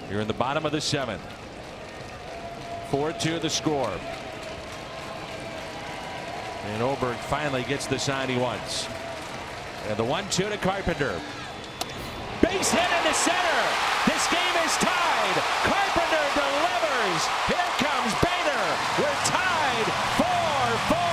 You're in the bottom of the 7th. 4-2 the score. And Oberg finally gets the sign he wants. And the 1-2 to Carpenter. Base hit into center. This game is tied. Carpenter delivers. Here comes Bader. We're tied 4-4.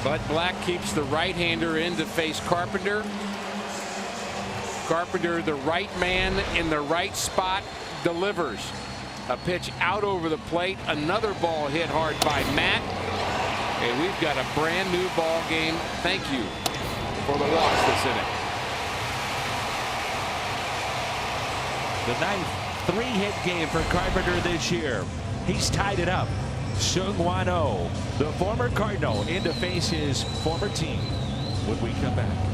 Bud Black keeps the right-hander in to face Carpenter. Carpenter, the right man in the right spot, delivers. A pitch out over the plate. Another ball hit hard by Matt. And we've got a brand new ball game. Thank you for the walks this inning. The 9th 3-hit game for Carpenter this year. He's tied it up. Seung-Hwan Oh, the former Cardinal, in to face his former team when we come back.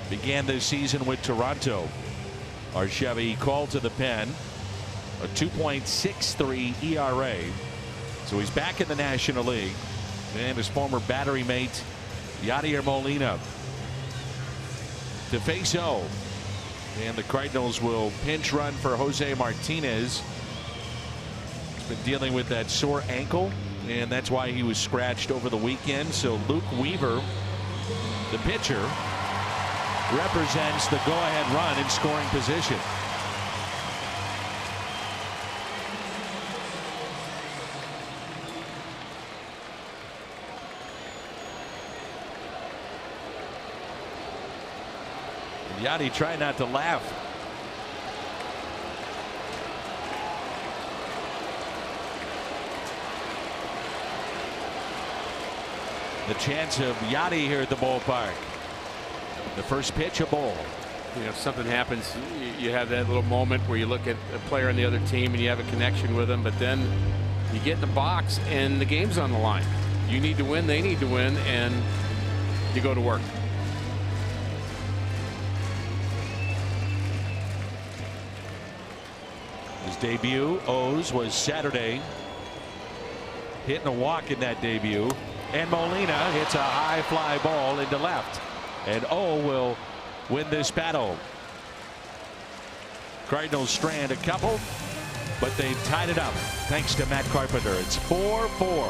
Began this season with Toronto. Chevy called to the pen, a 2.63 ERA. So he's back in the National League. And his former battery mate, Yadier Molina, to face O. And the Cardinals will pinch run for Jose Martinez. He's been dealing with that sore ankle, and that's why he was scratched over the weekend. So Luke Weaver, the pitcher, represents the go-ahead run in scoring position. And Yadi tried not to laugh. The chance of Yadi here at the ballpark. The first pitch, a ball. You know, if something happens, you have that little moment where you look at a player on the other team and you have a connection with them, but then you get in the box and the game's on the line. You need to win, they need to win, and you go to work. His debut, O's, was Saturday. Hitting a walk in that debut. And Molina hits a high fly ball into left. And O will win this battle. Cardinals strand a couple, but they've tied it up thanks to Matt Carpenter. It's 4-4.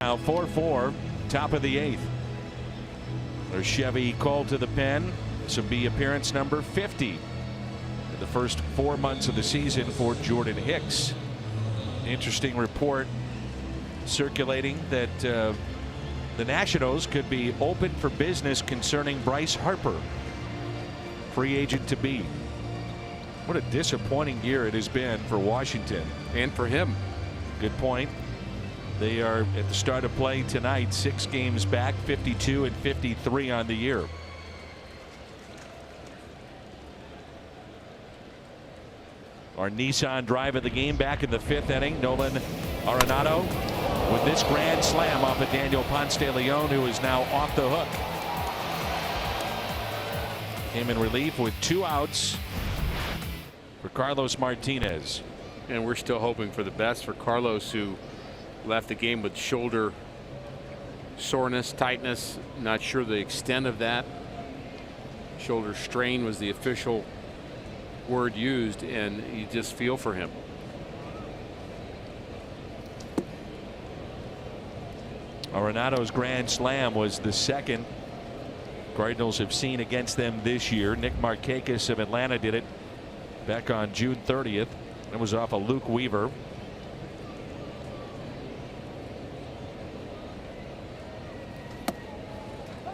Now 4-4, top of the 8th. There's Chevy called to the pen. This will be appearance number 50 in the first 4 months of the season for Jordan Hicks. Interesting report circulating that the Nationals could be open for business concerning Bryce Harper, free agent to be. What a disappointing year it has been for Washington. And for him. Good point. They are at the start of play tonight, 6 games back, 52 and 53 on the year. Our Nissan drive of the game back in the 5th inning. Nolan Arenado with this grand slam off of Daniel Ponce de Leon, who is now off the hook. Came in relief with 2 outs for Carlos Martinez. And we're still hoping for the best for Carlos, who left the game with shoulder soreness, tightness. Not sure the extent of that. Shoulder strain was the official word used, and you just feel for him. Arenado's grand slam was the second Cardinals have seen against them this year. Nick Markakis of Atlanta did it back on June 30th. It was off of Luke Weaver.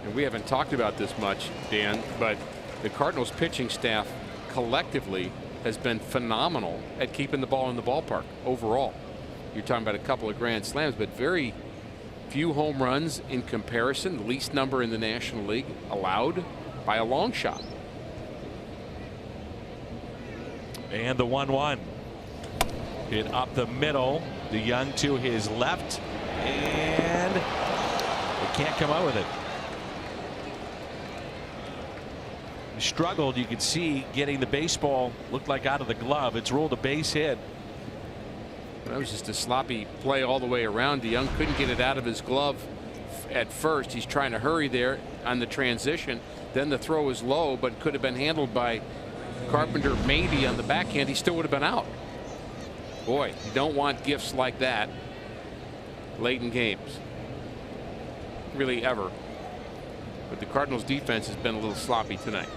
And we haven't talked about this much, Dan, but the Cardinals pitching staff collectively has been phenomenal at keeping the ball in the ballpark overall. You're talking about a couple of grand slams, but very few home runs in comparison. The least number in the National League allowed by a long shot. And the 1-1 hit up the middle. DeYoung to his left, and they can't come out with it. He struggled. You could see getting the baseball looked like out of the glove. It's ruled a base hit. That was just a sloppy play all the way around. DeYoung couldn't get it out of his glove at first. He's trying to hurry there on the transition. Then the throw was low, but could have been handled by Carpenter maybe on the backhand. He still would have been out. Boy, you don't want gifts like that late in games. Really ever. But the Cardinals defense has been a little sloppy tonight.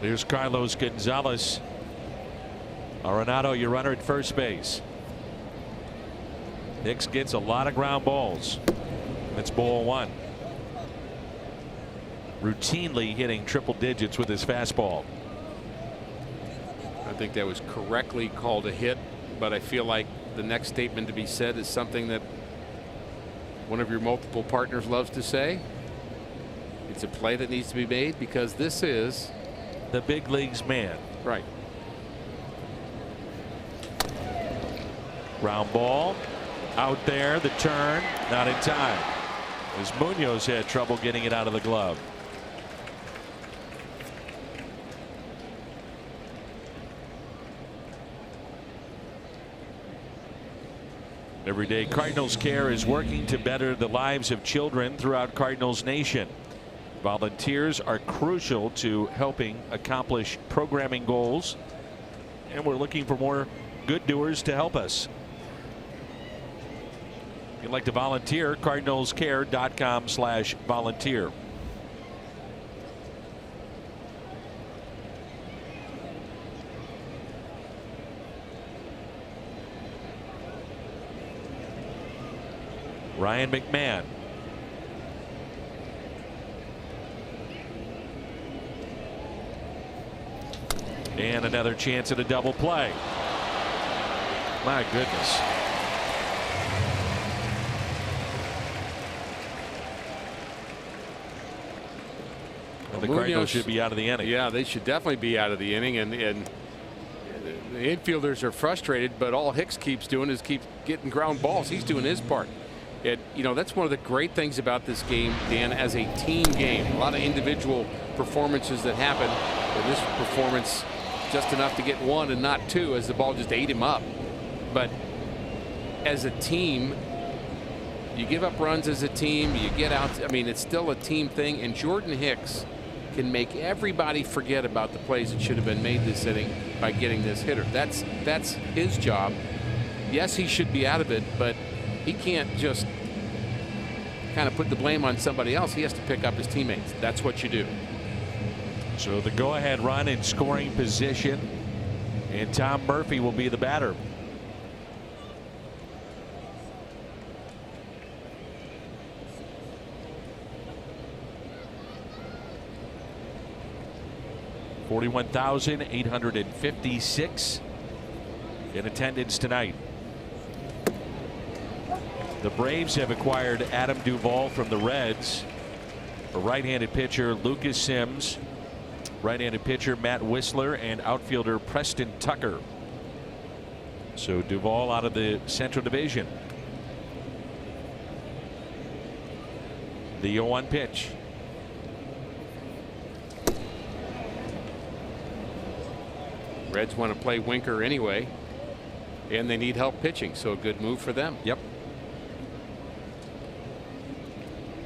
Here's Carlos Gonzalez. Arenado, your runner at first base. Hicks gets a lot of ground balls. It's ball 1. Routinely hitting triple digits with his fastball. I think that was correctly called a hit, but I feel like the next statement to be said is something that one of your multiple partners loves to say. It's a play that needs to be made because this is the big leagues man. Right. Ground ball out there. The turn not in time, as Munoz had trouble getting it out of the glove. Everyday Cardinals Care is working to better the lives of children throughout Cardinals Nation. Volunteers are crucial to helping accomplish programming goals, and we're looking for more good doers to help us. If you'd like to volunteer, cardinalscare.com/volunteer. Ryan McMahon. And another chance at a double play. My goodness. And the Cardinals should be out of the inning. Yeah, they should definitely be out of the inning, and the infielders are frustrated, but all Hicks keeps doing is keep getting ground balls. He's doing his part. You know, that's one of the great things about this game, Dan, as a team game. A lot of individual performances that happen. In this performance, just enough to get 1 and not 2, as the ball just ate him up. But as a team, you give up runs as a team, you get out. I mean, it's still a team thing. And Jordan Hicks can make everybody forget about the plays that should have been made this inning by getting this hitter. That's his job. Yes, he should be out of it, but he can't just kind of put the blame on somebody else. He has to pick up his teammates. That's what you do. So the go-ahead run in scoring position, and Tom Murphy will be the batter. $41,856 in attendance tonight. The Braves have acquired Adam Duvall from the Reds, a right-handed pitcher Lucas Sims, right-handed pitcher Matt Whistler, and outfielder Preston Tucker. So Duvall out of the Central Division. The 0-1 pitch. Reds want to play Winker anyway, and they need help pitching, so a good move for them. Yep.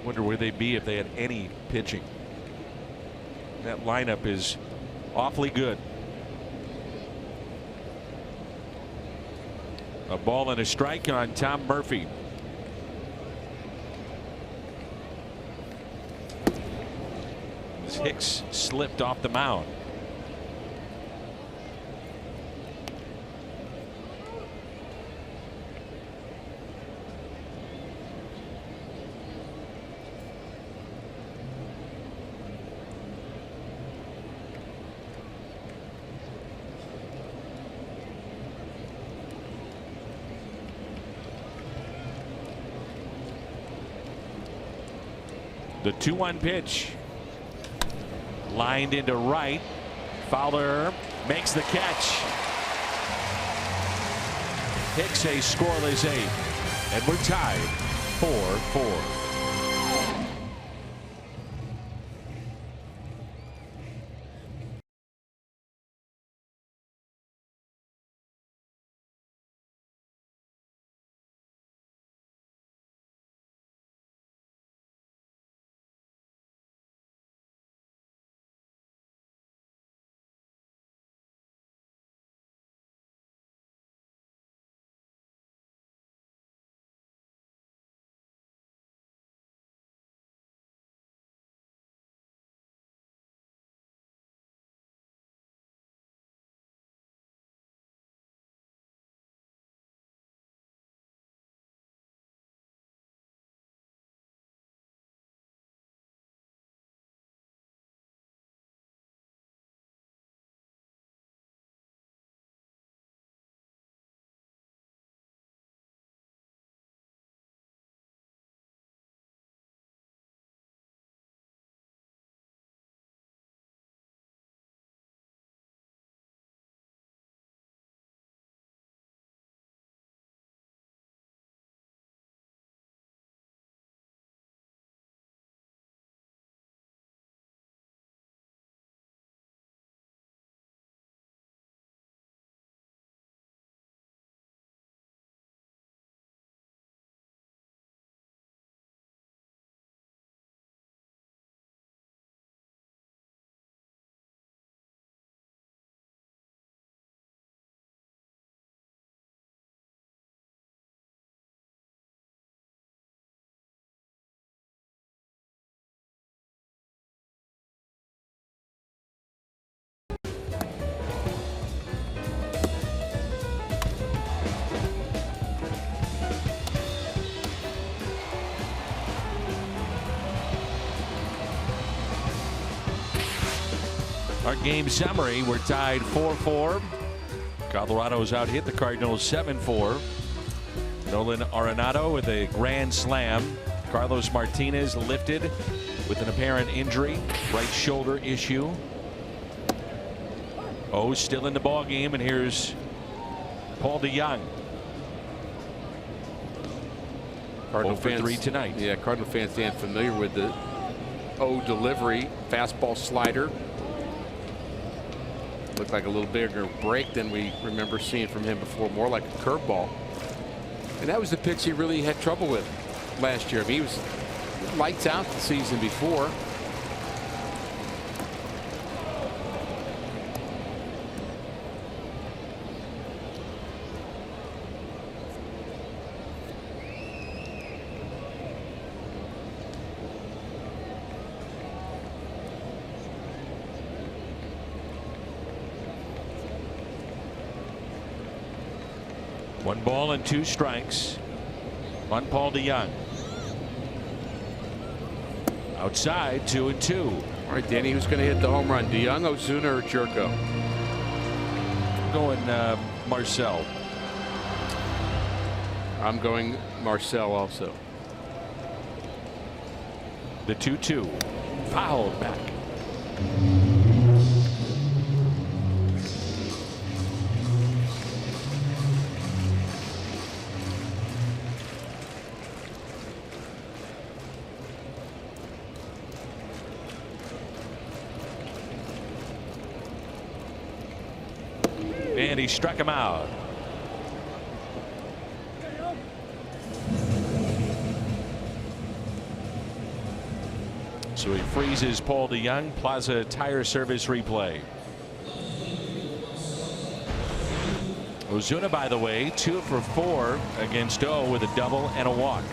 Wonder where they'd be if they had any pitching. That lineup is awfully good. A ball and a strike on Tom Murphy. As Hicks slipped off the mound. The 2-1 pitch. Lined into right. Fowler makes the catch. Hicks a scoreless 8. And we're tied 4-4. Our game summary, we're tied 4-4. Colorado's out hit the Cardinals 7-4. Nolan Arenado with a grand slam. Carlos Martinez lifted with an apparent injury, right shoulder issue. Oh, still in the ball game, and here's Paul DeYoung. Cardinal 0 for 3 fans tonight. Yeah, Cardinal fans stand familiar with the O delivery, fastball slider. Looked like a little bigger break than we remember seeing from him before, more like a curveball. And that was the pitch he really had trouble with last year. I mean, he was lights out the season before. 1 ball and 2 strikes on Paul DeYoung. Outside, 2-2. All right, Danny, who's going to hit the home run? DeYoung, Ozuna, or Jerko? Going Marcel. I'm going Marcel also. The 2-2. Fouled back. And he struck him out. So he freezes Paul DeYoung. Plaza Tire Service replay. Ozuna, by the way, 2 for 4 against O with a double and a walk.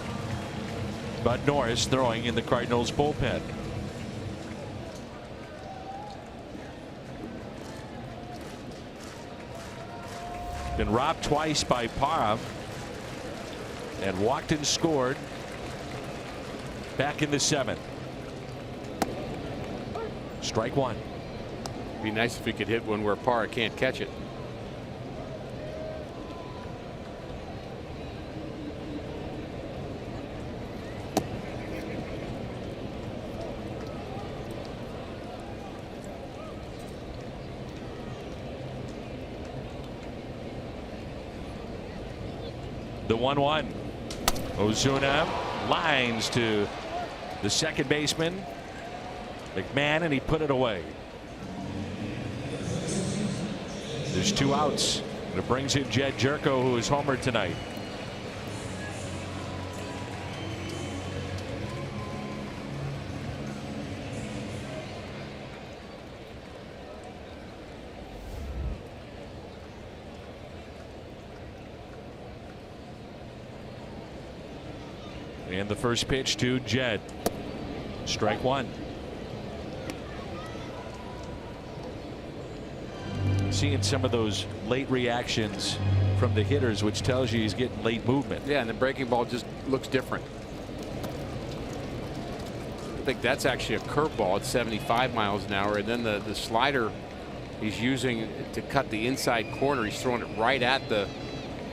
Bud Norris throwing in the Cardinals bullpen. Been robbed twice by Parra and walked and scored back in the 7th. Strike 1. Be nice if he could hit one where Parra can't catch it. The 1-1. Ozuna lines to the second baseman McMahon, and he put it away. There's 2 outs, and it brings in Jed Jerko, who is homered tonight. And the first pitch to Jed. Strike 1. Seeing some of those late reactions from the hitters, which tells you he's getting late movement. Yeah, and the breaking ball just looks different. I think that's actually a curveball at 75 miles an hour, and then the slider he's using to cut the inside corner. He's throwing it right at the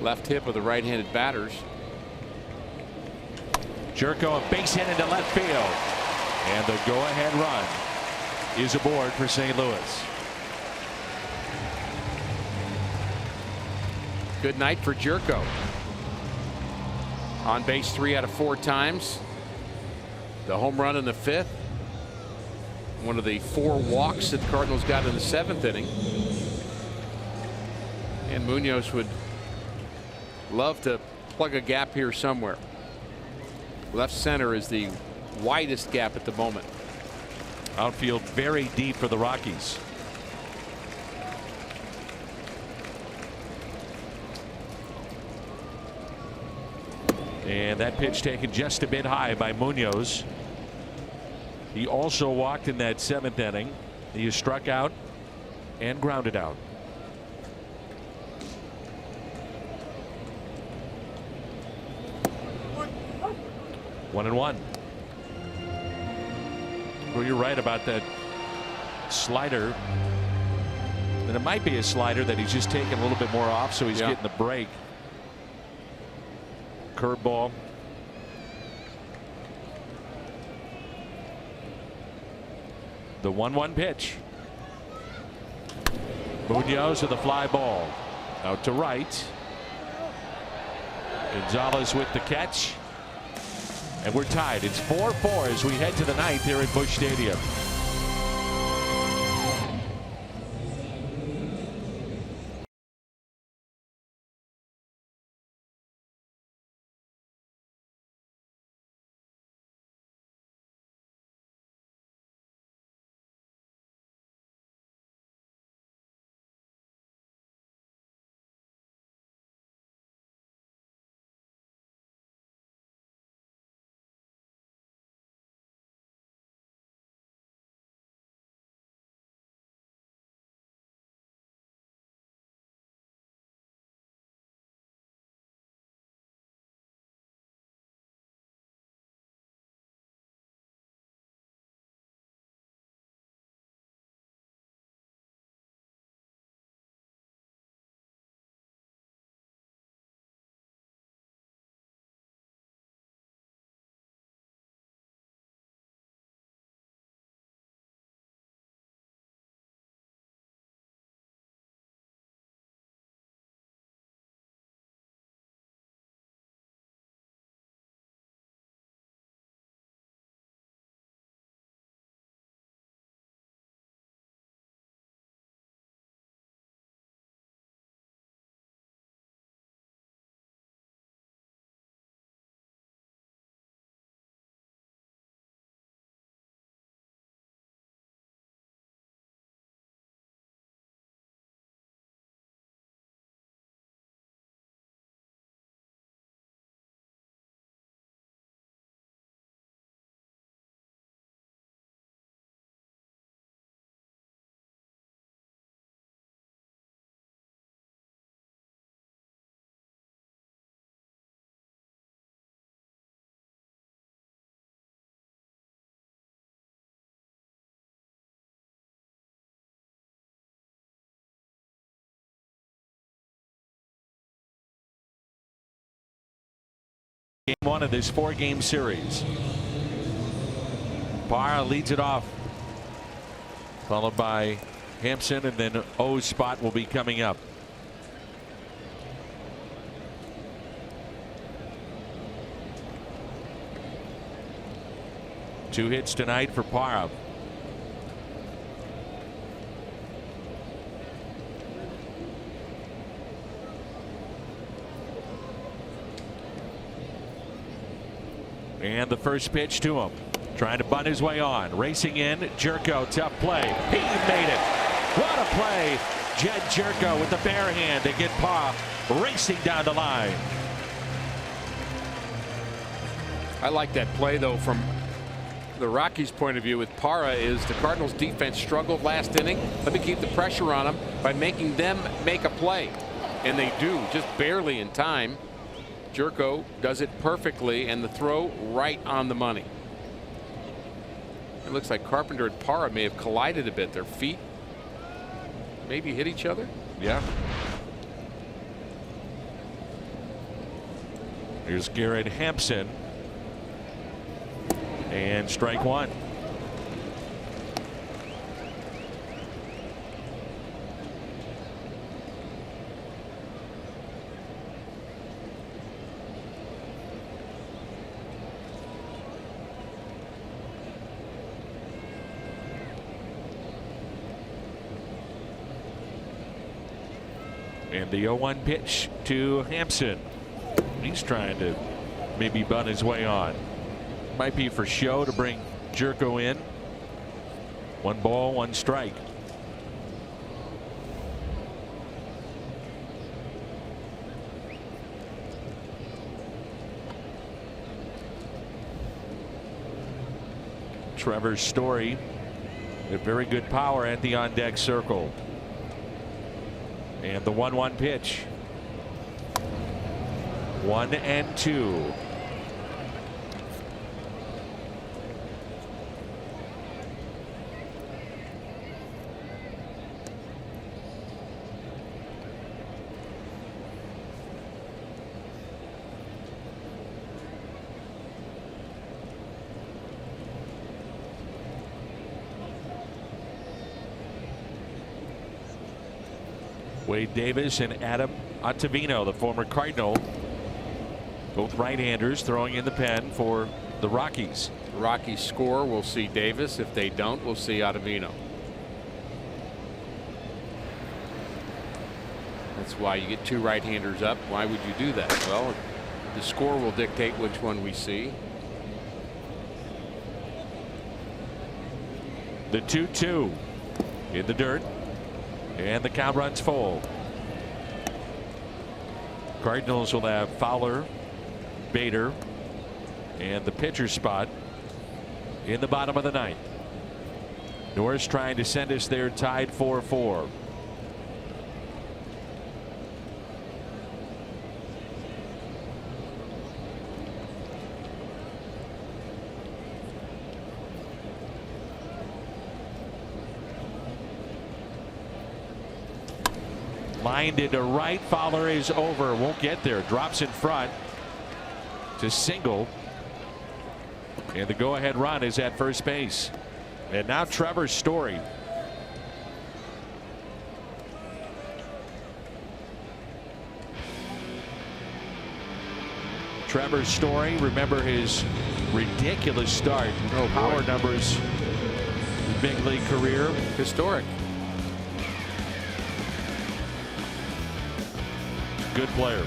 left hip of the right-handed batters. Jerko, a base hit into left field, and the go-ahead run is aboard for St. Louis. Good night for Jerko. On base 3 out of 4 times. The home run in the 5th. One of the 4 walks that the Cardinals got in the 7th inning. And Munoz would love to plug a gap here somewhere. Left center is the widest gap at the moment. Outfield very deep for the Rockies. And that pitch taken just a bit high by Munoz. He also walked in that 7th inning. He is struck out and grounded out. One and one. Well, you're right about that slider. And it might be a slider that he's just taking a little bit more off, so he's getting the break. Curveball. The 1-1 pitch. Munoz with a fly ball. Out to right. Gonzalez with the catch. And we're tied. It's 4-4 as we head to the 9th here at Busch Stadium. Game 1 of this 4-game series. Parra leads it off, followed by Hampson, and then O's spot will be coming up. Two hits tonight for Parra. And the first pitch to him. Trying to bunt his way on. Racing in. Jerko, tough play. He made it. What a play. Jed Jerko with the bare hand to get Parra racing down the line. I like that play, though, from the Rockies' point of view with Parra. Is the Cardinals defense struggled last inning. Let me keep the pressure on them by making them make a play. And they do, just barely in time. Jerko does it perfectly, and the throw right on the money. It looks like Carpenter and Parra may have collided a bit. Their feet maybe hit each other. Yeah. Here's Garrett Hampson. And strike one. And the 0-1 pitch to Hampson. He's trying to maybe bunt his way on. Might be for show to bring Jerko in. 1 ball, 1 strike. Trevor Story with very good power at the on deck circle. And the 1-1 pitch. 1-2. Wade Davis and Adam Ottavino, the former Cardinal, both right-handers throwing in the pen for the Rockies. The Rockies score, we'll see Davis. If they don't, we'll see Ottavino. That's why you get 2 right-handers up. Why would you do that? Well, the score will dictate which one we see. The 2-2 in the dirt. And the count runs full. Cardinals will have Fowler, Bader, and the pitcher spot in the bottom of the 9th. Norris trying to send us there tied 4-4. Lined into right. Fowler is over. Won't get there. Drops in front to single. And the go-ahead run is at first base. And now Trevor Story. Trevor Story, remember his ridiculous start. Power numbers. Big league career. Historic. Good player.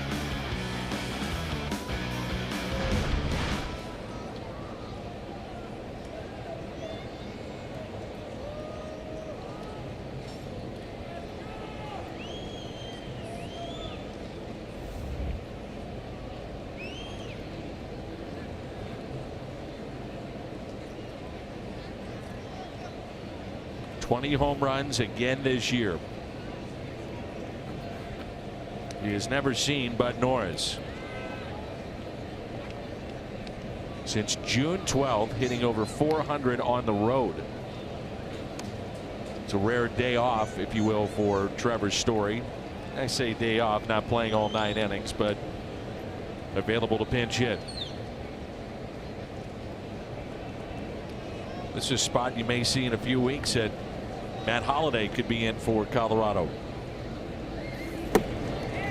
"20 home runs again this year." He has never seen Bud Norris since June 12th, hitting over 400 on the road. It's a rare day off, if you will, for Trevor Story. I say day off, not playing all 9 innings, but available to pinch hit. This is a spot you may see in a few weeks that Matt Holliday could be in for Colorado.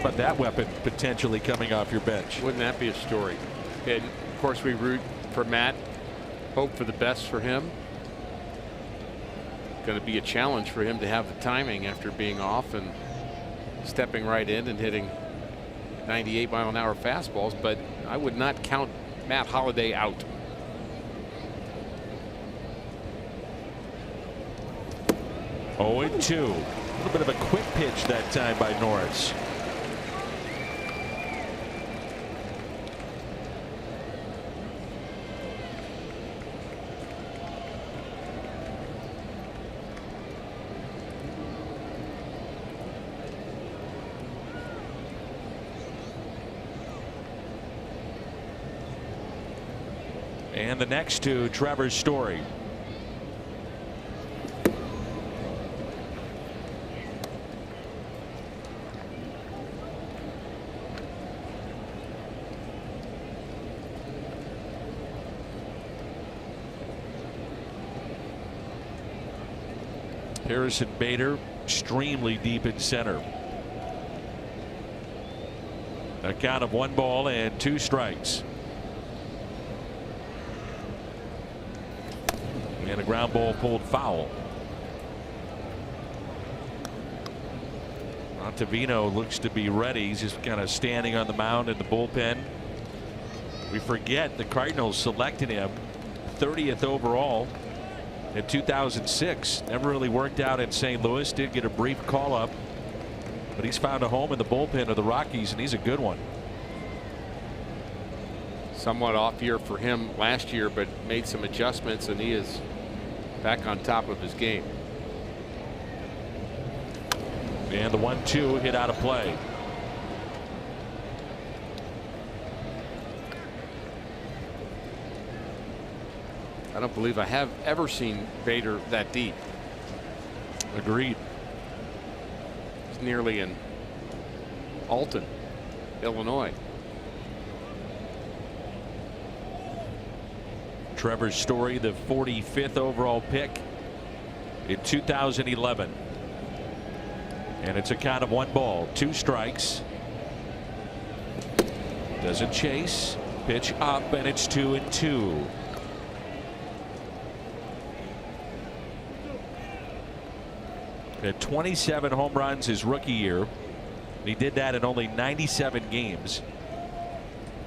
But that weapon potentially coming off your bench. Wouldn't that be a story? And of course we root for Matt, hope for the best for him. Going to be a challenge for him to have the timing after being off and stepping right in and hitting 98-mile-an-hour fastballs, but I would not count Matt Holliday out. Oh, and 2. A little bit of a quick pitch that time by Norris. And the next to Trevor Story. Harrison Bader extremely deep in center. A count of 1 ball and 2 strikes. And a ground ball pulled foul. Ottavino looks to be ready. He's just kind of standing on the mound in the bullpen. We forget the Cardinals selected him 30th overall in 2006. Never really worked out in St. Louis. Did get a brief call up, but he's found a home in the bullpen of the Rockies, and he's a good one. Somewhat off year for him last year, but made some adjustments, and he is back on top of his game. And the 1-2 hit out of play. I don't believe I have ever seen Bader that deep. Agreed. It's nearly in Alton, Illinois. Trevor Story, the 45th overall pick in 2011. And it's a count of 1 ball, 2 strikes. Doesn't chase. Pitch up, and it's 2-2. Had 27 home runs his rookie year. He did that in only 97 games.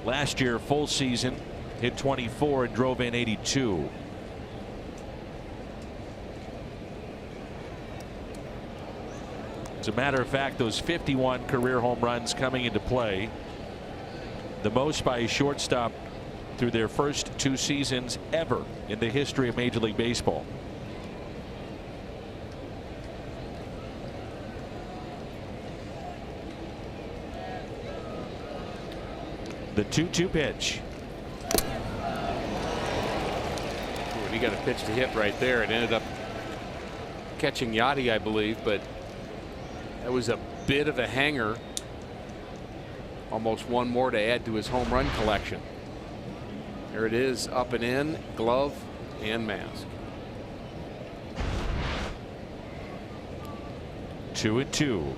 Last year, full season, hit 24 and drove in 82. As a matter of fact, those 51 career home runs coming into play, the most by a shortstop through their first 2 seasons ever in the history of Major League Baseball. The 2-2 pitch. Ooh, he got a pitch to hit right there. It ended up catching Yachty, I believe, but that was a bit of a hanger. Almost 1 more to add to his home run collection. There it is, up and in, glove and mask. 2-2.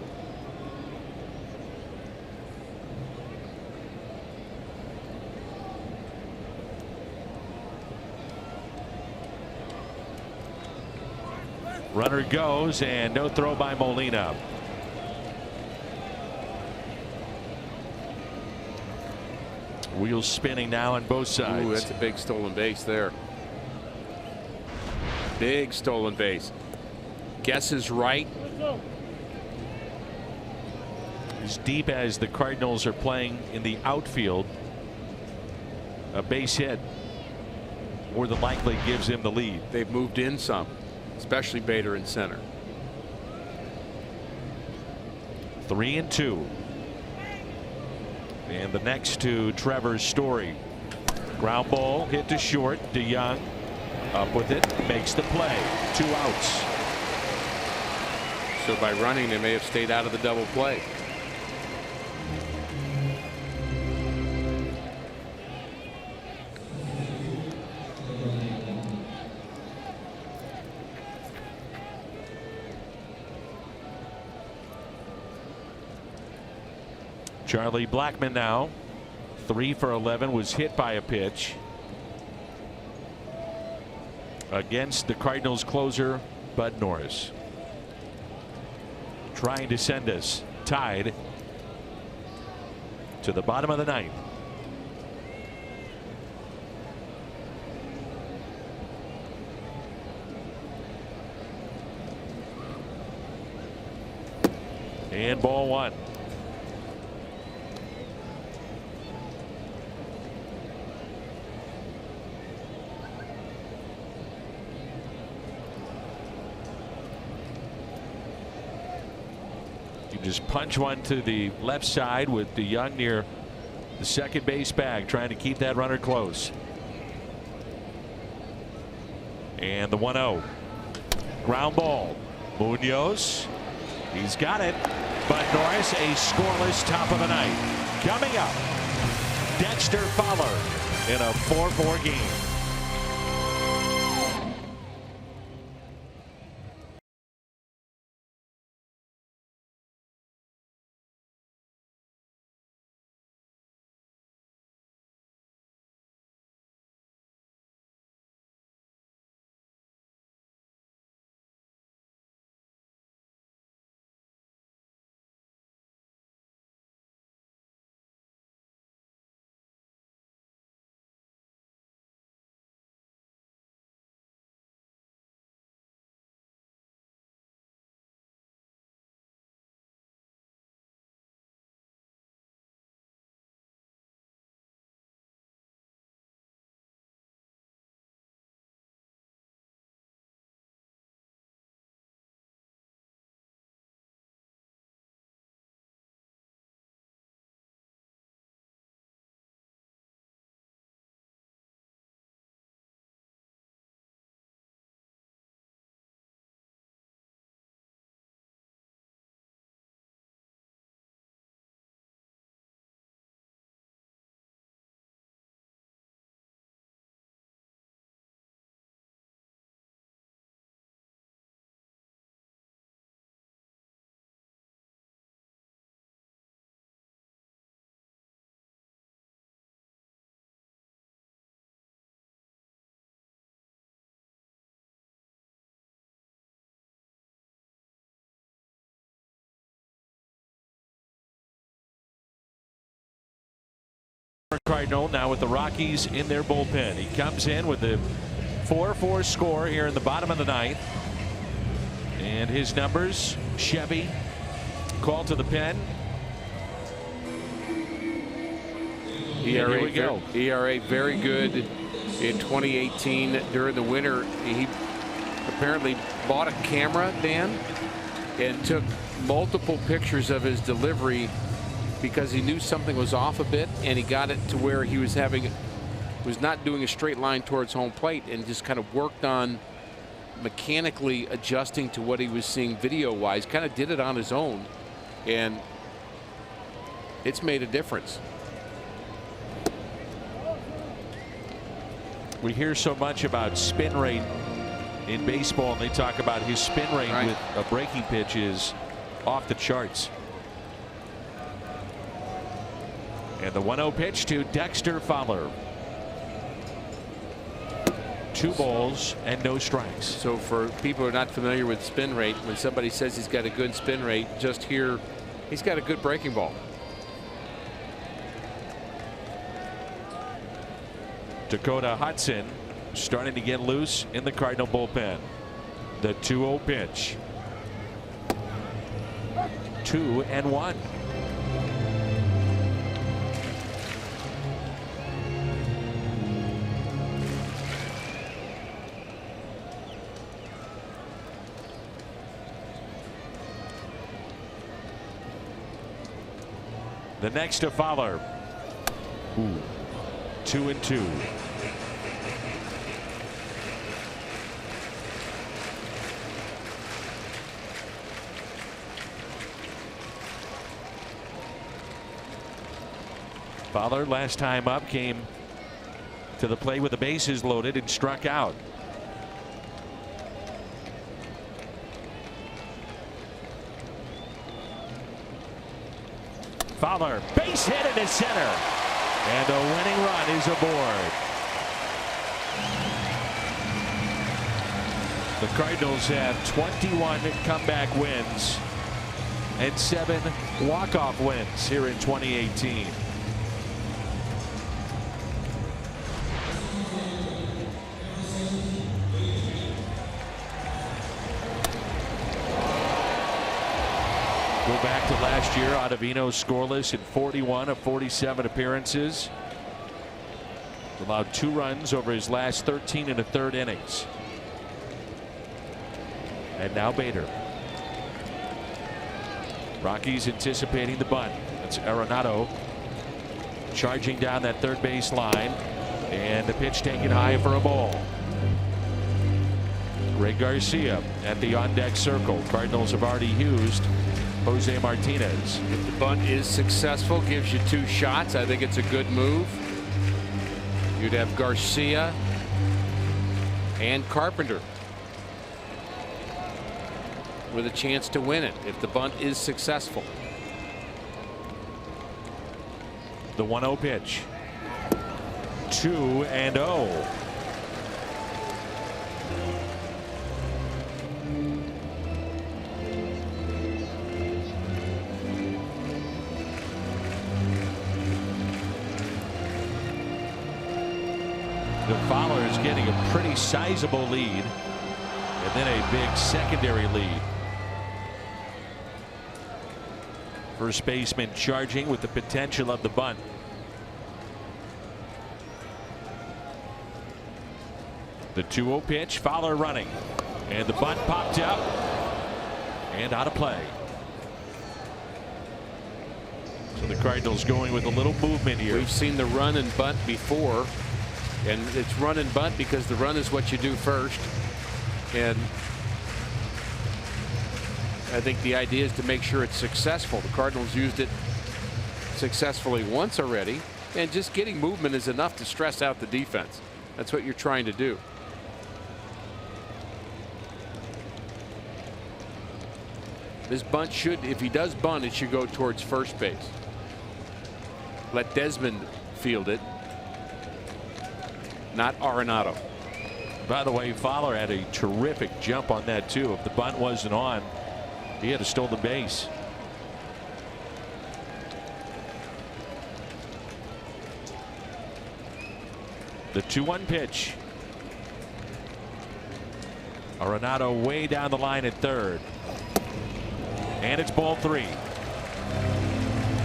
Runner goes, and no throw by Molina. Wheels spinning now on both sides. Ooh, that's a big stolen base there. Big stolen base. Guess is right. As deep as the Cardinals are playing in the outfield, a base hit more than likely gives him the lead. They've moved in some, especially Bader in center. 3-2. And the next to Trevor Story. Ground ball hit to short. DeYoung up with it, makes the play. 2 outs. So by running, they may have stayed out of the double play. Charlie Blackmon now 3 for 11, was hit by a pitch against the Cardinals closer Bud Norris. Trying to send us tied to the bottom of the ninth. And ball one. You just punch one to the left side with the Young near the second base bag, trying to keep that runner close. And the 1-0. Ground ball. Munoz. He's got it. But Norris, a scoreless top of the ninth. Coming up, Dexter Fowler in a 4-4 game. Cardinal now with the Rockies in their bullpen. He comes in with the 4-4 score here in the bottom of the ninth. And his numbers, Chevy called to the pen. ERA, here we go. ERA very good in 2018. During the winter, he apparently bought a camera, Dan, and took multiple pictures of his delivery because he knew something was off a bit, and he got it to where he was not doing a straight line towards home plate, and just kind of worked on mechanically adjusting to what he was seeing video wise. Kind of did it on his own, and it's made a difference. We hear so much about spin rate in baseball, and they talk about his spin rate with a breaking pitch is off the charts. And the 1-0 pitch to Dexter Fowler. 2 balls and no strikes. So for people who are not familiar with spin rate, when somebody says he's got a good spin rate, just hear he's got a good breaking ball. Dakota Hudson starting to get loose in the Cardinal bullpen. The 2-0 pitch. 2-1. The next to Fowler. 2-2. Fowler last time up came to the plate with the bases loaded and struck out. Fowler, base hit into center. And a winning run is aboard. The Cardinals have 21 comeback wins and 7 walk-off wins here in 2018. Go back to last year, Ottavino scoreless in 41 of 47 appearances. Allowed 2 runs over his last 13 1/3 innings. And now Bader. Rockies anticipating the bunt. That's Arenado charging down that third base line. And the pitch taken high for a ball. Greg Garcia at the on-deck circle. Cardinals have already used Jose Martinez. If the bunt is successful, gives you 2 shots. I think it's a good move. You'd have Garcia and Carpenter with a chance to win it if the bunt is successful. The 1-0 pitch. 2-0. The Fowler is getting a pretty sizable lead, and then a big secondary lead. First baseman charging with the potential of the bunt. The 2-0 pitch, Fowler running, and the bunt popped up and out of play. So the Cardinals going with a little movement here. We've seen the run and bunt before, and it's run and bunt because the run is what you do first, and I think the idea is to make sure it's successful. The Cardinals used it successfully once already, and just getting movement is enough to stress out the defense. That's what you're trying to do. This bunt should, if he does bunt, it should go towards first base. Let Desmond field it, not Arenado. By the way, Fowler had a terrific jump on that too. If the bunt wasn't on, he had a stolen base. The 2-1 pitch. Arenado way down the line at third. And it's ball 3.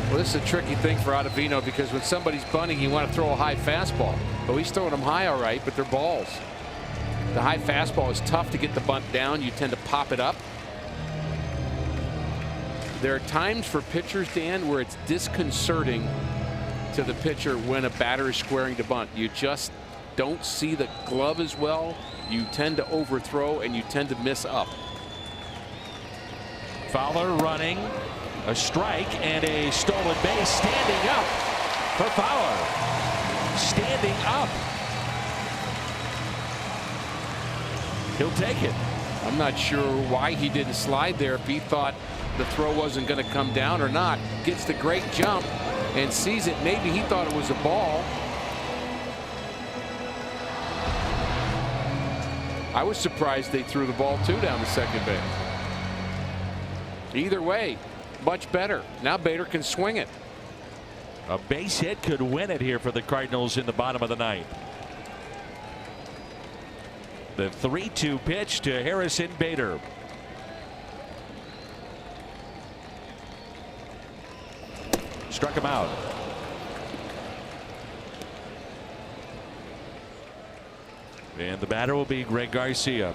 Well, this is a tricky thing for Ottavino because when somebody's bunting, you want to throw a high fastball. But he's throwing them high all right, but they're balls. The high fastball is tough to get the bunt down. You tend to pop it up. There are times for pitchers, Dan, where it's disconcerting to the pitcher when a batter is squaring to bunt. You just don't see the glove as well. You tend to overthrow and you tend to miss up. Fowler running, a strike and a stolen base. Standing up for Fowler. Standing up. He'll take it. I'm not sure why he didn't slide there, if he thought the throw wasn't going to come down or not. Gets the great jump and sees it. Maybe he thought it was a ball. I was surprised they threw the ball too down the second base. Either way, much better. Now Bader can swing it. A base hit could win it here for the Cardinals in the bottom of the ninth. The 3-2 pitch to Harrison Bader. Struck him out. And the batter will be Greg Garcia.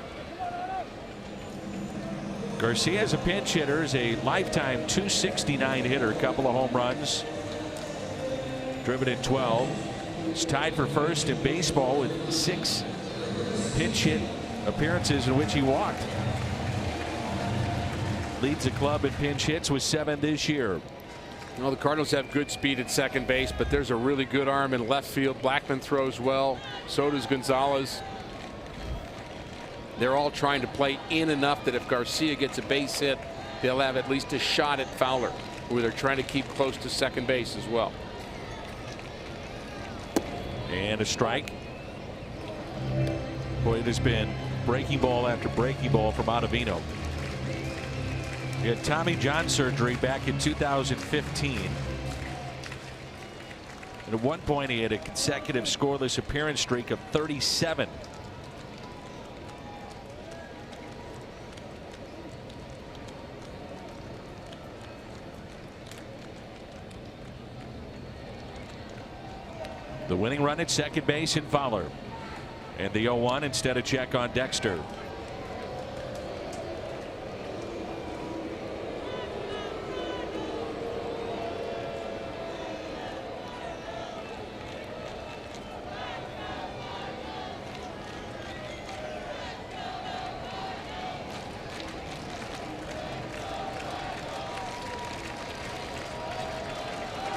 Garcia is a pinch hitter, is a lifetime .269 hitter, a couple of home runs, driven in 12. He's tied for first in baseball with 6 pinch hit appearances in which he walked. Leads the club in pinch hits with 7 this year. Well, the Cardinals have good speed at second base, but there's a really good arm in left field. Blackman throws well. So does Gonzalez. They're all trying to play in enough that if Garcia gets a base hit, they'll have at least a shot at Fowler. where they're trying to keep close to second base as well. And a strike. Boy, it has been breaking ball after breaking ball from Ottavino. He had Tommy John surgery back in 2015. And at one point he had a consecutive scoreless appearance streak of 37. The winning run at second base in Fowler. And the 0-1 instead of check on Dexter.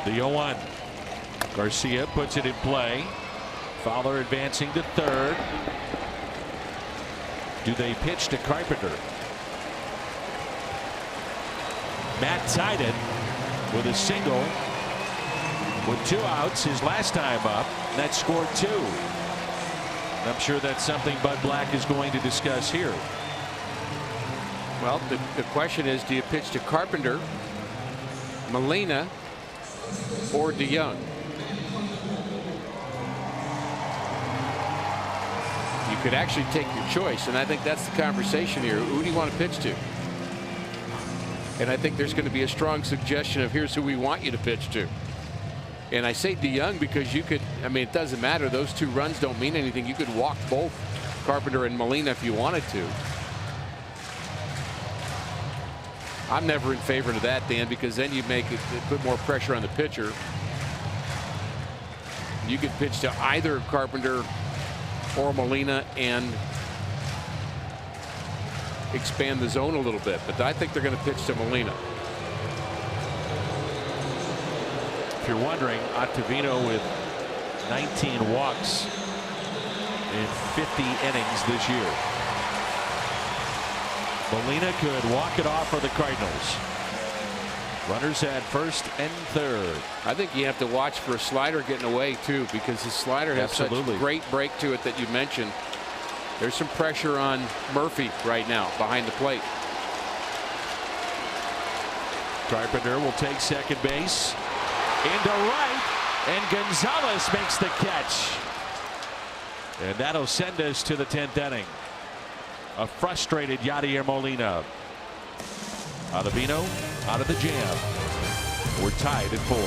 The 0-1. Garcia puts it in play. Fowler advancing to third. Do they pitch to Carpenter? Matt tied it with a single with 2 outs his last time up. That scored 2. I'm sure that's something Bud Black is going to discuss here. Well, the question is, do you pitch to Carpenter, Molina, or DeYoung? You could actually take your choice, and I think that's the conversation here. Who do you want to pitch to? And I think there's going to be a strong suggestion of here's who we want you to pitch to. And I say DeYoung because you could, I mean, it doesn't matter. Those 2 runs don't mean anything. You could walk both Carpenter and Molina if you wanted to. I'm never in favor of that, Dan, because then you make it put more pressure on the pitcher. You could pitch to either Carpenter or Molina and expand the zone a little bit, but I think they're going to pitch to Molina. If you're wondering, Ottavino with 19 walks in 50 innings this year. Molina could walk it off for the Cardinals. Runners at first and third. I think you have to watch for a slider getting away too, because the slider has such a great break to it that you mentioned. There's some pressure on Murphy right now behind the plate. Carpenter will take second base into right, and Gonzalez makes the catch. And that'll send us to the 10th inning. A frustrated Yadier Molina. Ottavino out of the jam. We're tied at 4.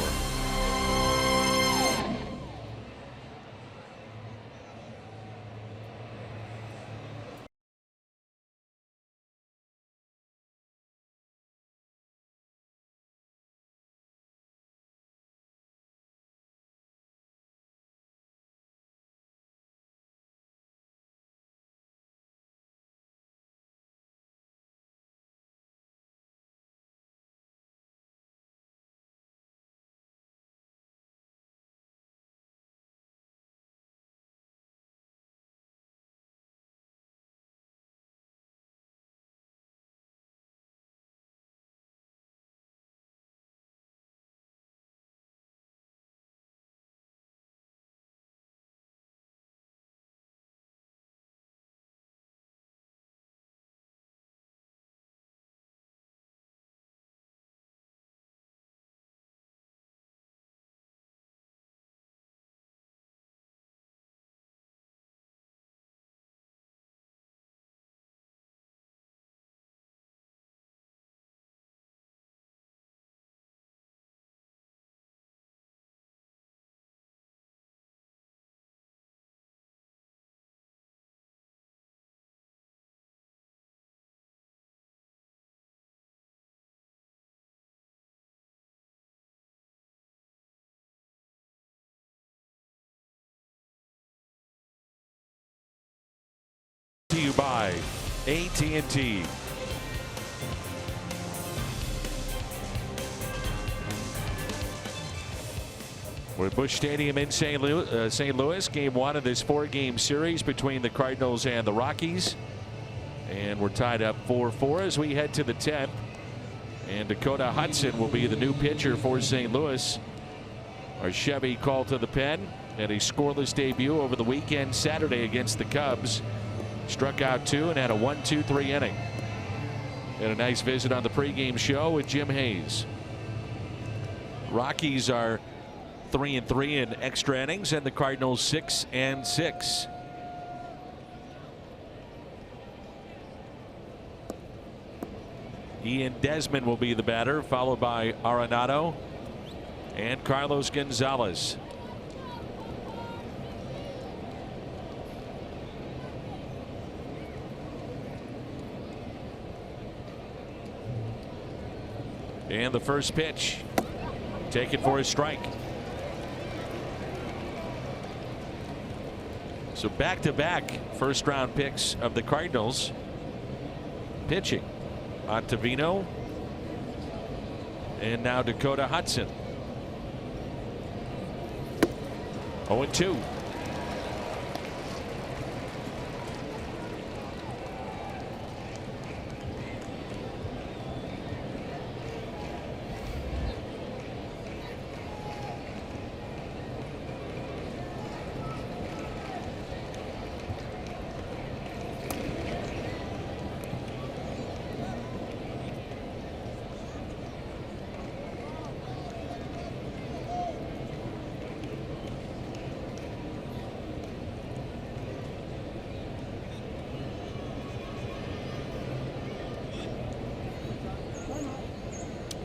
To you by AT&T. We're at Busch Stadium in St. Louis. Game 1 of this 4-game series between the Cardinals and the Rockies. And we're tied up 4-4 as we head to the 10th. And Dakota Hudson will be the new pitcher for St. Louis. Our Chevy called to the pen. Had a scoreless debut over the weekend Saturday against the Cubs. Struck out 2 and had a 1-2-3 inning. And a nice visit on the pregame show with Jim Hayes. Rockies are 3-3 in extra innings, and the Cardinals 6-6. Ian Desmond will be the batter, followed by Arenado and Carlos Gonzalez. And the first pitch taken for a strike. So back-to-back first-round picks of the Cardinals pitching. Ottavino and now Dakota Hudson. 0-2.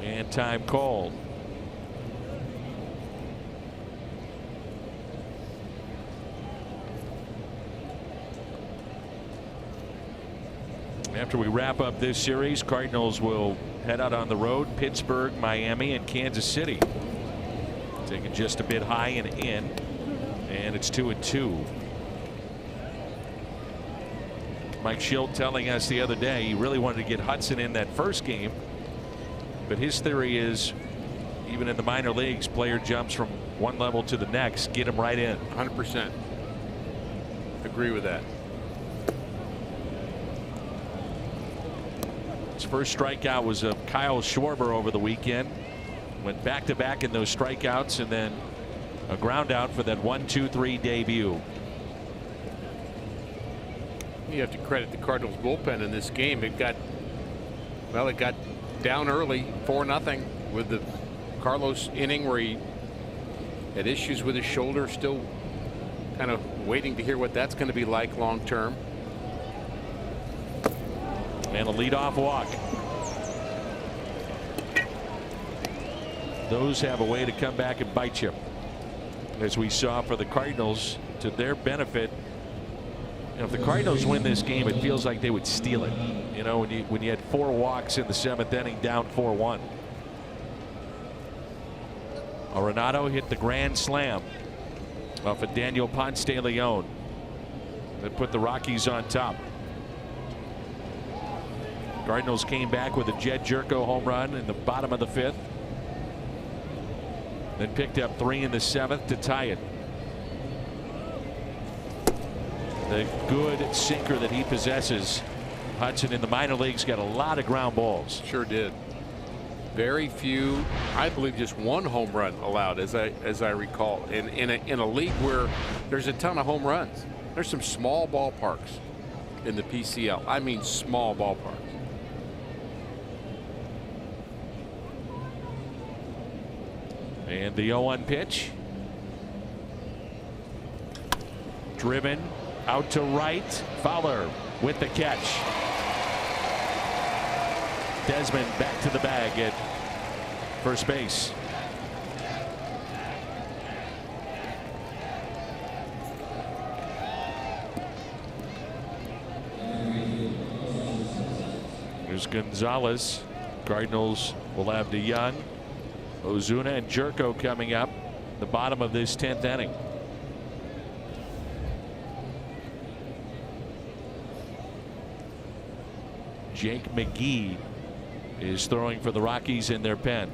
And time called. After we wrap up this series, Cardinals will head out on the road. Pittsburgh, Miami, and Kansas City. Taking just a bit high and in. And it's 2-2. Mike Schilt telling us the other day he really wanted to get Hudson in that first game. But his theory is, even in the minor leagues, player jumps from one level to the next, get him right in. 100%. Agree with that. His first strikeout was of Kyle Schwarber over the weekend. Went back-to-back in those strikeouts, and then a ground out for that 1-2-3 debut. You have to credit the Cardinals bullpen in this game. It got down early 4-0 with the Carlos inning where he had issues with his shoulder, still kind of waiting to hear what that's going to be like long term. And a leadoff walk. Those have a way to come back and bite you, as we saw for the Cardinals, to their benefit. And if the Cardinals win this game, it feels like they would steal it. You know, when you had 4 walks in the 7th inning, down 4-1. Arenado hit the grand slam off of Daniel Ponce de Leon that put the Rockies on top. Cardinals came back with a Jed Jerko home run in the bottom of the 5th. Then picked up 3 in the 7th to tie it. The good sinker that he possesses. Hudson in the minor leagues got a lot of ground balls. Sure did. Very few, I believe just 1 home run allowed, as I recall, in a league where there's a ton of home runs. There's some small ballparks in the PCL. I mean small ballparks. And the 0-1 pitch. Driven out to right. Fowler with the catch. Desmond back to the bag at first base. There's Gonzalez. Cardinals will have DeYoung, Ozuna, and Jerko coming up the bottom of this 10th inning. Jake McGee is throwing for the Rockies in their pen.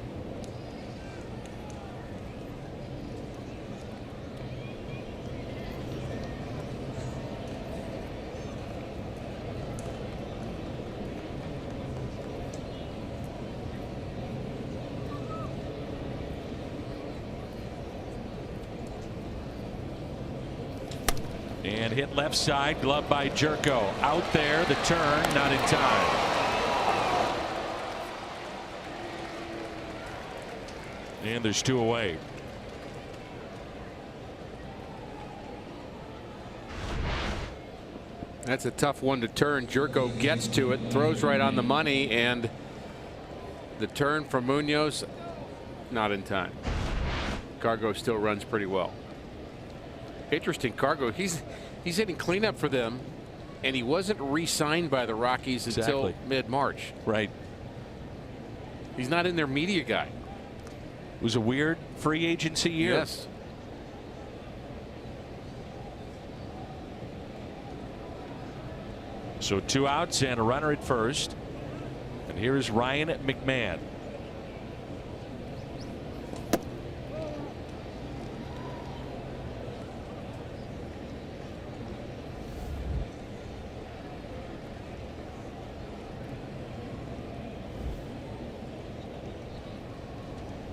And hit left side, glove by Jerko. Out there, the turn, not in time. And there's 2 away. That's a tough one to turn. Jerko gets to it, throws right on the money, and the turn from Munoz, not in time. Cargo still runs pretty well. Interesting, Cargo. He's hitting cleanup for them, and he wasn't re-signed by the Rockies until mid-March. Right. He's not in their media guy. It was a weird free agency year. Yes. So 2 outs and a runner at first. And here's Ryan McMahon.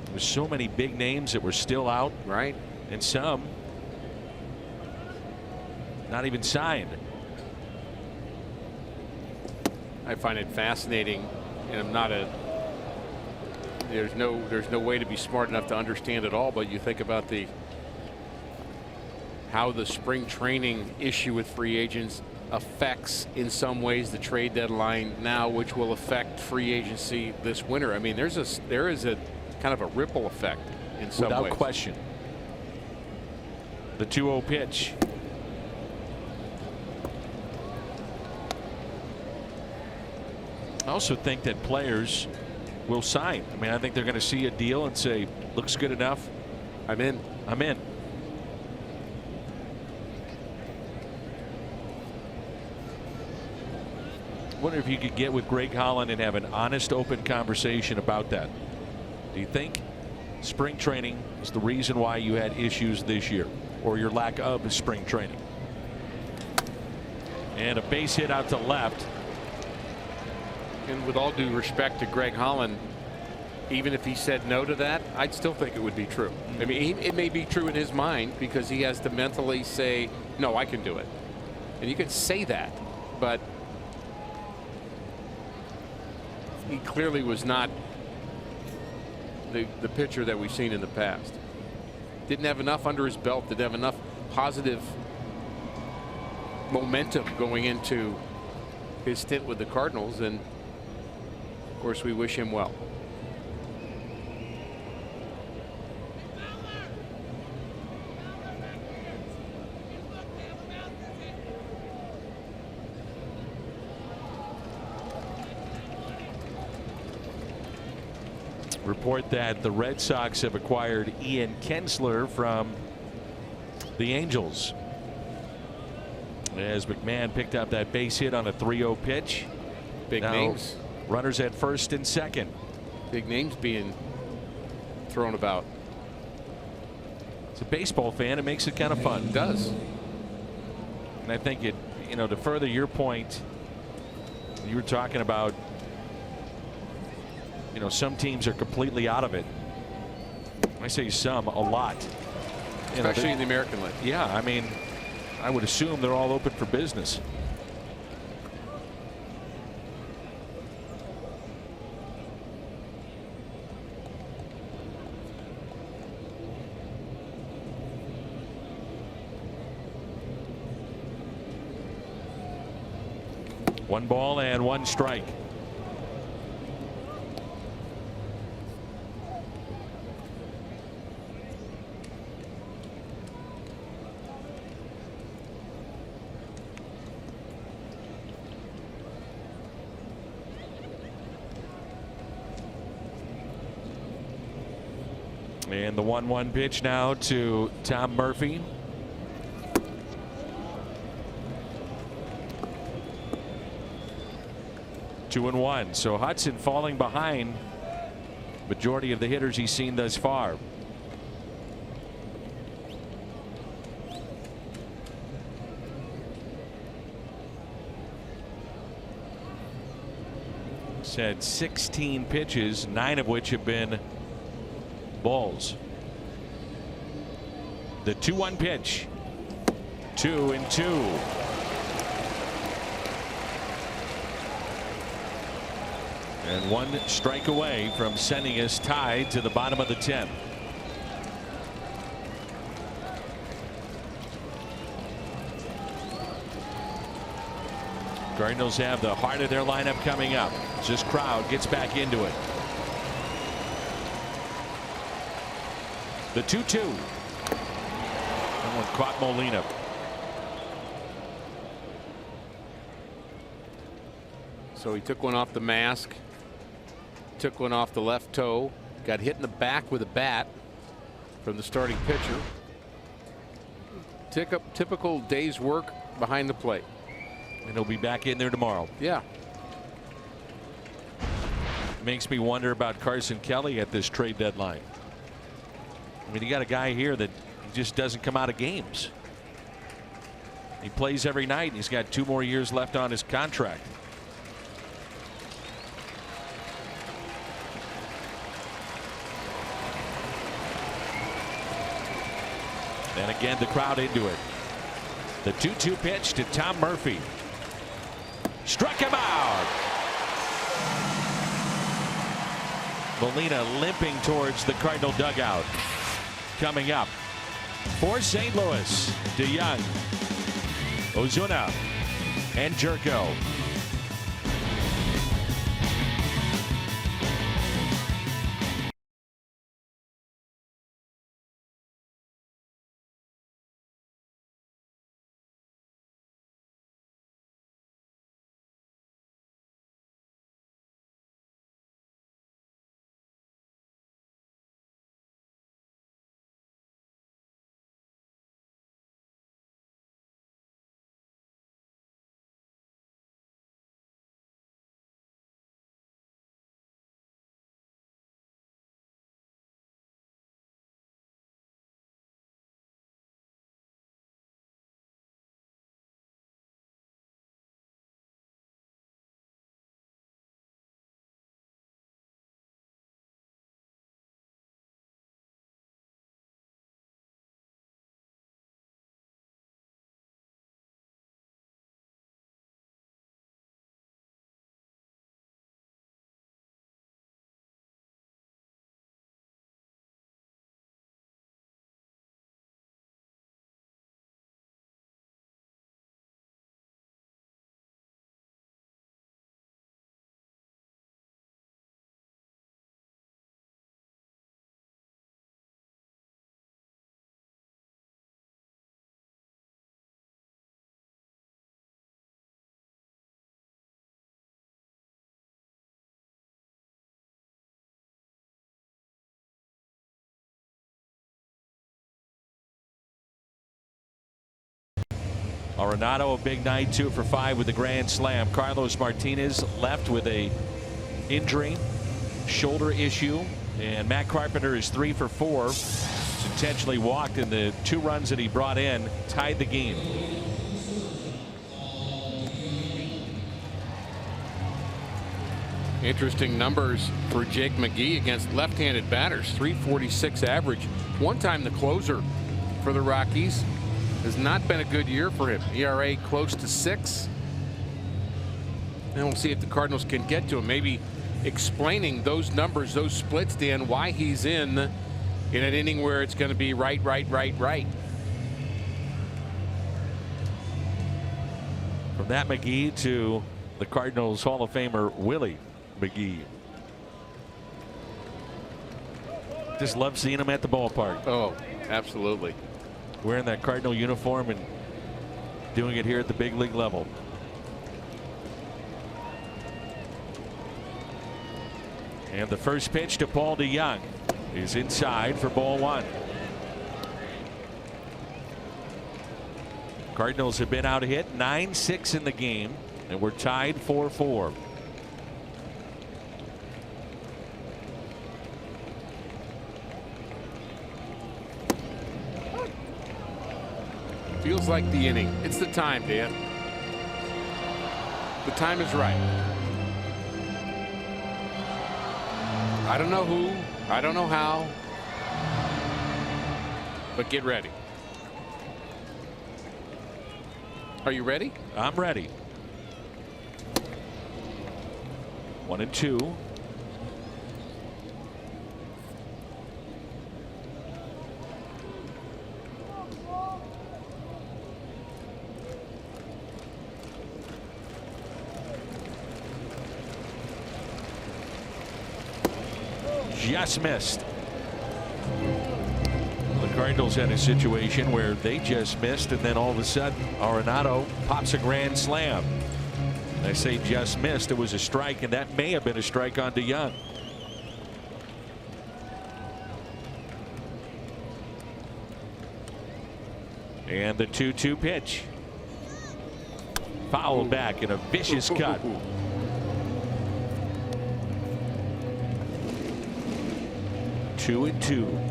There's so many big names that were still out. Right. And some not even signed. I find it fascinating, and I'm not a. There's no way to be smart enough to understand it all, but you think about how the spring training issue with free agents affects in some ways the trade deadline now, which will affect free agency this winter. I mean, there is a kind of a ripple effect in some ways. Without question. The 2-0 pitch. I also think that players will sign. I mean, I think they're going to see a deal and say, looks good enough. I'm in. I'm in. Wonder if you could get with Greg Holland and have an honest, open conversation about that. Do you think spring training is the reason why you had issues this year, or your lack of spring training? And a base hit out to left. And with all due respect to Greg Holland, even if he said no to that, I'd still think it would be true. I mean, it may be true in his mind because he has to mentally say, no, I can do it. And you can say that, but he clearly was not the pitcher that we've seen in the past. Didn't have enough under his belt, didn't have enough positive momentum going into his stint with the Cardinals, and of course we wish him well. Report that the Red Sox have acquired Ian Kinsler from the Angels. As McMahon picked up that base hit on a 3-0 pitch. Big names. Runners at first and second. Big names being thrown about. As a baseball fan, it makes it kind of fun. It does. And I think it, you know, to further your point, you were talking about, you know, some teams are completely out of it. I say some, a lot. Especially in the American League. Yeah, I mean, I would assume they're all open for business. One ball and one strike. And the 1-1 pitch now to Tom Murphy. Two and one. So Hudson falling behind majority of the hitters he's seen thus far. He's had 16 pitches, 9 of which have been balls. The 2-1 pitch. 2-2. And one strike away from sending us tied to the bottom of the 10th. Cardinals have the heart of their lineup coming up. This crowd gets back into it. The 2-2. That one caught Molina. So he took one off the mask, took one off the left toe, got hit in the back with a bat from the starting pitcher. Typical day's work behind the plate. And he'll be back in there tomorrow. Yeah. Makes me wonder about Carson Kelly at this trade deadline. I mean, you got a guy here that just doesn't come out of games. He plays every night, and he's got 2 more years left on his contract. And again, the crowd into it. The 2-2 pitch to Tom Murphy. Struck him out. Molina limping towards the Cardinal dugout. Coming up for St. Louis, DeYoung, Ozuna, and Jerko. Arenado, a big night, 2 for 5 with the grand slam. Carlos Martinez left with a injury, shoulder issue, and Matt Carpenter is 3 for 4. Intentionally walked, and the 2 runs that he brought in tied the game. Interesting numbers for Jake McGee against left-handed batters. 346 average. One time the closer for the Rockies. Has not been a good year for him. ERA close to 6. And we'll see if the Cardinals can get to him. Maybe explaining those numbers, those splits, Dan, why he's in an inning where it's going to be right. From that McGee to the Cardinals Hall of Famer Willie McGee. Just love seeing him at the ballpark. Oh, absolutely. Wearing that Cardinal uniform and doing it here at the big league level. And the first pitch to Paul DeYoung is inside for ball 1. Cardinals have been out hit 9-6 in the game, and we're tied 4-4. Feels like the inning. It's the time, Dan. The time is right. I don't know who, I don't know how, but get ready. Are you ready? I'm ready. 1-2. Just missed. The Cardinals had a situation where they just missed, and then all of a sudden Arenado pops a grand slam. I say just missed. It was a strike, and that may have been a strike on DeYoung. And the 2-2 pitch. Fouled back in a vicious cut. 2-2.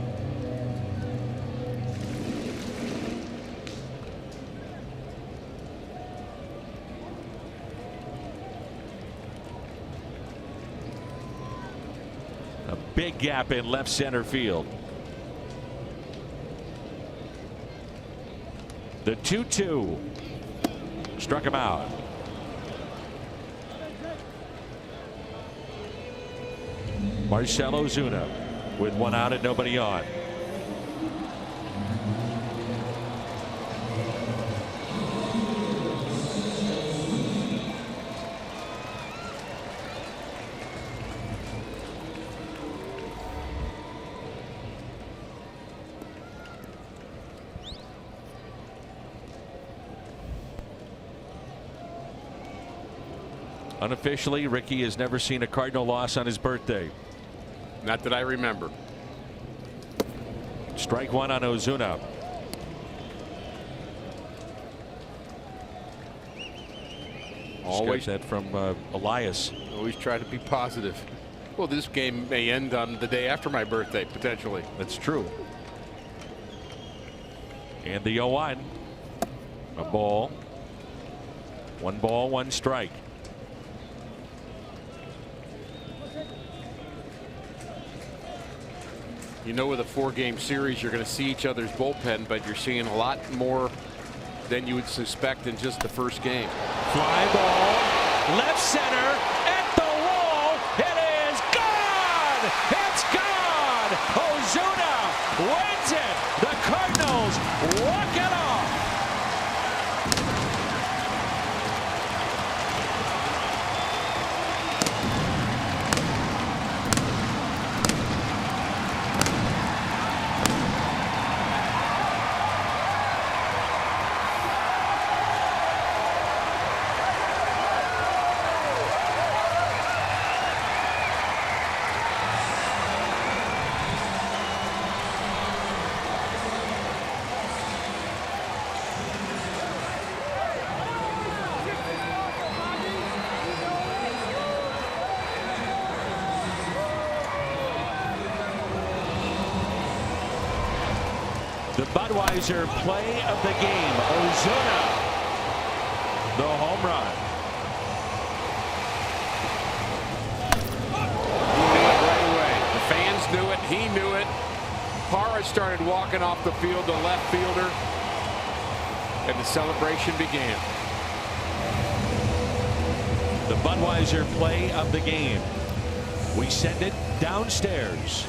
A big gap in left center field. The 2-2 struck him out. Marcell Ozuna with one out and nobody on. Unofficially, Ricky has never seen a Cardinal loss on his birthday. Not that I remember. Strike one on Ozuna. Always that from Elias. Always try to be positive. Well, this game may end on the day after my birthday, potentially. That's true. And the 0-1. A ball. 1 ball, 1 strike. You know, with a 4-game series, you're going to see each other's bullpen, but you're seeing a lot more than you would suspect in just the first game. Fly ball, left center, at the wall. It is gone. It's gone. Ozuna wins it. The Cardinals walk it off. The Budweiser play of the game. Ozuna, the home run. He knew it right away. The fans knew it. He knew it. Parra started walking off the field, the left fielder, and the celebration began. The Budweiser play of the game. We send it downstairs.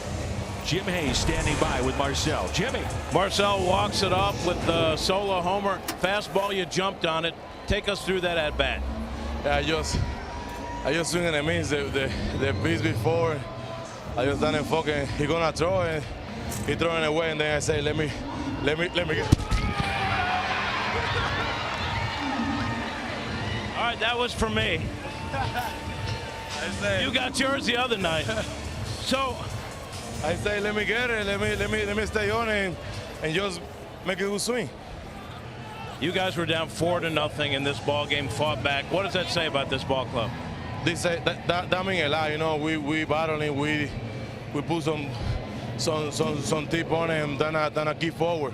Jim Hayes standing by with Marcell. Jimmy. Marcell walks it off with the solo homer. Fastball, you jumped on it. Take us through that at bat. Yeah, I just swing and I miss the piece before. I just done enfoque and he gonna throw and he throwing away and then I say let me get. All right, that was for me. You got yours the other night. So I say let me get it, let me stay on it and just make a good swing. you guys were down 4-0 in this ball game, fought back. What does that say about this ball club? They say that means a lot. You know, we battling, we put some tip on it and then I keep forward.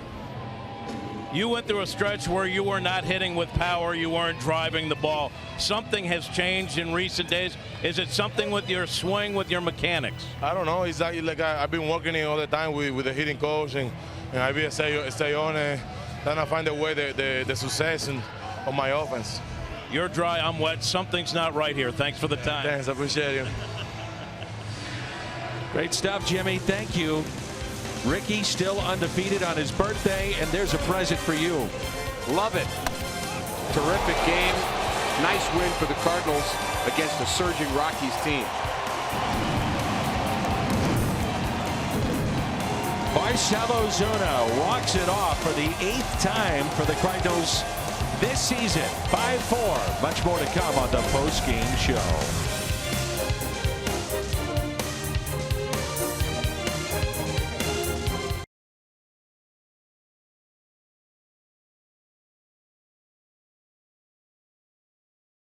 You went through a stretch where you were not hitting with power, you weren't driving the ball. Something has changed in recent days. Is it something with your swing, with your mechanics? I don't know. It's like I've been working it all the time with the hitting coach, and I be stay on it. Then I find a way the success and on my offense. You're dry, I'm wet. Something's not right here. Thanks for the time. Thanks, I appreciate you. Great stuff, Jimmy. Thank you. Ricky still undefeated on his birthday, and there's a present for you. Love it. Terrific game. Nice win for the Cardinals against a surging Rockies team. Marcell Ozuna walks it off for the 8th time for the Cardinals this season. 5-4. Much more to come on the post-game show.